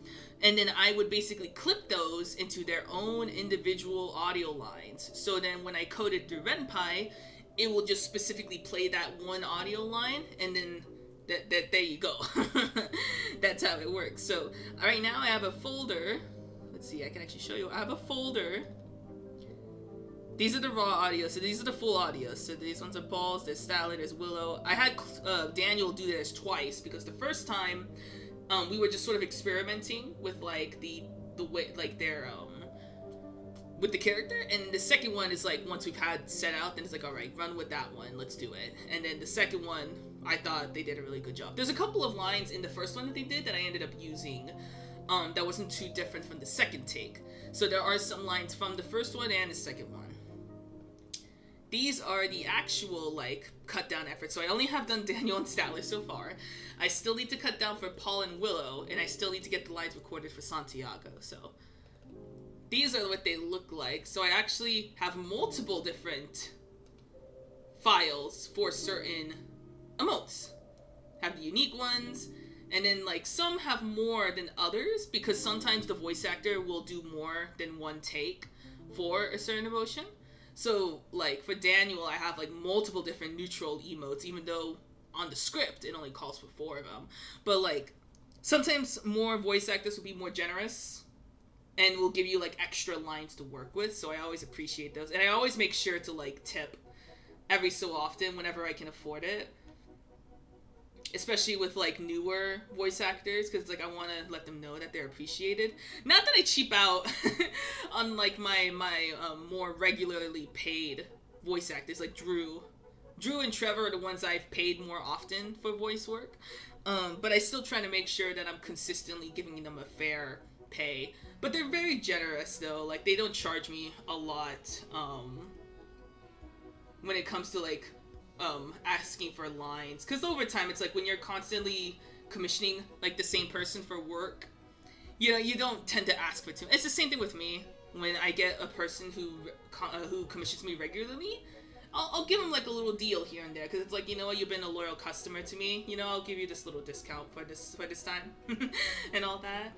And then I would basically clip those into their own individual audio lines. So then when I code it through RenPy, it will just specifically play that one audio line, and then there you go. That's how it works. So right now I have a folder. Let's see, I can actually show you. I have a folder. These are the raw audio, so these are the full audio. So these ones are Balls, there's Salad, there's Willow. I had Daniel do this twice because the first time we were just sort of experimenting with like the way like their with the character, and the second one is like once we've had set out, then it's like, all right, run with that one, let's do it. And then the second one, I thought they did a really good job. There's a couple of lines in the first one that they did that I ended up using that wasn't too different from the second take. So there are some lines from the first one and the second one. These are the actual like cut down efforts. So I only have done Daniel and Statler so far. I still need to cut down for Paul and Willow, and I still need to get the lines recorded for Santiago. So these are what they look like. So I actually have multiple different files for certain emotes. Have the unique ones, and then like some have more than others because sometimes the voice actor will do more than one take for a certain emotion. So like for Daniel, I have like multiple different neutral emotes, even though on the script it only calls for 4 of them. But like sometimes more voice actors will be more generous and will give you like extra lines to work with, so I always appreciate those. And I always make sure to like tip every so often whenever I can afford it, especially with like newer voice actors, because like I want to let them know that they're appreciated. Not that I cheap out on like my more regularly paid voice actors like Drew and Trevor are the ones I've paid more often for voice work, but I still try to make sure that I'm consistently giving them a fair pay. But they're very generous though, like they don't charge me a lot when it comes to like asking for lines, because over time it's like when you're constantly commissioning like the same person for work, you know, you don't tend to ask for too much. It's the same thing with me. When I get a person who commissions me regularly, I'll give them like a little deal here and there, because it's like, you know what, you've been a loyal customer to me, you know, I'll give you this little discount for this time and all that.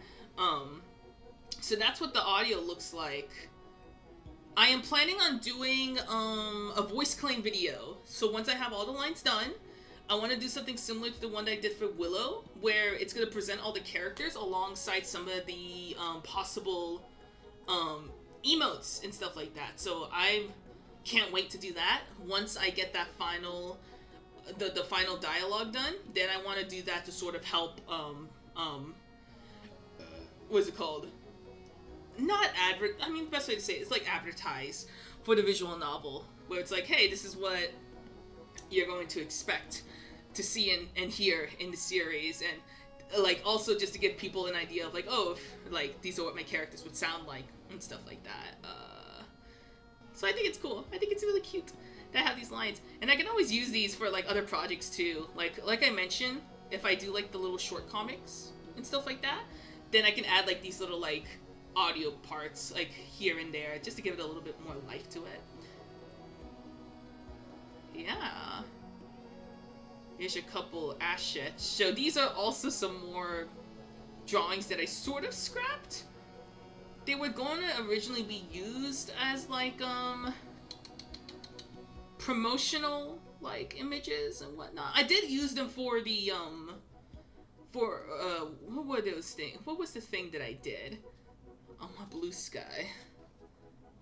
So that's what the audio looks like. I am planning on doing a voice claim video. So once I have all the lines done, I want to do something similar to the one that I did for Willow, where it's going to present all the characters alongside some of the possible emotes and stuff like that. So I can't wait to do that. Once I get that final, the final dialogue done, then I want to do that to sort of help, what is it called? Not I mean, the best way to say it is like advertise for the visual novel, where it's like, hey, this is what you're going to expect to see and hear in the series, and like also just to give people an idea of like, oh, if, like these are what my characters would sound like and stuff like that. So I think it's cool. I think it's really cute that I have these lines, and I can always use these for like other projects too. Like I mentioned, if I do like the little short comics and stuff like that, then I can add like these little like audio parts like here and there just to give it a little bit more life to it. Yeah. Here's a couple assets. So these are also some more drawings that I sort of scrapped. They were going to originally be used as like promotional like images and whatnot. I did use them for the what were those things? What was the thing that I did? On my Blusky.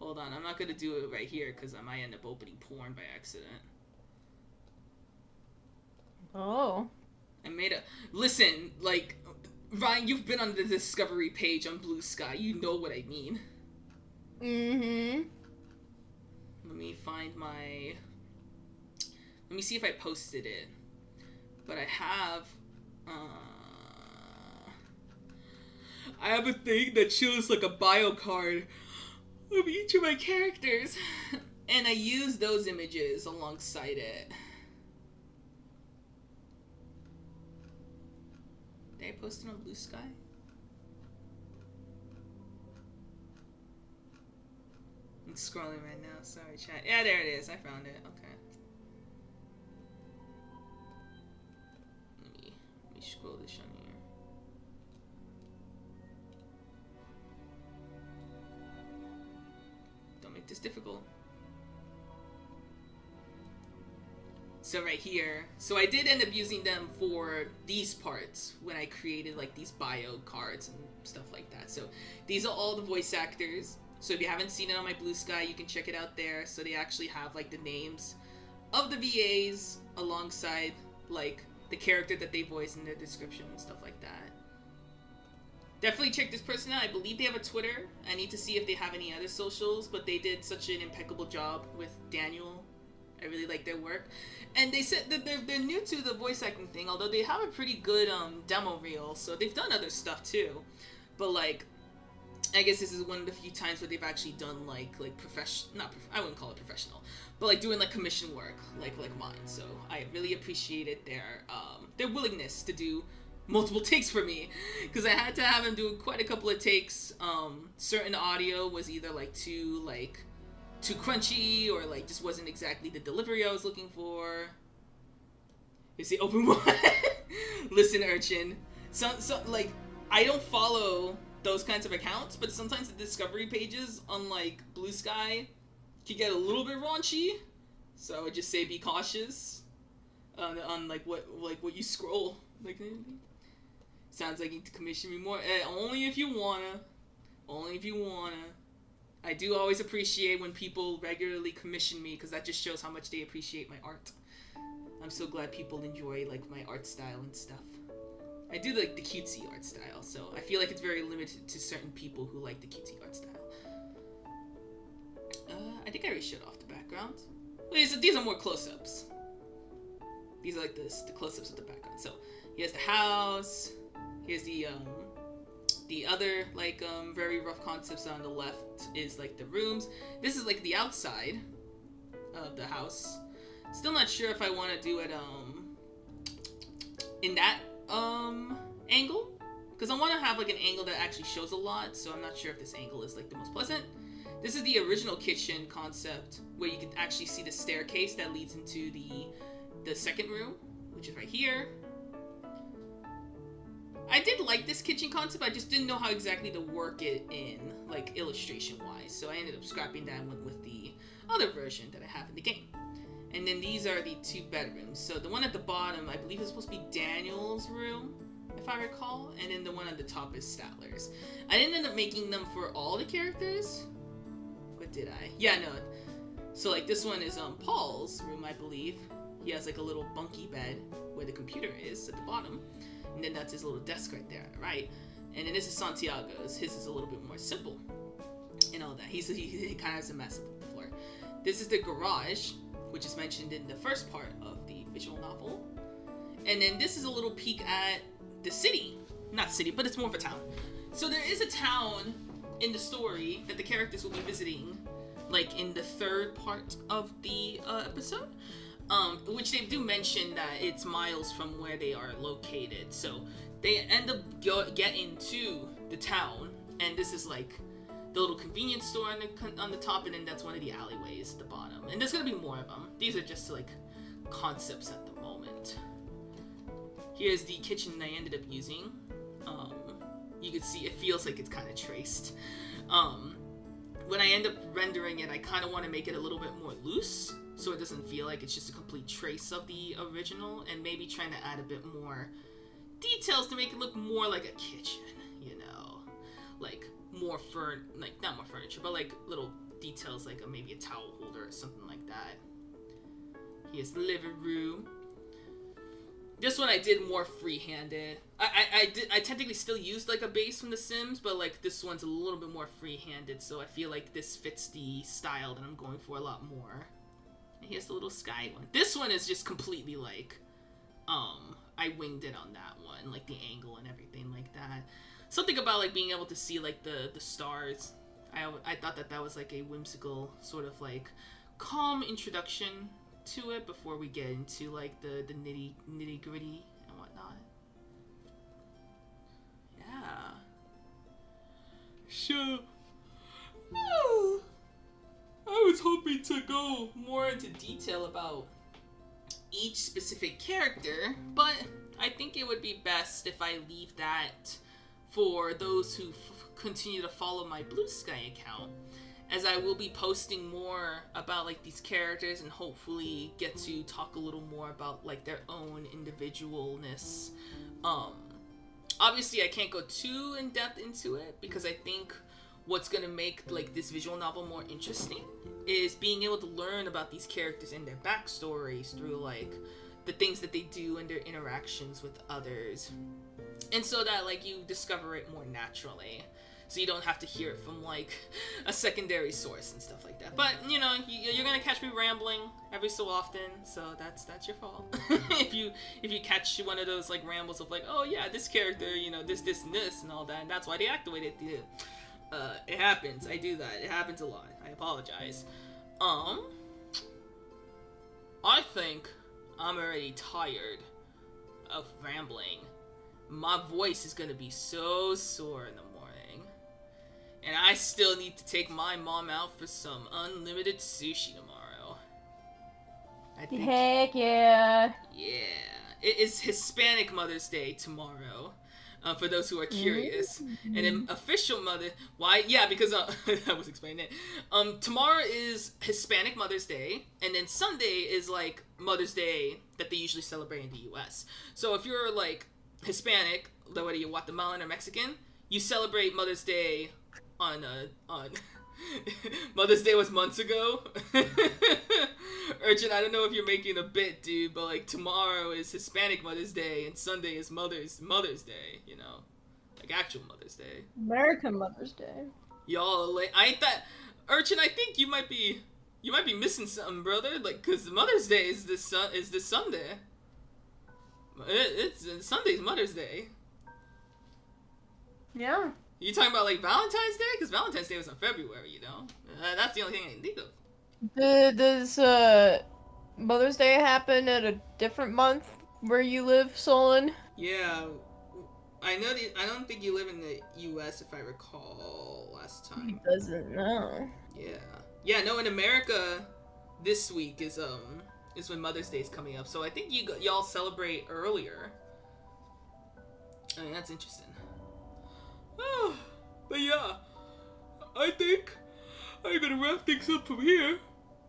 Hold on, I'm not gonna do it right here because I might end up opening porn by accident. Oh. I made a... Listen, like, Ryan, you've been on the discovery page on Blusky. You know what I mean. Mm-hmm. Let me find my... Let me see if I posted it. But I have... I have a thing that shows like a bio card of each of my characters, and I use those images alongside it. Did I post it on Blusky? I'm scrolling right now, sorry chat. Yeah, there it is, I found it, okay. Let me scroll this on here. Don't make this difficult. So right here. So I did end up using them for these parts when I created like these bio cards and stuff like that. So these are all the voice actors. So if you haven't seen it on my Blusky, you can check it out there. So they actually have like the names of the VAs alongside like the character that they voice in their description and stuff like that. Definitely check this person out. I believe they have a Twitter. I need to see if they have any other socials, but they did such an impeccable job with Daniel. I really like their work. And they said that they're new to the voice acting thing, although they have a pretty good demo reel, so they've done other stuff too. But like, I guess this is one of the few times where they've actually done like I wouldn't call it professional, but like doing like commission work like mine. So I really appreciated their willingness to do multiple takes for me, because I had to have them do quite a couple of takes. Certain audio was either like too crunchy, or like just wasn't exactly the delivery I was looking for. You see, open one. Listen, urchin. So like, I don't follow those kinds of accounts, but sometimes the discovery pages on like Blusky can get a little bit raunchy. So I would just say be cautious on like what you scroll. Like, sounds like you need to commission me more. Only if you wanna. Only if you wanna. I do always appreciate when people regularly commission me, because that just shows how much they appreciate my art. I'm so glad people enjoy like my art style and stuff. I do like the cutesy art style, so I feel like it's very limited to certain people who like the cutesy art style. I think I already shut off the background. These are more close-ups. These are like the close-ups of the background. So here's the house. Here's the other like very rough concepts on the left is like the rooms. This is like the outside of the house. Still not sure if I want to do it in that angle, because I want to have like an angle that actually shows a lot. So I'm not sure if this angle is like the most pleasant. This is the original kitchen concept where you can actually see the staircase that leads into the second room, which is right here. I did like this kitchen concept, I just didn't know how exactly to work it in, like, illustration-wise. So I ended up scrapping that one with the other version that I have in the game. And then these are the two bedrooms. So the one at the bottom, I believe is supposed to be Daniel's room, if I recall. And then the one at the top is Statler's. I didn't end up making them for all the characters. What did I? Yeah, no. So, like, this one is Paul's room, I believe. He has, like, a little bunky bed where the computer is at the bottom. And then that's his little desk right there, right? And then this is Santiago's. His is a little bit more simple and all that. He kind of has a mess on the floor. This is the garage, which is mentioned in the first part of the visual novel. And then this is a little peek at the city. Not city, but it's more of a town. So there is a town in the story that the characters will be visiting, like in the third part of the episode. Which they do mention that it's miles from where they are located. So they end up getting to the town, and this is like the little convenience store on the top, and then that's one of the alleyways at the bottom. And there's gonna be more of them. These are just like concepts at the moment. Here's the kitchen I ended up using. You can see it feels like it's kind of traced. When I end up rendering it, I kind of want to make it a little bit more loose, so it doesn't feel like it's just a complete trace of the original, and maybe trying to add a bit more details to make it look more like a kitchen, you know, like more not more furniture, but like little details, like maybe a towel holder or something like that. Here's the living room. This one I did more free-handed. I technically still used like a base from The Sims, but like this one's a little bit more free-handed, so I feel like this fits the style that I'm going for a lot more. And here's the little sky one. This one is just completely like, I winged it on that one, like the angle and everything like that. Something about like being able to see like the stars. I thought that was like a whimsical sort of like calm introduction to it before we get into like the nitty gritty and whatnot. Yeah. Sure. Oh, I was hoping to go more into detail about each specific character, but I think it would be best if I leave that for those who continue to follow my Blusky account, as I will be posting more about like these characters and hopefully get to talk a little more about like their own individualness. Obviously I can't go too in depth into it because I think what's gonna make like this visual novel more interesting is being able to learn about these characters and their backstories through like the things that they do and their interactions with others, and so that like you discover it more naturally, so you don't have to hear it from like a secondary source and stuff like that. But you know, you're gonna catch me rambling every so often, so that's your fault. if you catch one of those like rambles of like, oh yeah, this character, you know, this and this and all that, and that's why they activated the it happens. I do that. It happens a lot. I apologize. I think I'm already tired of rambling. My voice is gonna be so sore in the morning. And I still need to take my mom out for some unlimited sushi tomorrow. I think, Heck yeah. yeah. It is Hispanic Mother's Day tomorrow. For those who are curious. And then official mother... Why? Yeah, because... I was explaining it. Tomorrow is Hispanic Mother's Day. And then Sunday is, like, Mother's Day that they usually celebrate in the U.S. So if you're, like, Hispanic, whether you're Guatemalan or Mexican, you celebrate Mother's Day on Mother's Day was months ago. Urchin, I don't know if you're making a bit, dude, but like tomorrow is Hispanic Mother's Day and Sunday is Mother's Day, you know, like actual Mother's Day. American Mother's Day. Y'all, like, I thought, Urchin, I think you might be missing something, brother. Like, cause Mother's Day is this Sunday. It's Sunday's Mother's Day. Yeah. You talking about like Valentine's Day? Because Valentine's Day was in February, you know? That's the only thing I can think of. Does Mother's Day happen at a different month where you live, Solon? Yeah. I don't think you live in the U.S. if I recall last time. He doesn't know. Yeah. Yeah, no, in America, this week is when Mother's Day is coming up. So I think y'all celebrate earlier. I mean, that's interesting. Oh, but yeah, I think I'm gonna wrap things up from here.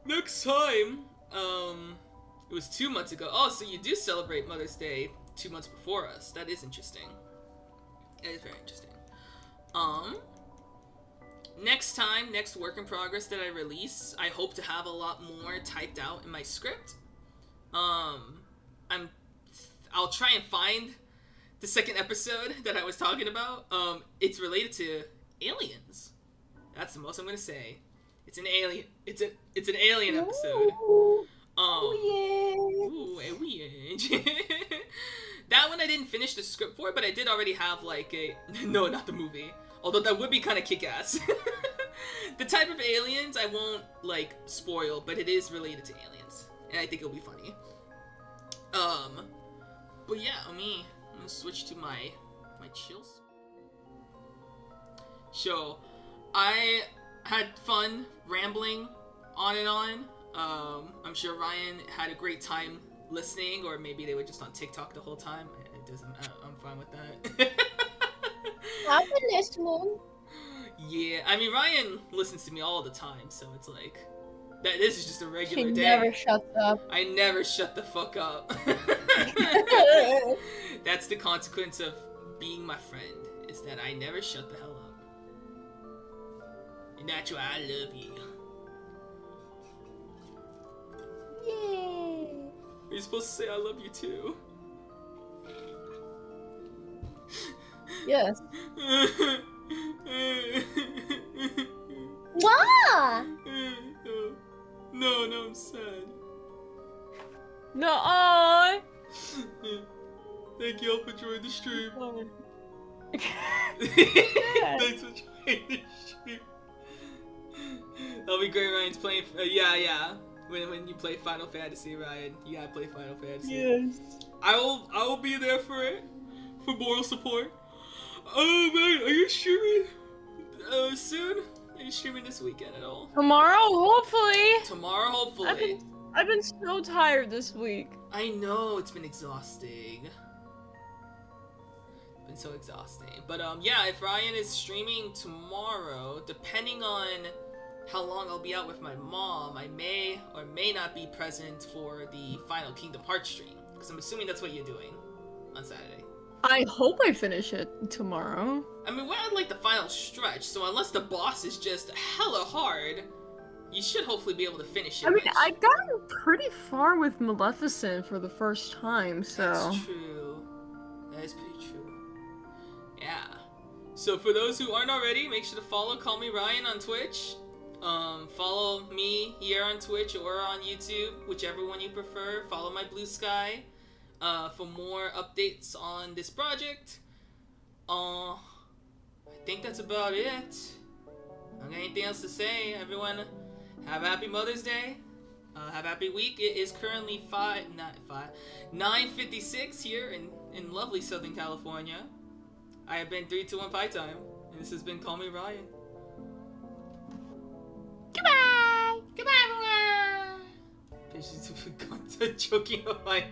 Next time, it was 2 months ago. Oh, so you do celebrate Mother's Day 2 months before us. That is interesting. That is very interesting. Next work in progress that I release, I hope to have a lot more typed out in my script. I'll try and find the second episode that I was talking about. It's related to aliens. That's the most I'm gonna say. It's an alien. It's an alien episode. That one I didn't finish the script for, but I did already have like a no, not the movie. Although that would be kind of kick-ass. The type of aliens I won't like spoil, but it is related to aliens, and I think it'll be funny. But yeah, I'm gonna switch to my chills. So, I had fun rambling on and on. I'm sure Ryan had a great time listening, or maybe they were just on TikTok the whole time. It doesn't. I'm fine with that. I've been listening. Yeah, I mean Ryan listens to me all the time, so it's like that. This is just a regular She day. never shuts up. I never shut the fuck up. That's the consequence of being my friend, is that I never shut the hell up. And that's why I love you. Yay. Are you supposed to say I love you too? Yes. Wah! No, I'm sad. No. Thank you all for joining the stream. Yeah. Thanks for joining the stream. That'll be great. Ryan's playing. Yeah. When you play Final Fantasy, Ryan, you gotta play Final Fantasy. Yes. I will be there for it, for moral support. Oh man, are you streaming soon? Are you streaming this weekend at all? Tomorrow, hopefully. Tomorrow, hopefully. I've been so tired this week. I know, it's been exhausting. Been so exhausting. But yeah, if Ryan is streaming tomorrow, depending on how long I'll be out with my mom. I may or may not be present for the final Kingdom Hearts stream, because I'm assuming that's what you're doing on Saturday. I hope I finish it tomorrow. I mean, we're on like the final stretch, so unless the boss is just hella hard, you should hopefully be able to finish it. I mean, Mitch. I got pretty far with Maleficent for the first time, so... That's true. That is pretty true. Yeah. So for those who aren't already, make sure to follow Call Me Ryan on Twitch. Follow me here on Twitch or on YouTube, whichever one you prefer. Follow my Blusky for more updates on this project. I think that's about it. I don't got anything else to say. Everyone, have a happy Mother's Day. Have a happy week. It is currently 9:56 here in lovely Southern California. I have been 321 Pie Time, and this has been Call Me Ryan. Goodbye! Goodbye, everyone! Patience with content joking on my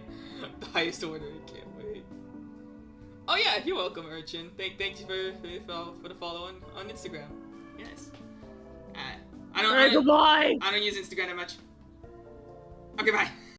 the highest order. I can't wait. Oh yeah, you're welcome, Urchin. Thank you for the follow on Instagram. Yes. I don't use Instagram that much. Okay, bye.